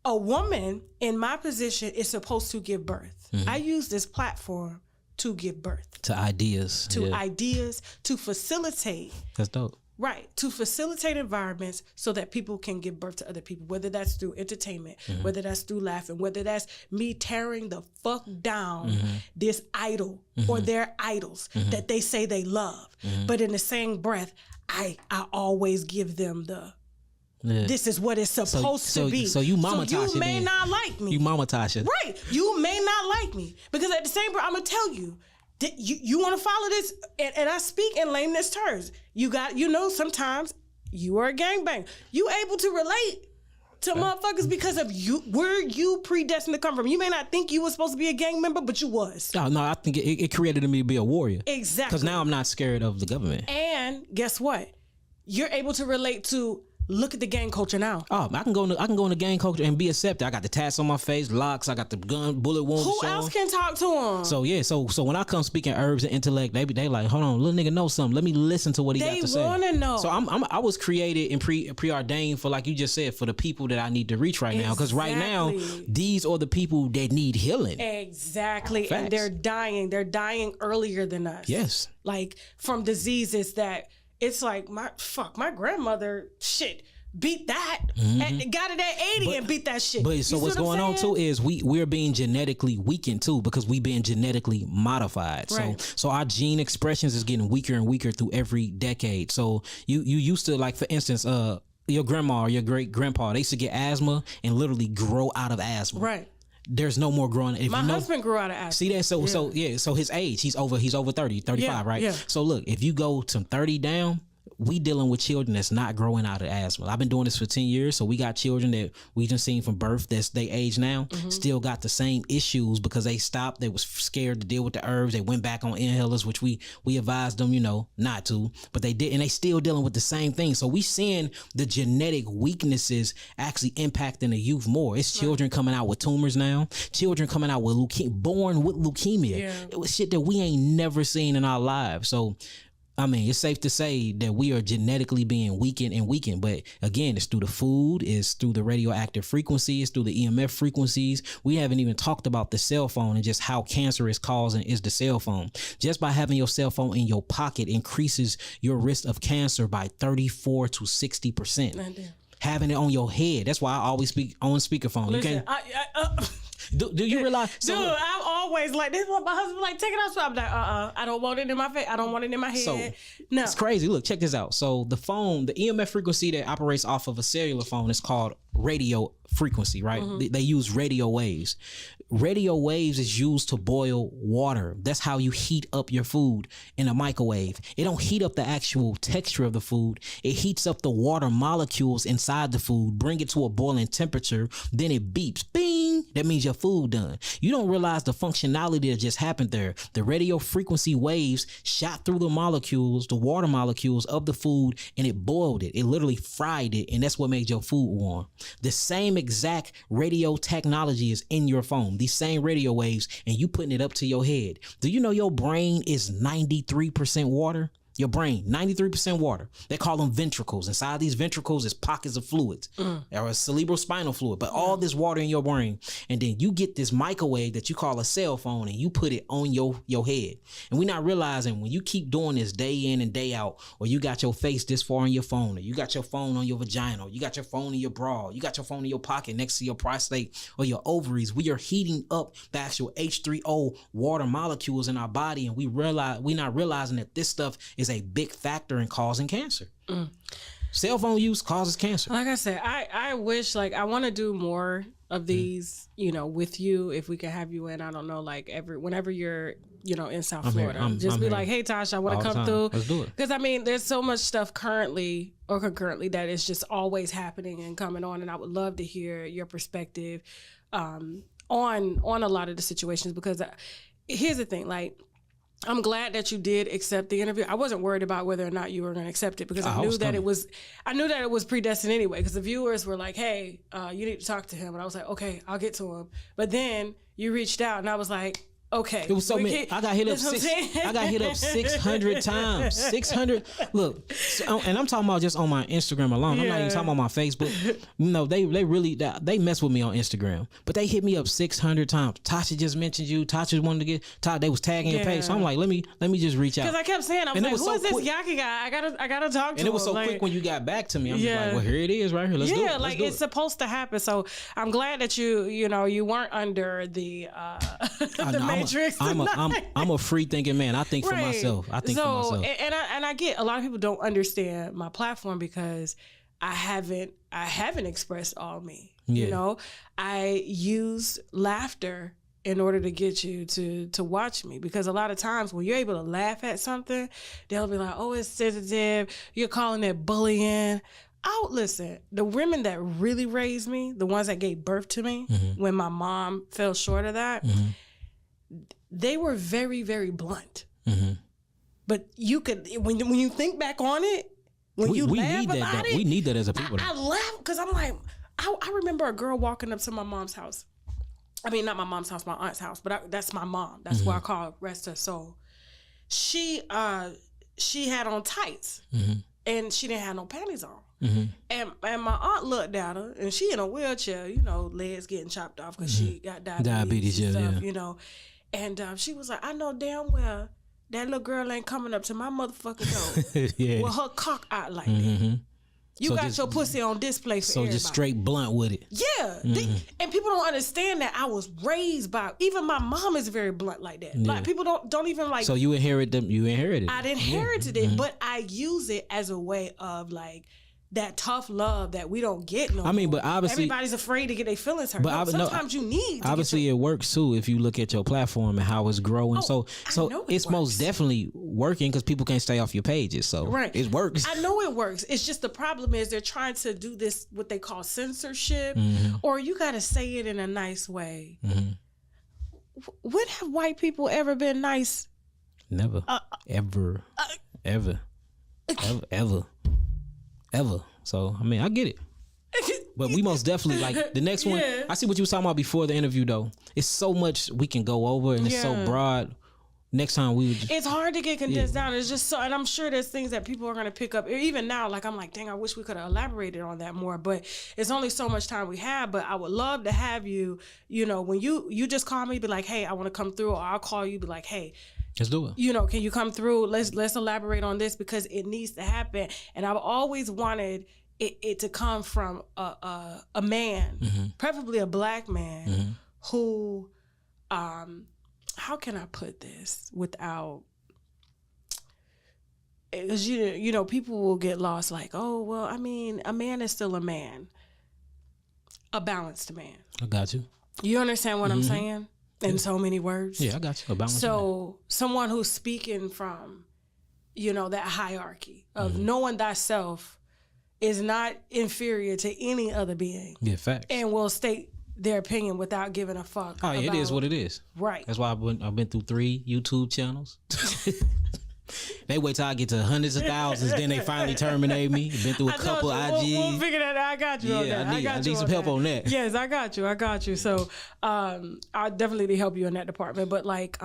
a woman in my position is supposed to give birth. I use this platform to give birth to ideas, to facilitate. That's dope. Right, to facilitate environments so that people can give birth to other people, whether that's through entertainment, whether that's through laughing, whether that's me tearing the fuck down this idol or their idols that they say they love. But in the same breath, I always give them this is what it's supposed to be. So you Mama Tasha. So you may not like me. You Mama Tasha. Right, you may not like me. Because at the same breath, I'm going to tell you, you want to follow this, and I speak in layman's terms. Sometimes you are a gangbang. You able to relate to motherfuckers because of where you predestined to come from. You may not think you was supposed to be a gang member, but you was. No, I think it created me to be a warrior. Exactly. Because now I'm not scared of the government. And guess what? You're able to relate to. Look at the gang culture now. Oh, I can go in the gang culture and be accepted. I got the tats on my face, locks. I got the gun, bullet wounds. Who else can talk to them? So when I come speaking herbs and intellect, they like, hold on, little nigga know something. Let me listen to what he got to say. They want to know. So I was created and preordained for, like you just said, for the people that I need to reach right now. Because right now, these are the people that need healing. Exactly. Facts. And they're dying. They're dying earlier than us. Yes. Like from diseases that it's like my grandmother, beat that. And got it at 80 and beat that shit. But so what's going on too is we're being genetically weakened too, because we being genetically modified. Right. So our gene expressions is getting weaker and weaker through every decade. So you used to, like, for instance, your grandma or your great grandpa, they used to get asthma and literally grow out of asthma. Right. There's no more growing. If My husband grew out of asthma. See that? So his age, he's over 30, 35, right? Yeah. So look, if you go to 30 down, we dealing with children that's not growing out of asthma. I've been doing this for 10 years. So we got children that we just seen from birth that's they age now, still got the same issues because they stopped. They was scared to deal with the herbs. They went back on inhalers, which we advised them, not to, but they did. And they still dealing with the same thing. So we seeing the genetic weaknesses actually impacting the youth more. It's children coming out with tumors now, children coming out with born with leukemia. Yeah. It was shit that we ain't never seen in our lives. So I mean, it's safe to say that we are genetically being weakened. But again, it's through the food, it's through the radioactive frequencies, through the EMF frequencies. We haven't even talked about the cell phone and just how cancerous causing is the cell phone. Just by having your cell phone in your pocket increases your risk of cancer by 34 to 60%. Having it on your head. That's why I always speak on speakerphone. Listen, Do you realize? Dude, I'm always like, this is what my husband like, take it out. So I'm like, I don't want it in my face. I don't want it in my head. So, no. It's crazy. Look, check this out. So the phone, the EMF frequency that operates off of a cellular phone is called radio frequency, right? They use radio waves. Radio waves is used to boil water. That's how you heat up your food in a microwave. It don't heat up the actual texture of the food. It heats up the water molecules inside the food, bring it to a boiling temperature, then it beeps. Bing! That means your food done. You don't realize the functionality that just happened there. The radio frequency waves shot through the molecules, the water molecules of the food, and it boiled it. It literally fried it, and that's what made your food warm. The same exact radio technology is in your phone. These same radio waves, and you putting it up to your head. Do you know your brain is 93% water? Your brain, 93% water. They call them ventricles. Inside these ventricles is pockets of fluids or a cerebrospinal fluid, but all this water in your brain. And then you get this microwave that you call a cell phone and you put it on your head. And we're not realizing when you keep doing this day in and day out, or you got your face this far on your phone, or you got your phone on your vagina, or you got your phone in your bra, you got your phone in your pocket next to your prostate or your ovaries, we are heating up the actual H3O water molecules in our body. And we're not realizing that this stuff is a big factor in causing cancer. Cell phone use causes cancer. Like I said, I wish, like, I want to do more of these, with you. If we could have you in, I don't know, like whenever you're, in South Florida, I'm be like, hey, Tosh, I want to come through. Let's do it. Because I mean, there's so much stuff currently or concurrently that is just always happening and coming on, and I would love to hear your perspective on a lot of the situations. Because here's the thing, like, I'm glad that you did accept the interview. I wasn't worried about whether or not you were going to accept it because I knew that it was predestined anyway. Because the viewers were like, "Hey, you need to talk to him," and I was like, "Okay, I'll get to him." But then you reached out, and I was like, "Okay." It was so many. I got hit up 600 times. 600. Look, and I'm talking about just on my Instagram alone. I'm not even talking about my Facebook. They really they mess with me on Instagram, but they hit me up 600 times. Tasha just mentioned you. Tasha wanted to get. They was tagging your page, so I'm like, let me just reach out. Because I kept saying, I was like, who is this Yahki guy? I gotta talk to him. And it was so quick when you got back to me. I'm just like, well, here it is, right here. Let's do it. Like it's supposed to happen. So I'm glad that you weren't under the matrix. I'm a free thinking man. I think for myself. For myself. And I get a lot of people don't understand my platform because I haven't expressed all me. Yeah. I use laughter in order to get you to watch me, because a lot of times when you're able to laugh at something, they'll be like, oh, it's sensitive. You're calling it bullying. Listen, the women that really raised me, the ones that gave birth to me, when my mom fell short of that, they were very, very blunt. But you could, when you think back on it, when you laugh about it, we need that as a people. I laugh because I'm like, I remember a girl walking up to my mom's house. I mean, not my mom's house, my aunt's house, but that's my mom. That's why I call her, rest her soul. She had on tights and she didn't have no panties on. And my aunt looked at her, and she in a wheelchair, legs getting chopped off because she got diabetes and stuff, And she was like, I know damn well that little girl ain't coming up to my motherfucking door with her cock out like that. You got your pussy on display for everybody. So just straight blunt with it. Yeah. And people don't understand that I was raised by, even my mom is very blunt like that. Like people don't even like. So you inherited them. You inherited it. I inherited it, but I use it as a way of like that tough love that we don't get no more. I mean, but obviously everybody's afraid to get their feelings hurt. But sometimes you need to obviously it works too if you look at your platform and how it's growing. So it's most definitely working because people can't stay off your pages. So it works. I know it works. It's just the problem is they're trying to do this what they call censorship, or you got to say it in a nice way. When have white people ever been nice? Never. Ever. So I mean, I get it, but we most definitely like the next one. I see what you was talking about before the interview, though. It's so much we can go over, and it's so broad. Next time we would just, it's hard to get condensed down. It's just so, and I'm sure there's things that people are going to pick up. Even now, like I'm like, dang, I wish we could have elaborated on that more. But it's only so much time we have. But I would love to have you. You know, when you just call me, be like, hey, I want to come through, or I'll call you, be like, hey. Let's do it. You know, can you come through? Let's elaborate on this because it needs to happen. And I've always wanted it to come from a man, preferably a black man, who, how can I put this without? Because you know, people will get lost. Like, oh well, I mean, a man is still a man, a balanced man. I got you. You understand what I'm saying? In so many words. Yeah, I got you. So someone who's speaking from, you know, that hierarchy of knowing thyself is not inferior to any other being. Yeah, facts. And will state their opinion without giving a fuck. Oh, yeah, it is what it is. Right. That's why I've been through 3 YouTube channels. They wait till I get to hundreds of thousands, then they finally terminate me. Been through a couple IGs. We'll figure that out. I got you on that. I need some help on that. Yes, I got you. So I definitely need help you in that department. But like,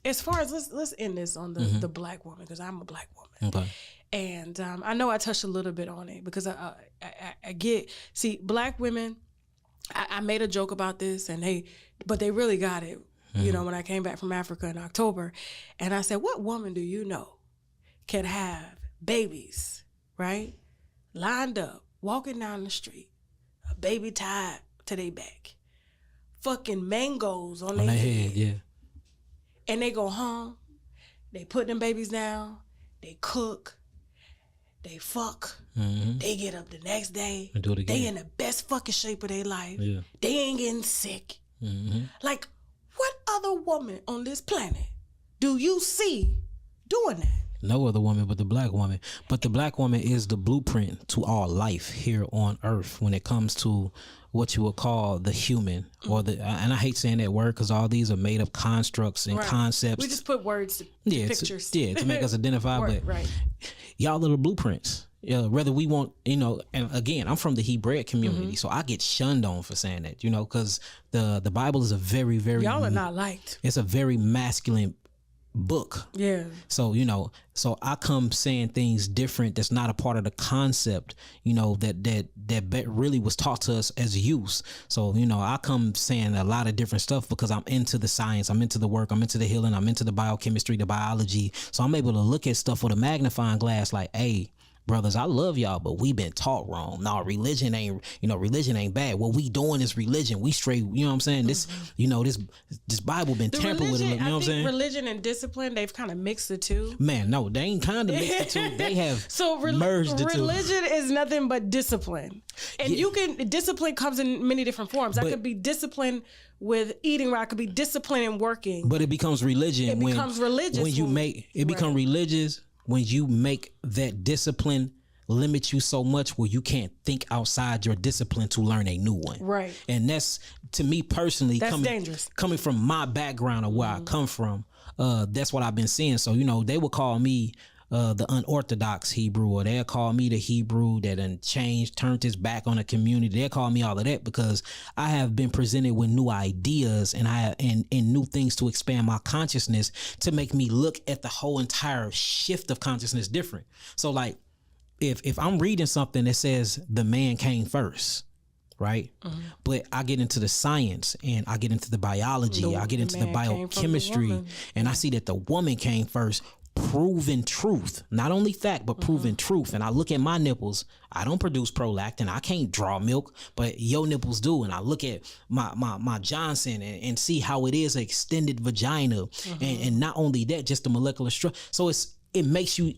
as far as let's end this on the black woman, because I'm a black woman. Okay. And I know I touched a little bit on it because I get, see, black women, I made a joke about this but they really got it. You know, when I came back from Africa in October, and I said, what woman do you know can have babies, right? Lined up, walking down the street, a baby tied to their back, fucking mangoes on their head. Yeah. And they go home, they put them babies down, they cook, they fuck, they get up the next day, and do it again. They in the best fucking shape of their life. Yeah. They ain't getting sick. Like, what other woman on this planet do you see doing that? No other woman but the black woman. But the black woman is the blueprint to all life here on earth when it comes to what you would call the human or and I hate saying that word because all these are made up constructs and concepts. We just put words to pictures. To make us identify. But y'all are the blueprints. Yeah, whether we want, you know, and again, I'm from the Hebraic community, so I get shunned on for saying that, you know, because the Bible is a very, very... Y'all are not liked. It's a very masculine book. Yeah. So, you know, so I come saying things different that's not a part of the concept, you know, that really was taught to us as youth. So, you know, I come saying a lot of different stuff because I'm into the science, I'm into the work, I'm into the healing, I'm into the biochemistry, the biology. So I'm able to look at stuff with a magnifying glass like, hey, brothers, I love y'all, but we been taught wrong. No, religion ain't bad. What we doing is religion. We straight, you know what I'm saying? This, you know, this Bible been tampered with, you know what I'm saying? Religion and discipline, they've kind of mixed the two. Man, no, they ain't kind of mixed the two. They have merged the two. Religion is nothing but discipline. And discipline comes in many different forms. That could be discipline with eating right. It could be discipline in working. But it becomes religion. When you make it become religious. When you make that discipline limit you so much where you can't think outside your discipline to learn a new one. Right. And that's, to me personally, dangerous. Coming from my background of where I come from, that's what I've been seeing. So, you know, they would call me the unorthodox Hebrew, or they'll call me the Hebrew that done changed, turned his back on the community. They'll call me all of that because I have been presented with new ideas and new things to expand my consciousness to make me look at the whole entire shift of consciousness different. So like if I'm reading something that says the man came first, right? But I get into the science and I get into the biology, I get into the biochemistry, and I see that the woman came first proven truth, not only fact, but proven truth. And I look at my nipples. I don't produce prolactin. I can't draw milk, but your nipples do. And I look at my Johnson and see how it is an extended vagina. And not only that, just the molecular structure. So it makes you,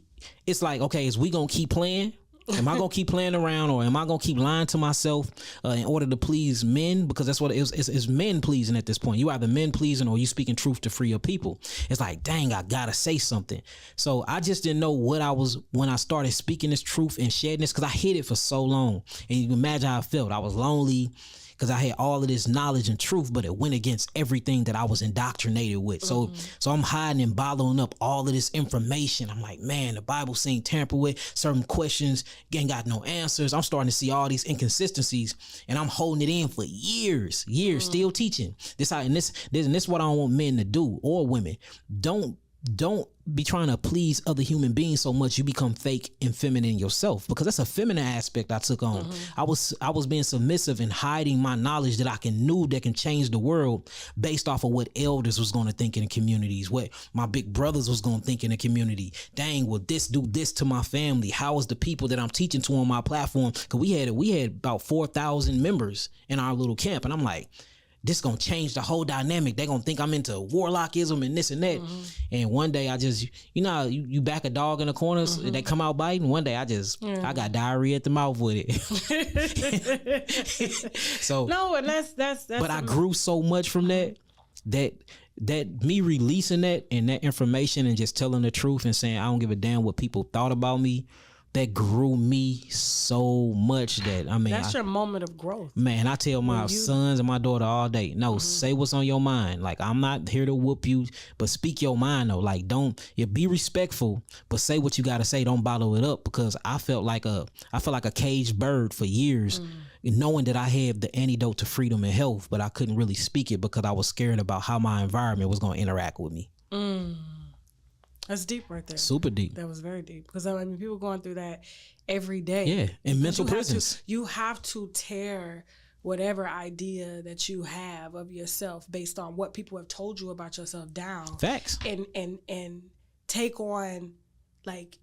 it's like, okay, is we gonna keep playing? Am I gonna keep playing around, or am I gonna keep lying to myself in order to please men? Because that's what it is. It's men pleasing at this point. You either men pleasing or you speaking truth to free your people. It's like, dang, I gotta say something. So I just didn't know what I was when I started speaking this truth and shedding this, because I hid it for so long. And you can imagine how I felt. I was lonely, because I had all of this knowledge and truth, but it went against everything that I was indoctrinated with. So I'm hiding and bottling up all of this information. I'm like, man, the Bible seemed tampered with. Certain questions ain't got no answers. I'm starting to see all these inconsistencies, and I'm holding it in for years, still teaching. This what I don't want men to do, or women. Don't be trying to please other human beings so much you become fake and feminine yourself, because that's a feminine aspect I took on. I was being submissive and hiding my knowledge that I knew that can change the world based off of what elders was going to think in the communities, what my big brothers was going to think in the community. Dang, will this do this to my family? How is the people that I'm teaching to on my platform? Because we had about 4,000 members in our little camp, and I'm like, this gonna change the whole dynamic. They gonna think I'm into warlockism and this and that. And one day I just, how you back a dog in the corners, they come out biting. One day I got diarrhea at the mouth with it. So no, and that's. But I grew so much from that me releasing that and that information and just telling the truth and saying I don't give a damn what people thought about me. That grew me so much that, that's your moment of growth. Man, I tell my sons and my daughter all day, no, say what's on your mind. Like, I'm not here to whoop you, but speak your mind though. Like, be respectful, but say what you got to say. Don't bottle it up, because I felt like a caged bird for years, knowing that I had the antidote to freedom and health, but I couldn't really speak it because I was scared about how my environment was going to interact with me. That's deep right there. Super deep. That was very deep, because people going through that every day. Yeah, in mental prisons. You have to tear whatever idea that you have of yourself based on what people have told you about yourself down. Facts. And take on, like,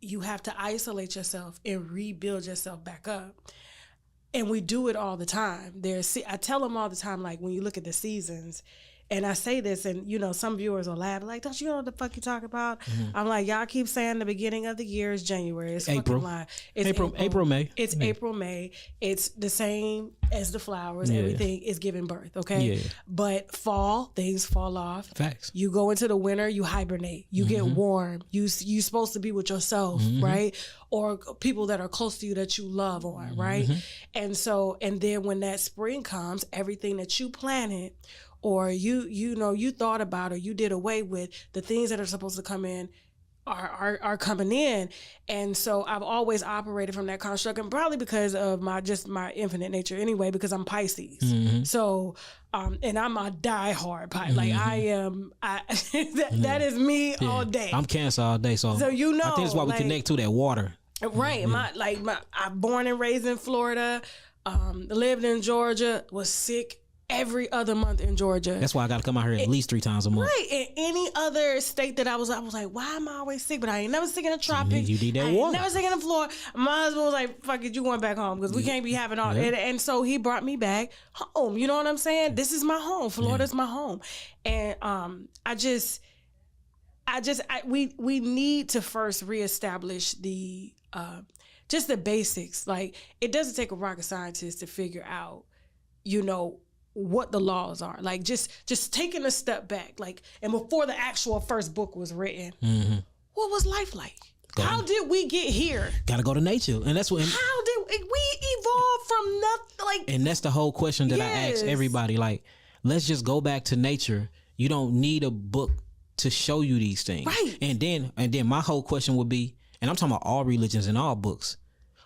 you have to isolate yourself and rebuild yourself back up. And we do it all the time. I tell them all the time, like, when you look at the seasons. And I say this, and some viewers will laugh, like, don't you know what the fuck you talk about? I'm like, y'all keep saying the beginning of the year is January. It's April. Fucking lie. It's April, May. It's April, May. It's the same as the flowers. Yeah. Everything is giving birth, okay? Yeah. But fall, things fall off. Facts. You go into the winter, you hibernate. You get warm. You supposed to be with yourself, right? Or people that are close to you that you love on, right? And then when that spring comes, everything that you planted, or you thought about, or you did away with, the things that are supposed to come in are coming in. And so I've always operated from that construct, and probably because of my infinite nature anyway, because I'm Pisces. So and I'm a diehard Pisces. Like I am that is me all day. I'm Cancer all day, so I think that's why we connect to that water. Right. I'm born and raised in Florida, lived in Georgia, was sick every other month in Georgia. That's why I got to come out here at least 3 times a month. Right. In any other state that I was like, why am I always sick? But I ain't never sick in the tropics. You need that water. Never sick in the Florida. My husband was like, fuck it, you going back home, because we can't be having all that. And so he brought me back home. You know what I'm saying? This is my home. Florida's my home. And we need to first reestablish the just the basics. Like, it doesn't take a rocket scientist to figure out, what the laws are. Like, just taking a step back, like, and before the actual first book was written, what was life like? How did we get here? Gotta go to nature. And that's what. How did we evolve from nothing? Like, and that's the whole question that I ask everybody. Like, let's just go back to nature. You don't need a book to show you these things. Right. And then my whole question would be, and I'm talking about all religions and all books.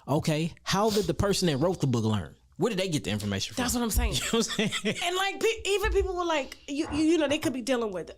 Okay, how did the person that wrote the book learn? Where did they get the information from? That's what I'm saying. You know what I'm saying? And like, even people were like, they could be dealing with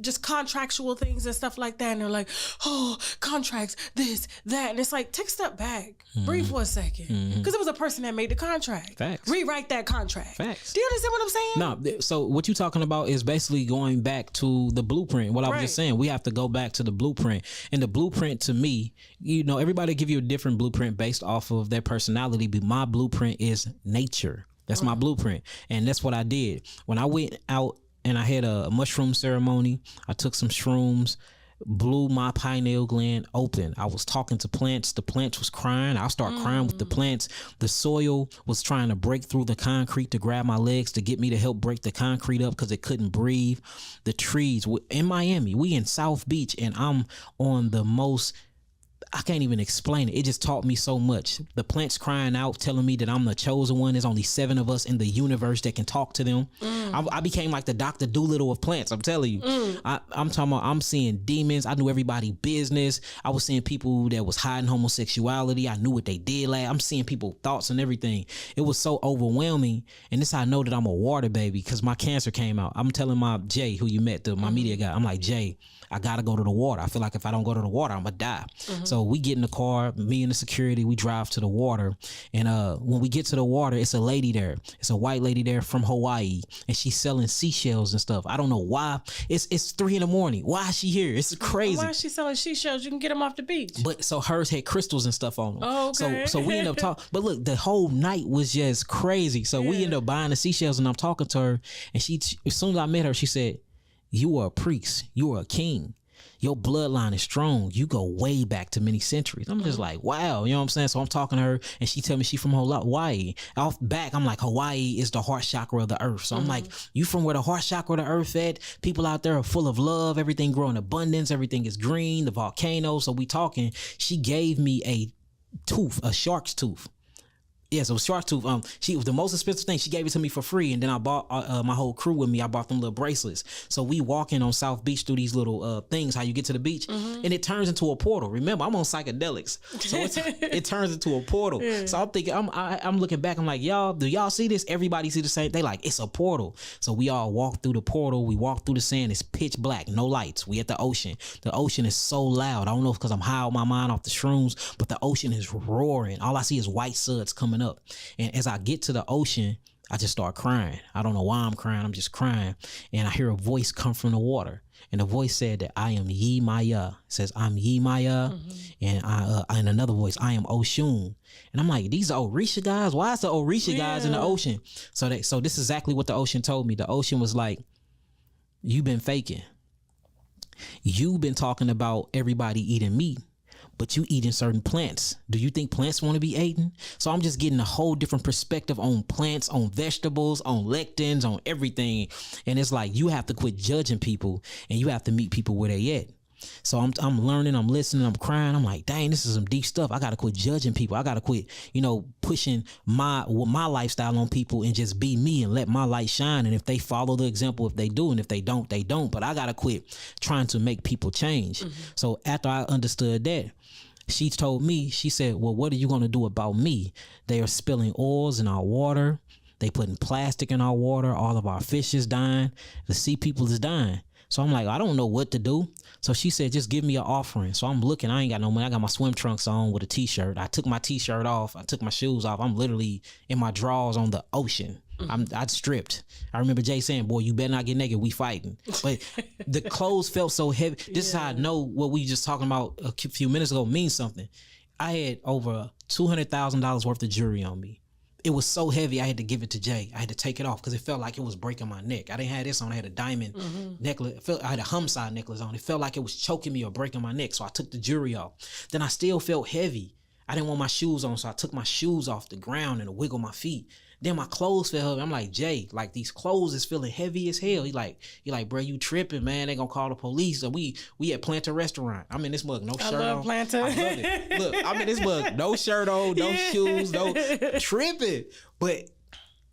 just contractual things and stuff like that. And they're like, oh, contracts, this, that. And it's like, take a step back, breathe for a second. Because it was a person that made the contract. Facts. Rewrite that contract. Facts. Do you understand what I'm saying? No, so what you're talking about is basically going back to the blueprint. What I was just saying, we have to go back to the blueprint. And the blueprint to me, you know, everybody give you a different blueprint based off of their personality, but my blueprint is nature. That's my blueprint. And that's what I did. When I went out and I had a mushroom ceremony, I took some shrooms, blew my pineal gland open. I was talking to plants. The plants was crying. I start crying with the plants. The soil was trying to break through the concrete to grab my legs to get me to help break the concrete up because it couldn't breathe. The trees in Miami, we in South Beach, and I'm on the most, I can't even explain it. It just taught me so much. The plants crying out, telling me that I'm the chosen one. There's only 7 of us in the universe that can talk to them. I became like the Dr. Doolittle of plants. I'm telling you. I'm talking about, I'm seeing demons. I knew everybody's business. I was seeing people that was hiding homosexuality. I knew what they did. Like, I'm seeing people's thoughts and everything. It was so overwhelming. And this is how I know that I'm a water baby, because my cancer came out. I'm telling my Jay, who you met, my media guy, I'm like, Jay, I gotta go to the water. I feel like if I don't go to the water, I'm gonna die. So we get in the car, me and the security, we drive to the water. And when we get to the water, it's a lady there. It's a white lady there from Hawaii. And she's selling seashells and stuff. I don't know why. It's 3 a.m. Why is she here? It's crazy. Why is she selling seashells? You can get them off the beach. But so hers had crystals and stuff on them. Oh, okay. So we end up talking. But look, the whole night was just crazy. So we end up buying the seashells, and I'm talking to her. And she, as soon as I met her, she said, "You are a priest. You are a king. Your bloodline is strong. You go way back to many centuries." I'm just like, wow, you know what I'm saying? So I'm talking to her, and she tell me she from Hawaii. Off back, I'm like, Hawaii is the heart chakra of the earth. So I'm like, you from where the heart chakra of the earth at? People out there are full of love. Everything grow in abundance. Everything is green. The volcanoes. So we talking. She gave me a tooth, a shark's tooth. Yeah, so shark tooth. She was the most expensive thing. She gave it to me for free, and then I bought my whole crew with me. I bought them little bracelets. So we walking on South Beach through these little things. How you get to the beach, and it turns into a portal. Remember, I'm on psychedelics, so it turns into a portal. So I'm thinking, I'm looking back. I'm like, y'all, do y'all see this? Everybody see the same? They like, it's a portal. So we all walk through the portal. We walk through the sand. It's pitch black, no lights. We at the ocean. The ocean is so loud. I don't know if because I'm high on my mind off the shrooms, but the ocean is roaring. All I see is white suds coming up. And as I get to the ocean, I just start crying. I don't know why I'm crying. I'm just crying. And I hear a voice come from the water. And the voice said that I am Yi Maya. It says, I'm Yi Maya. And and another voice, I am Oshun. And I'm like, these are Orisha guys? Why is the Orisha guys in the ocean? So this is exactly what the ocean told me. The ocean was like, you've been faking. You've been talking about everybody eating meat, but you eating certain plants. Do you think plants want to be eaten? So I'm just getting a whole different perspective on plants, on vegetables, on lectins, on everything. And it's like, you have to quit judging people, and you have to meet people where they at. So I'm learning, I'm listening, I'm crying. I'm like, dang, this is some deep stuff. I got to quit judging people. I got to quit, pushing my lifestyle on people and just be me and let my light shine. And if they follow the example, if they do, and if they don't, they don't. But I got to quit trying to make people change. So after I understood that, she told me, she said, well, what are you going to do about me? They are spilling oils in our water. They putting plastic in our water. All of our fish is dying. The sea people is dying. So I'm like, I don't know what to do. So she said, just give me an offering. So I'm looking, I ain't got no money. I got my swim trunks on with a t-shirt. I took my t-shirt off. I took my shoes off. I'm literally in my drawers on the ocean. I'd stripped. I remember Jay saying, boy, you better not get naked. We fighting. But the clothes felt so heavy. This is how I know what we just talking about a few minutes ago means something. I had over $200,000 worth of jewelry on me. It was so heavy, I had to give it to Jay. I had to take it off because it felt like it was breaking my neck. I didn't have this on. I had a diamond necklace. I had a homicide necklace on. It felt like it was choking me or breaking my neck. So I took the jewelry off. Then I still felt heavy. I didn't want my shoes on, so I took my shoes off the ground and wiggled my feet. Then my clothes felt heavy. I'm like, Jay, like these clothes is feeling heavy as hell. He like, bro, you tripping, man. They gonna call the police. So we at Planter Restaurant. I'm in this mug, no shirt on. I love Planter. I love it. Look, I'm in this mug, no shirt on, no shoes, no tripping. But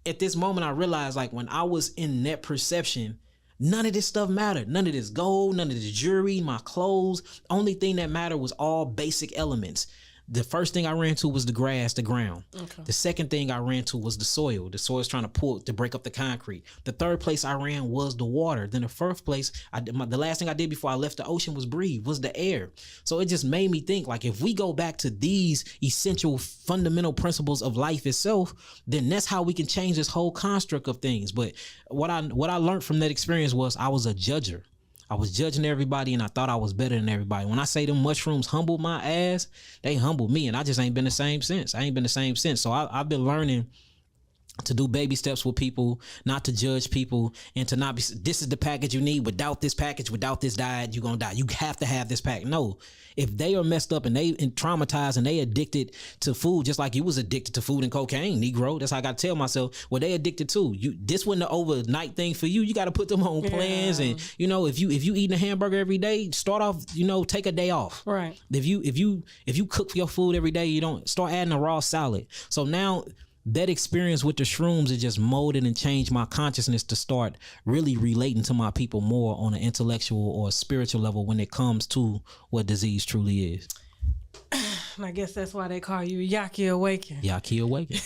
at this moment, I realized, like, when I was in that perception, none of this stuff mattered. None of this gold, none of this jewelry, my clothes. Only thing that mattered was all basic elements. The first thing I ran to was the grass, the ground. Okay. The second thing I ran to was the soil. The soil's trying to break up the concrete. The third place I ran was the water. Then the first place, the last thing I did before I left the ocean was breathe, was the air. So it just made me think, like, if we go back to these essential fundamental principles of life itself, then that's how we can change this whole construct of things. But what I learned from that experience was I was a judger. I was judging everybody and I thought I was better than everybody. When I say them mushrooms humbled my ass, they humbled me, and I just ain't been the same since. So I've been learning to do baby steps with people, not to judge people, and to not be, this is the package you need. Without this package, without this diet, you're going to die. You have to have this pack. No, if they are messed up and they traumatized and they addicted to food, just like you was addicted to food and cocaine, Negro, that's how I got to tell myself, what they addicted to. This wasn't an overnight thing for you. You got to put them on plans. And, you know, if you eating a hamburger every day, start off, you know, take a day off. Right. If you cook your food every day, you don't start adding a raw salad. So now, that experience with the shrooms, it just molded and changed my consciousness to start really relating to my people more on an intellectual or spiritual level when it comes to what disease truly is. And I guess that's why they call you Yahki Awaken. Yahki Awaken.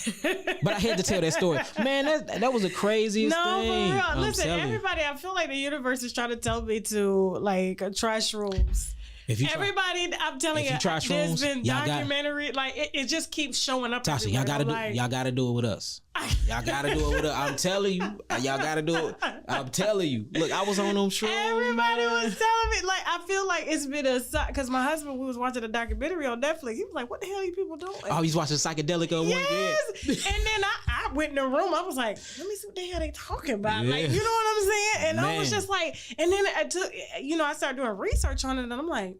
But I had to tell that story. Man, that was the craziest thing. No, for real. Listen, everybody, I feel like the universe is trying to tell me to, like, try shrooms. Everybody, I'm telling you, there's been documentary, like it just keeps showing up. Tasha, y'all gotta do it with us. Y'all gotta do it with us. I'm telling you, y'all gotta do it. I'm telling you. Look, I was on them shrooms. Everybody was telling me, like, I feel like it's been because my husband, we was watching a documentary on Netflix. He was like, "What the hell are you people doing?" Oh, he's watching psychedelic on one. Yes. And then I went in the room. I was like, "Let me see what the hell they talking about." Yeah. Like, you know what I'm saying? And I was just like, and then I started doing research on it, and I'm like,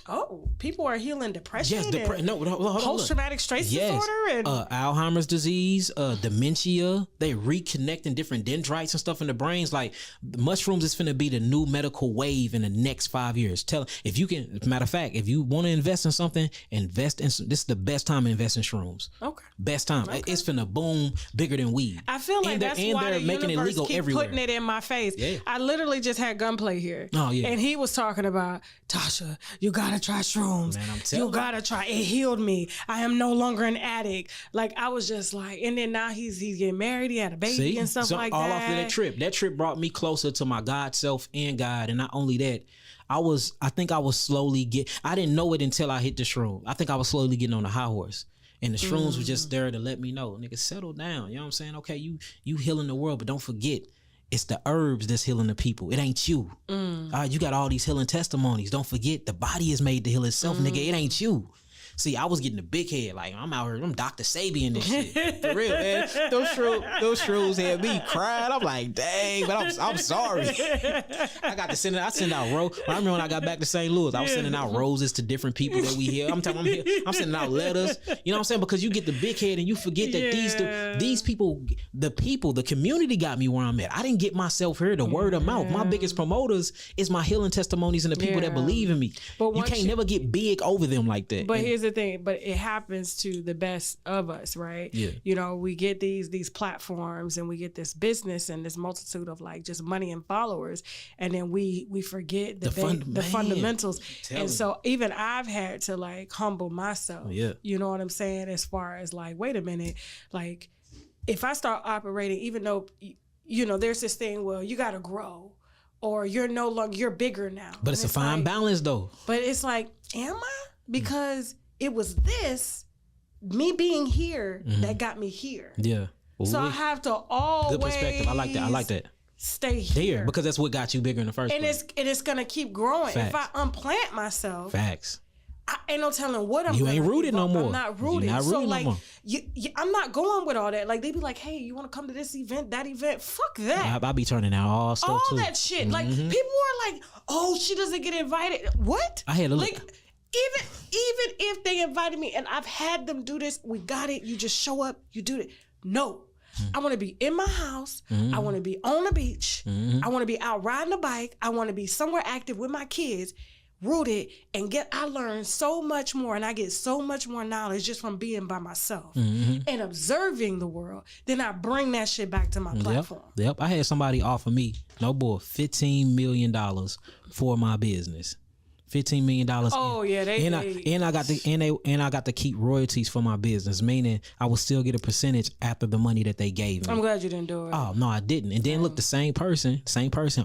oh, people are healing depression. Yes, post-traumatic stress disorder and Alzheimer's disease, dementia. They reconnecting different dendrites and stuff in the brains. Like, mushrooms is finna be the new medical wave in the next 5 years. If you can, matter of fact, if you want to invest in something, invest in. This is the best time to invest in shrooms. Okay, best time. Okay. It's finna boom bigger than weed. I feel like that's why the making universe it legal keep everywhere. Putting it in my face. Yeah. I literally just had Gunplay here. Oh yeah, and he was talking about, Tasha, you gotta try shrooms. Man, I'm telling you gotta try. It healed me. I am no longer an addict. Like, I was just like, and then now he's getting married. He had a baby and stuff like all that. All off of that trip. That trip brought me closer to my God self and God. And not only that, I think I was slowly I didn't know it until I hit the shroom. I think I was slowly getting on the high horse. And the shrooms were just there to let me know, nigga, settle down. You know what I'm saying? Okay, you healing the world, but don't forget, it's the herbs that's healing the people. It ain't you. You got all these healing testimonies. Don't forget, the body is made to heal itself, nigga. It ain't you. See, I was getting a big head. Like, I'm out here, I'm Dr. Sabian this shit. For real, man. Those shrooms had me crying. I'm like, dang, but I'm sorry. I got to send out roses. I remember when I got back to St. Louis, I was sending out roses to different people that we hear. I'm sending out letters. You know what I'm saying? Because you get the big head and you forget that these people, the community got me where I'm at. I didn't get myself here. The word of mouth. My biggest promoters is my healing testimonies and the people that believe in me. But you can't never get big over them like that. But here's the thing, but it happens to the best of us, right? Yeah. You know, we get these platforms and we get this business and this multitude of, like, just money and followers, and then we forget the fundamentals. And so even I've had to, like, humble myself. Yeah. You know what I'm saying? As far as, like, wait a minute, like, if I start operating, even though, you know, there's this thing, well, you got to grow, or you're bigger now. But it's a fine balance though. But it's like, am I? Because it was me being here that got me here. Yeah. Well, so I have to always. Good perspective. I like that. Stay here because that's what got you bigger in the first place. And it's gonna keep growing. Facts. If I unplant myself. Facts. I ain't no telling what I'm. You ain't rooted no more. I'm not rooted. So like, no more. I'm not going with all that. Like, they be like, "Hey, you want to come to this event, that event?" Fuck that. I be turning out all stuff all too. That shit. Like, people are like, "Oh, she doesn't get invited." What? I had a look. Like, even if they invited me and I've had them do this, we got it. You just show up, you do it. No. I want to be in my house. I want to be on the beach. I want to be out riding a bike. I want to be somewhere active with my kids, rooted, and I learn so much more, and I get so much more knowledge just from being by myself and observing the world. Then I bring that shit back to my platform. Yep. I had somebody offer me, no boy, $15 million for my business. $15 million. Oh yeah, I got to keep royalties for my business, meaning I will still get a percentage after the money that they gave me. I'm glad you didn't do it. Oh no, I didn't. And then look, the same person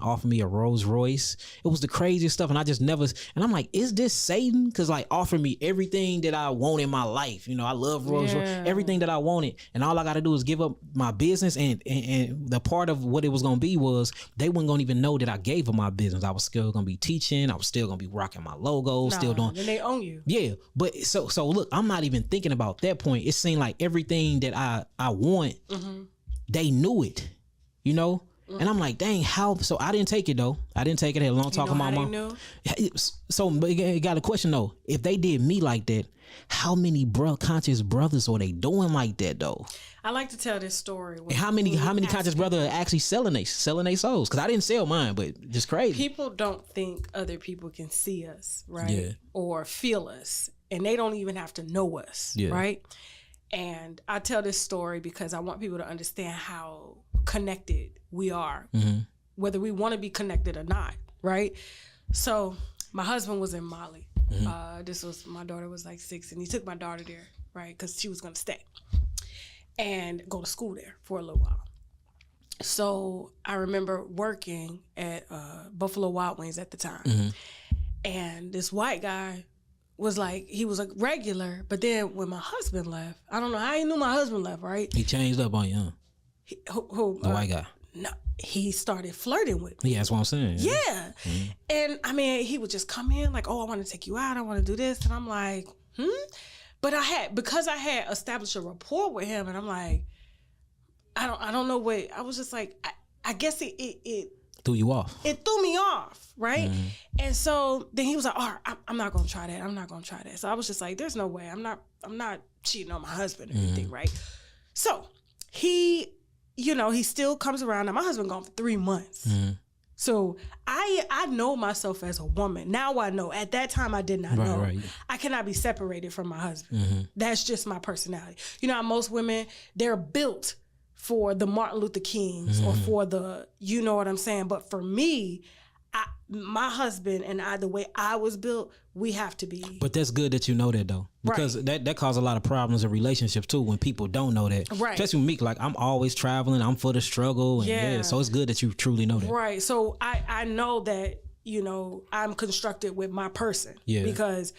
offered me a Rolls Royce. It was the craziest stuff, and I just never. And I'm like, is this Satan? Because like offering me everything that I want in my life. You know, I love Rolls Royce, everything that I wanted, and all I got to do is give up my business. And the part of what it was gonna be was they weren't gonna even know that I gave them my business. I was still gonna be teaching. I was still gonna be rocking my logo, still doing. Then they own you. Yeah, but so look, I'm not even thinking about that point. It seemed like everything that I want, they knew it, you know. And I'm like, dang, how? So I didn't take it though. I didn't take it. I had a long talk with my mom. So I got a question though. If they did me like that, how many conscious brothers are they doing like that though? I like to tell this story. And how many conscious brothers are actually selling their souls? Because I didn't sell mine, but just crazy. People don't think other people can see us, right? Yeah. Or feel us, and they don't even have to know us, right? And I tell this story because I want people to understand how connected we are, whether we want to be connected or not, right? So my husband was in Mali. My daughter was like 6, and he took my daughter there, right? Because she was going to stay and go to school there for a little while. So I remember working at Buffalo Wild Wings at the time. And this white guy was like, he was a regular, but then when my husband left, I don't know how he knew my husband left, right? He changed up on you, huh? The white guy. No, he started flirting with me. Yeah, that's what I'm saying. Yeah. And I mean, he would just come in like, oh, I want to take you out. I want to do this. And I'm like, But because I had established a rapport with him, and I'm like, I don't know what, I was just like, I guess it threw you off. It threw me off, right? And so then he was like, all right, I'm not gonna try that. I'm not gonna try that. So I was just like, there's no way. I'm not cheating on my husband or anything, right? So he still comes around. Now my husband gone for 3 months. So I know myself as a woman. Now I know. At that time I did not know. Right. I cannot be separated from my husband. That's just my personality. You know how most women, they're built for the Martin Luther Kings or for the, you know what I'm saying? But for me, my husband and I, the way I was built, we have to be. But that's good that you know that though. Because that causes a lot of problems in relationships too when people don't know that. Right. Especially with me, like I'm always traveling, I'm for the struggle. And so it's good that you truly know that. Right. So I know that, you know, I'm constructed with my person. Yeah. Because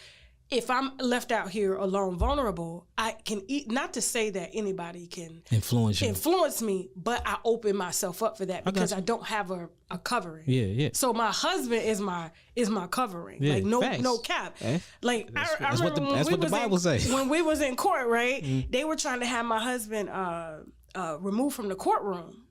if I'm left out here alone, vulnerable, I can eat. Not to say that anybody can influence me, but I open myself up for that because I don't have a covering. Yeah. So my husband is my covering. Yeah, like no cap. Like that's what the Bible says. When we was in court, right? They were trying to have my husband removed from the courtroom,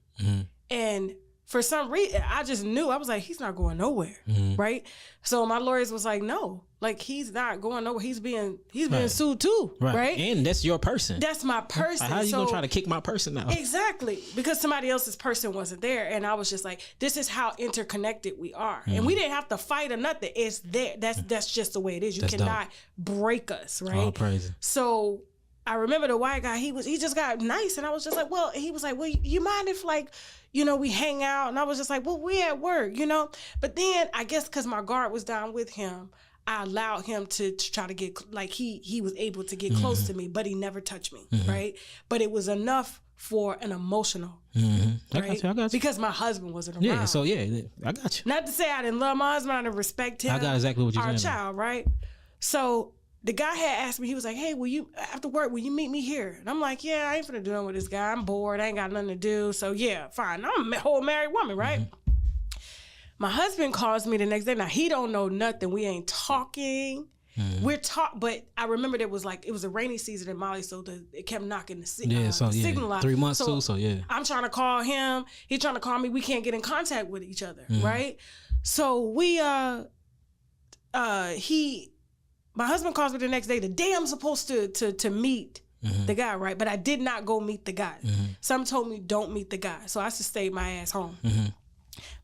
and for some reason, I just knew. I was like, he's not going nowhere, right? So my lawyers was like, no, like he's not going nowhere. He's being sued too, right? And that's your person. That's my person. How are you gonna try to kick my person out? Exactly, because somebody else's person wasn't there, and I was just like, this is how interconnected we are, and we didn't have to fight or nothing. It's there. That's just the way it is. You cannot break us, right? All praise. So I remember the white guy. He just got nice, and I was just like, well, he was like, well, you mind if like, you know, we hang out? And I was just like, well, we at work, you know? But then I guess because my guard was down with him, I allowed him to try to get, like he was able to get close to me, but he never touched me, right? But it was enough for an emotional, right? I got you. Because my husband wasn't around. Yeah, so I got you. Not to say I didn't love my husband, I didn't respect him. I got exactly what you're saying. Our child, right? So the guy had asked me, he was like, hey, after work, will you meet me here? And I'm like, yeah, I ain't finna do nothing with this guy. I'm bored. I ain't got nothing to do. So yeah, fine. I'm a whole married woman, right? My husband calls me the next day. Now, he don't know nothing. We ain't talking. We're but I remember it was a rainy season in Mali, so it kept knocking the signal out. 3 months too, I'm trying to call him. He's trying to call me. We can't get in contact with each other, right? So we, my husband calls me the next day. The day I'm supposed to meet the guy, right? But I did not go meet the guy. Some told me don't meet the guy. So I just stayed my ass home.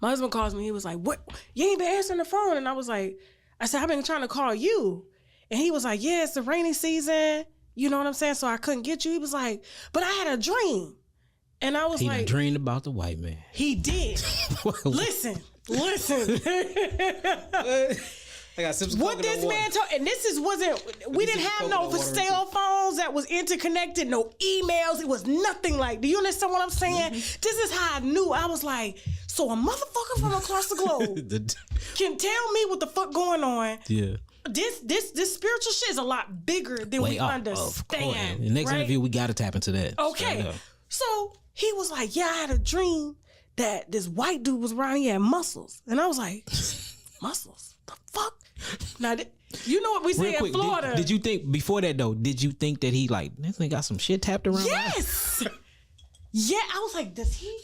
My husband calls me. He was like, what? You ain't been answering the phone. And I said, I've been trying to call you. And he was like, yeah, it's the rainy season. You know what I'm saying? So I couldn't get you. He was like, but I had a dream. And I was he dreamed about the white man. He did. Listen. I got sips of what coconut this water. man told, and we didn't have no cell phones that was interconnected, no emails. It was nothing like. Do you understand what I'm saying? This is how I knew. I was like, so a motherfucker from across the globe can tell me what the fuck going on. Yeah. This spiritual shit is a lot bigger than we understand. The next right? interview, we got to tap into that. Okay. So he was like, yeah, I had a dream that this white dude was around. He had muscles. And I was like, muscles? The fuck? Now, you know what we say in Florida. Did you think, before that though, did you think that he like, this nigga got some shit tapped around? Yes. Yeah, I was like, does he?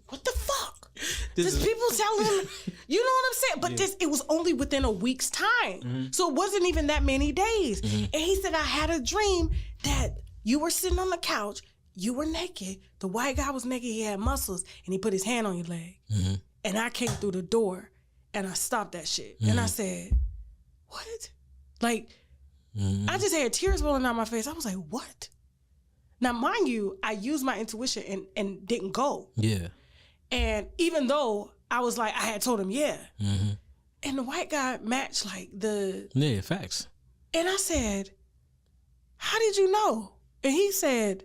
What the fuck? Does people tell him? You know what I'm saying? But it was only within a week's time. So it wasn't even that many days. And he said, I had a dream that you were sitting on the couch, you were naked, the white guy was naked, he had muscles, and he put his hand on your leg. And I came through the door and I stopped that shit. And I said, what? Like, I just had tears rolling down my face. I was like, what? Now, mind you, I used my intuition and didn't go. Yeah. And even though I was like, I had told him, yeah. And the white guy matched like the... Yeah, facts. And I said, how did you know? And he said,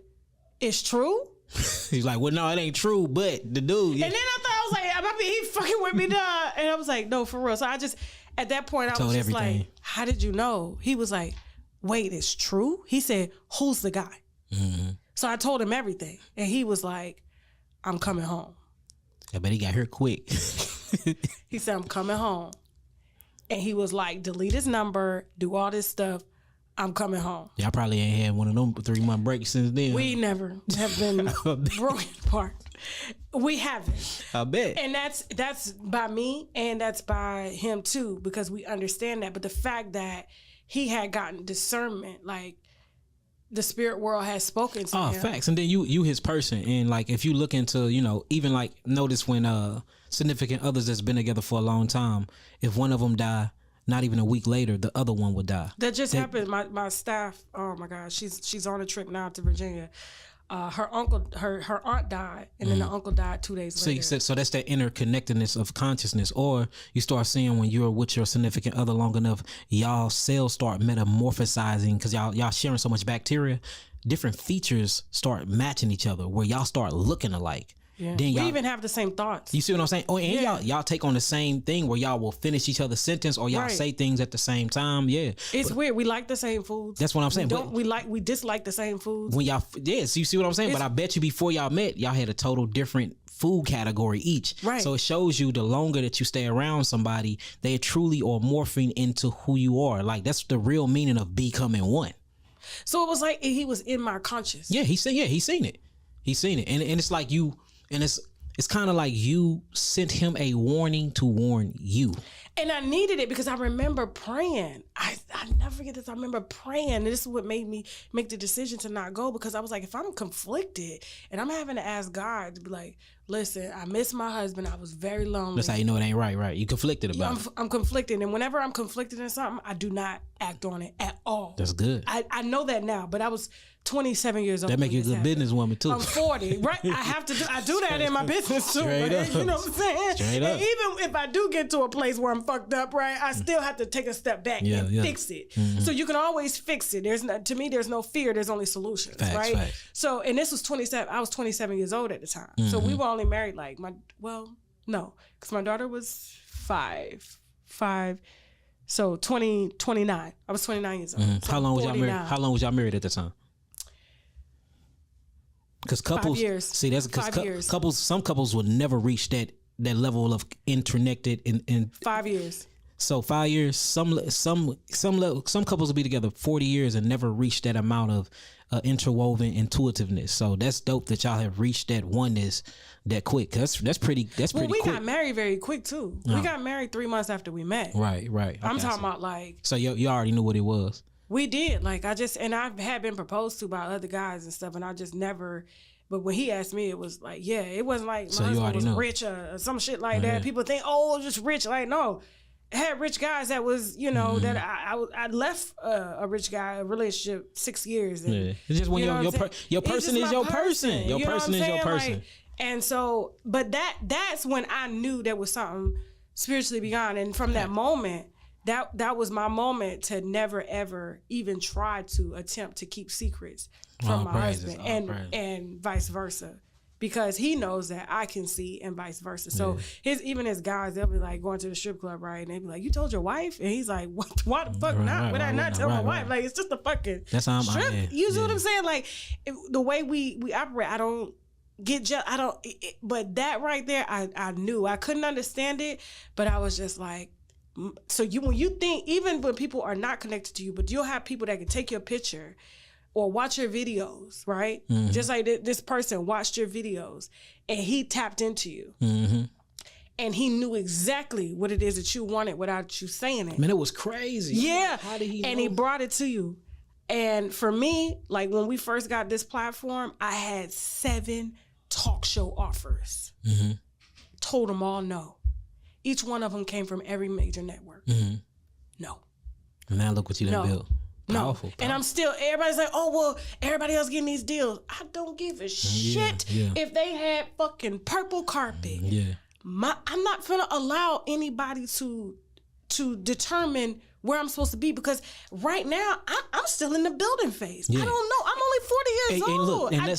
it's true? He's like, well, no, it ain't true, but the dude... Yeah. And then I thought, I was like, I mean, he fucking with me, dog. And I was like, no, for real. So I just, at that point, I was just like, how did you know? He was like, wait, it's true? He said, who's the guy? So I told him everything. And he was like, I'm coming home. I bet he got here quick. He said, I'm coming home. And he was like, delete his number, do all this stuff. I'm coming home. Y'all probably ain't had one of them 3-month breaks since then. We never have been broken apart. We haven't. I bet. And that's by me and that's by him too, because we understand that. But the fact that he had gotten discernment, like, the spirit world has spoken to him. Facts. And then you his person. And like, if you look into, even like, notice when significant others that's been together for a long time, if one of them die, not even a week later, the other one would die. That just happened. My staff, oh my God, she's on a trip now to Virginia. Her aunt died, and then the uncle died 2 days later. So that's that interconnectedness of consciousness. Or you start seeing when you're with your significant other long enough, y'all cells start metamorphosizing because y'all sharing so much bacteria. Different features start matching each other where y'all start looking alike. Yeah. Then we even have the same thoughts. You see what I'm saying? Oh, and y'all take on the same thing where y'all will finish each other's sentence or y'all say things at the same time. Yeah, it's weird. We like the same foods. That's what I'm saying. We dislike the same foods. When y'all, so you see what I'm saying? But I bet you before y'all met, y'all had a total different food category each. Right. So it shows you the longer that you stay around somebody, they truly are morphing into who you are. Like, that's the real meaning of becoming one. So it was like he was in my conscious. Yeah, he's seen it. He's seen it, and it's like you, and it's kind of like you sent him a warning to warn you. And I needed it because I remember praying. I never forget this. I remember praying. And this is what made me make the decision to not go, because I was like, if I'm conflicted and I'm having to ask God to be like, listen, I miss my husband. I was very lonely. That's how you know it ain't right. You conflicted about it. I'm conflicted. And whenever I'm conflicted in something, I do not act on it at all. That's good. I know that now, but I was 27 years old. That make you a good businesswoman too. I'm 40, right? I do that in my business too, right? You know what I'm saying? Straight up. And even if I do get to a place where I'm fucked up, right, I still have to take a step back and fix it. Mm-hmm. So you can always fix it. There's no fear. There's only solutions, right? Facts. So, and this was 27. I was 27 years old at the time. Mm-hmm. So we were only married like because my daughter was five. So 29. I was 29 years old. Mm-hmm. So How long was y'all married? How long was y'all married at the time? Because couples, 5 years. See, that's because couples. Some couples would never reach that level of interconnected in 5 years. So 5 years. Some couples will be together 40 years and never reach that amount of interwoven intuitiveness. So that's dope that y'all have reached that oneness that quick. That's pretty quick. We got married very quick too. We got married 3 months after we met. Right. Okay, I'm talking about like. So you already knew what it was. We did. Like I had been proposed to by other guys and stuff, and I just never. But when he asked me, it was like, yeah, it wasn't like my husband was rich or some shit like that. People think, oh, just rich. Like, no. I had rich guys that was, that I left a rich guy, a relationship 6 years. And, It's just when your person is your person. Your person is your person. Like, and so, but that's when I knew there was something spiritually beyond. And from that moment, that was my moment to never ever even try to attempt to keep secrets from my husband, and vice versa, because he knows that I can see, and vice versa. So even his guys, they'll be like going to the strip club, right? And they'll be like, "You told your wife?" And he's like, "What? Why the fuck not? Would I not tell my wife? Like, it's just a fucking strip." You see what I'm saying? Like, the way we operate, I don't get jealous. I don't. But that right there, I knew I couldn't understand it, but I was just like. So when you think, even when people are not connected to you, but you'll have people that can take your picture or watch your videos, right? Mm-hmm. Just like this person watched your videos and he tapped into you. Mm-hmm. And he knew exactly what it is that you wanted without you saying it. Man, it was crazy. Yeah. How did he know? And he brought it to you. And for me, like when we first got this platform, I had 7 talk show offers. Mm-hmm. Told them all no. Each one of them came from every major network. Mm-hmm. No. And now look what you done built. Powerful. And I'm still, everybody's like, oh, well, everybody else getting these deals. I don't give a shit if they had fucking purple carpet. Yeah. I'm not gonna allow anybody to determine where I'm supposed to be, because right now I'm still in the building phase. Yeah. I don't know. I'm only 40 years old. And look,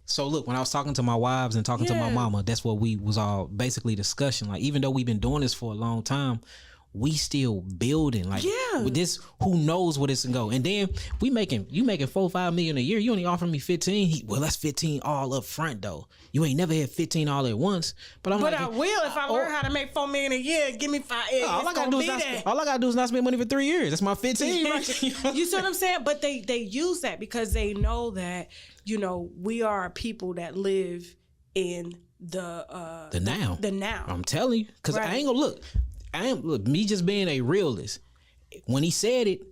so look, when I was talking to my wives and talking to my mama, that's what we was all basically discussing. Like, even though we've been doing this for a long time, we still building. Like, with this, who knows where this can go? And then you making $4-5 million a year. You only offering me 15. Well, that's 15 all up front though. You ain't never had 15 all at once. But I will if I learn how to make $4 million a year. Give me 5. All I gotta do is not spend money for 3 years. That's my 15. Right? You see what I'm saying? But they use that because they know that, you know, we are people that live in the now. The now. I'm telling you, because I ain't gonna look. Me just being a realist. When he said it,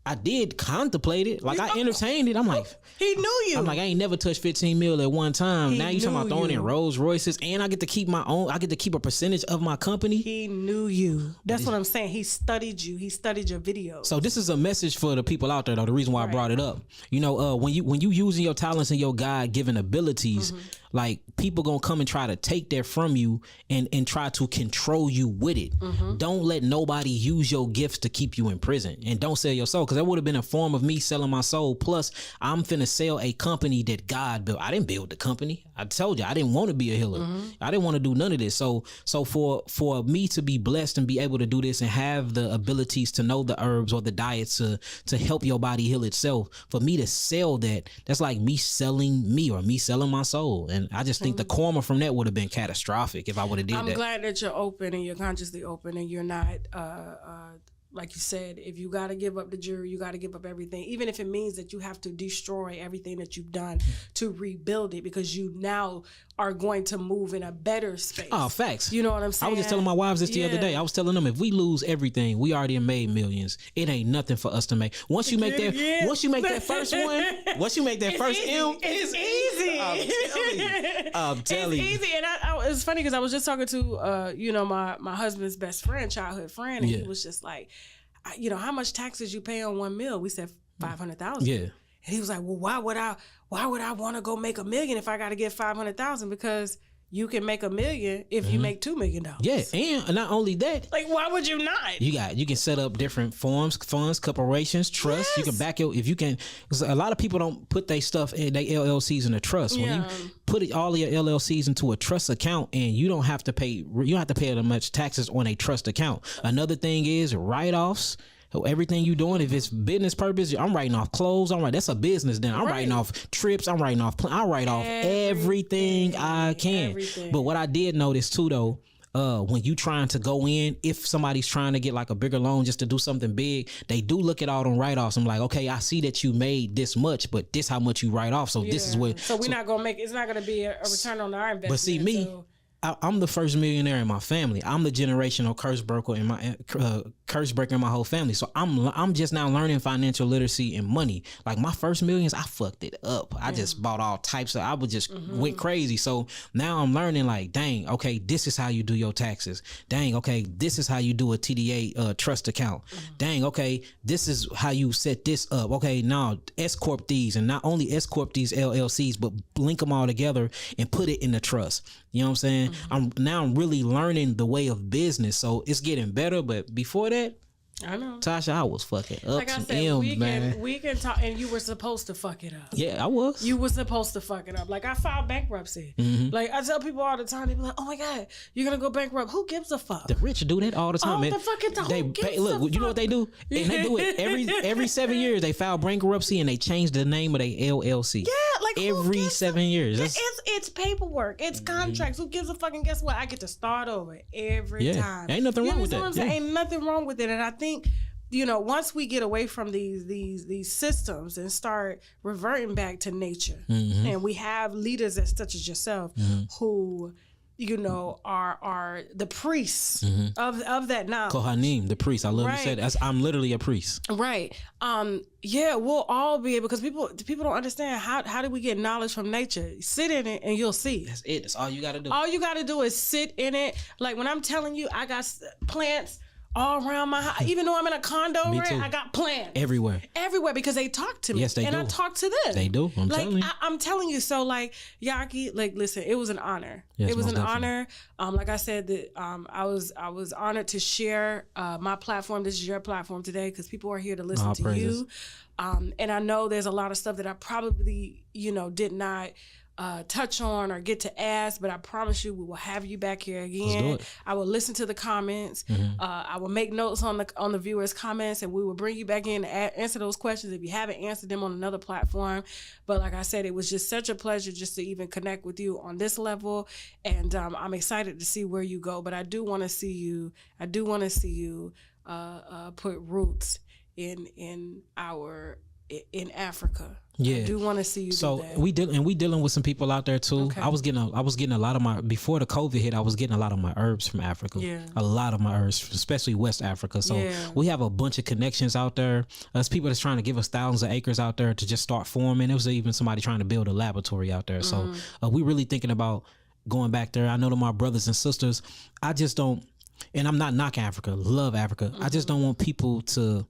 I did contemplate it. Like, I entertained it. I'm like, he knew you. I'm like, I ain't never touched 15 mil at one time. Now you talking about throwing in Rolls Royces, and I get to keep my own. I get to keep a percentage of my company. He knew you. That's what I'm saying. He studied you. He studied your videos. So this is a message for the people out there, though. The reason why I brought it up, you know, when you using your talents and your God-given abilities. Mm-hmm. Like, people gonna come and try to take that from you and try to control you with it. Mm-hmm. Don't let nobody use your gifts to keep you in prison, and don't sell your soul, because that would have been a form of me selling my soul. Plus, I'm finna sell a company that God built. I didn't build the company. I told you I didn't want to be a healer. Mm-hmm. I didn't want to do none of this. So for me to be blessed and be able to do this and have the abilities to know the herbs or the diets to help your body heal itself, for me to sell that's like me selling me or me selling my soul. And I just think the karma from that would have been catastrophic if I would have did that. I'm glad that you're open and you're consciously open, and you're not like you said, if you got to give up the jury, you got to give up everything, even if it means that you have to destroy everything that you've done to rebuild it, because you now are going to move in a better space. Oh, facts. You know what I'm saying? I was just telling my wives this the other day. I was telling them, if we lose everything, we already made millions. It ain't nothing for us to make. Once you make that first one, once you make that first M, it's easy. I'm telling you. It's easy. And it's funny because I was just talking to my husband's best friend, childhood friend, and he was just like, how much taxes you pay on 1 mil? We said 500,000. Yeah. And he was like, well, why would I want to go make $1 million if I got to get 500,000? Because you can make $1 million if you make $2 million. Yeah, and not only that, like, why would you not? You can set up different forms, funds, corporations, trusts. Yes. You can back because a lot of people don't put their stuff in their LLCs in a trust. When you put all of your LLCs into a trust account, and you don't have to pay that much taxes on a trust account. Another thing is write-offs. Everything you doing, if it's business purpose, I'm writing off clothes. That's a business. Then I'm writing off trips. I write off everything I can. Everything. But what I did notice too, though, when you trying to go in, if somebody's trying to get like a bigger loan just to do something big, they do look at all them write-offs. I'm like, okay, I see that you made this much, but this how much you write off. So this is what. So we're not gonna make. It's not gonna be a return on our investment. But see me. I'm the first millionaire in my family. I'm the generational curse breaker in my whole family. So I'm just now learning financial literacy and money. Like, my first millions, I fucked it up. I just bought all types of. I would just went crazy. So now I'm learning, like, dang, okay, this is how you do your taxes. Dang, okay, this is how you do a TDA trust account. Dang, okay, this is how you set this up. Okay, now S corp these, and not only S corp these LLCs, but link them all together and put it in the trust. You know what I'm saying? I'm really learning the way of business, so it's getting better. But before that, I know. Tasha, I was fucking up Like I some said, M's, man. we can talk, and you were supposed to fuck it up. Yeah, I was. You were supposed to fuck it up. Like, I filed bankruptcy. Like, I tell people all the time, they be like, oh my God, you're going to go bankrupt. Who gives a fuck? The rich do that all the time, All man. the fucking time. They Who pay, gives a look, you know what they do? And they do it every 7 years. They file bankruptcy and they change the name of their LLC. Yeah, like who every gives 7 years. That's, it's paperwork. It's contracts. Who gives a fucking, guess what? I get to start over every time. Ain't nothing wrong with You know that. what I'm saying? Ain't nothing wrong with it. And I think, you know, once we get away from these systems and start reverting back to nature, and we have leaders such as yourself who, you know, are the priests of that knowledge. Kohanim, the priest. I love to say Right. that. I'm literally a priest. Right. Yeah, we'll all be able, because people don't understand how do we get knowledge from nature? Sit in it and you'll see. That's it. That's all you got to do. All you got to do is sit in it. Like when I'm telling you, I got plants all around my house. Even though I'm in a condo, Me right? too. I got plants Everywhere. because they talk to me. Yes, they and do. I talk to them. They do. I'm telling you. I'm telling you. So like, Yahki, like, listen, it was an honor. Yes, it was most an definitely. honor. Like I said, that I was honored to share my platform. This is your platform today, because people are here to listen All to praises. you. And I know there's a lot of stuff that I probably, you know, did not touch on or get to ask, but I promise you we will have you back here again. Let's do it. I will listen to the comments. I will make notes on the viewers' comments, and we will bring you back in to answer those questions if you haven't answered them on another platform. But like I said, it was just such a pleasure just to even connect with you on this level, and I'm excited to see where you go. But I do want to see you. Put roots in Africa. Yeah. I do want to see you So do that. we dealing with some people out there too. Okay. I was getting a lot of my, before the COVID hit, I was getting a lot of my herbs from Africa. Yeah. A lot of my herbs, especially West Africa. So Yeah. we have a bunch of connections out there. There's people that's trying to give us thousands of acres out there to just start farming. There was even somebody trying to build a laboratory out there. So we really thinking about going back there. I know to my brothers and sisters, I just don't, and I'm not knocking Africa, love Africa. I just don't want people to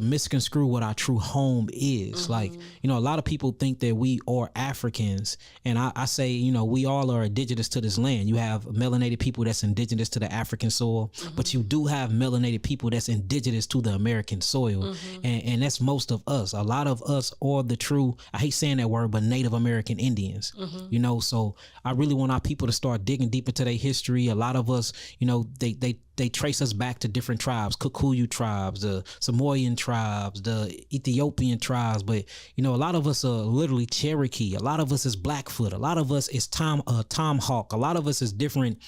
misconstrue what our true home is. Like, you know, a lot of people think that we are Africans, and I say, you know, we all are indigenous to this land. You have melanated people that's indigenous to the African soil, but you do have melanated people that's indigenous to the American soil, and that's most of us. A lot of us are the true, I hate saying that word, but Native American Indians, you know. So I really want our people to start digging deep into their history. A lot of us, you know, they trace us back to different tribes, Kikuyu tribes, the Samoan tribes, the Ethiopian tribes. But, you know, a lot of us are literally Cherokee. A lot of us is Blackfoot. A lot of us is Tomahawk. A lot of us is different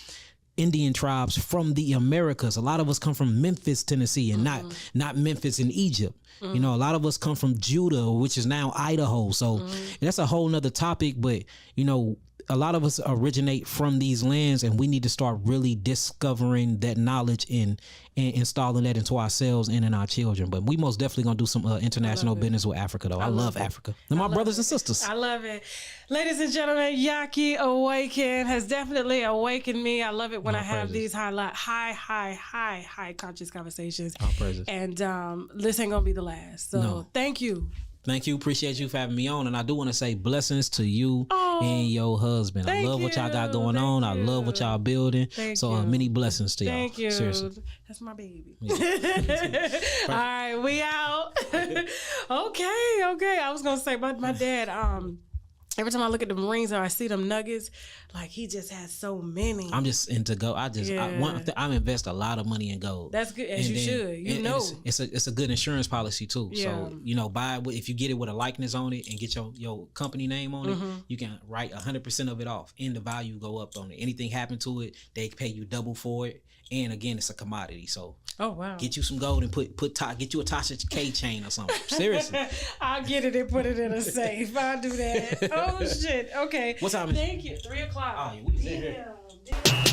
Indian tribes from the Americas. A lot of us come from Memphis, Tennessee, and not Memphis in Egypt. You know, a lot of us come from Judah, which is now Idaho. So that's a whole nother topic. But, you know, a lot of us originate from these lands, and we need to start really discovering that knowledge and installing that into ourselves and in our children. But we most definitely gonna do some international business with Africa, though. I love Africa. And my brothers and sisters. I love it. Ladies and gentlemen, Yahki Awaken has definitely awakened me. I love it when I have these high conscious conversations. All praises. And this ain't gonna be the last. So thank you. Thank you. Appreciate you for having me on. And I do want to say blessings to you and your husband. I love what y'all got going on. I love what y'all building. Many blessings to y'all. Thank you. Seriously. That's my baby. All right, we out. Okay. I was going to say, my dad, every time I look at the Marines or I see them nuggets, like he just has so many. I'm just into gold. I invest a lot of money in gold. That's good, as you should. You know, it's a good insurance policy too. Yeah. So you know, if you get it with a likeness on it and get your company name on it, you can write 100% of it off, and the value go up on it. Anything happen to it, they pay you double for it. And again, it's a commodity. So get you some gold and get you a Tasha K chain or something. Seriously. I'll get it and put it in a safe. I'll do that. Oh shit. Okay. What time is it? Thank you. 3:00. Oh, we sit here. Damn.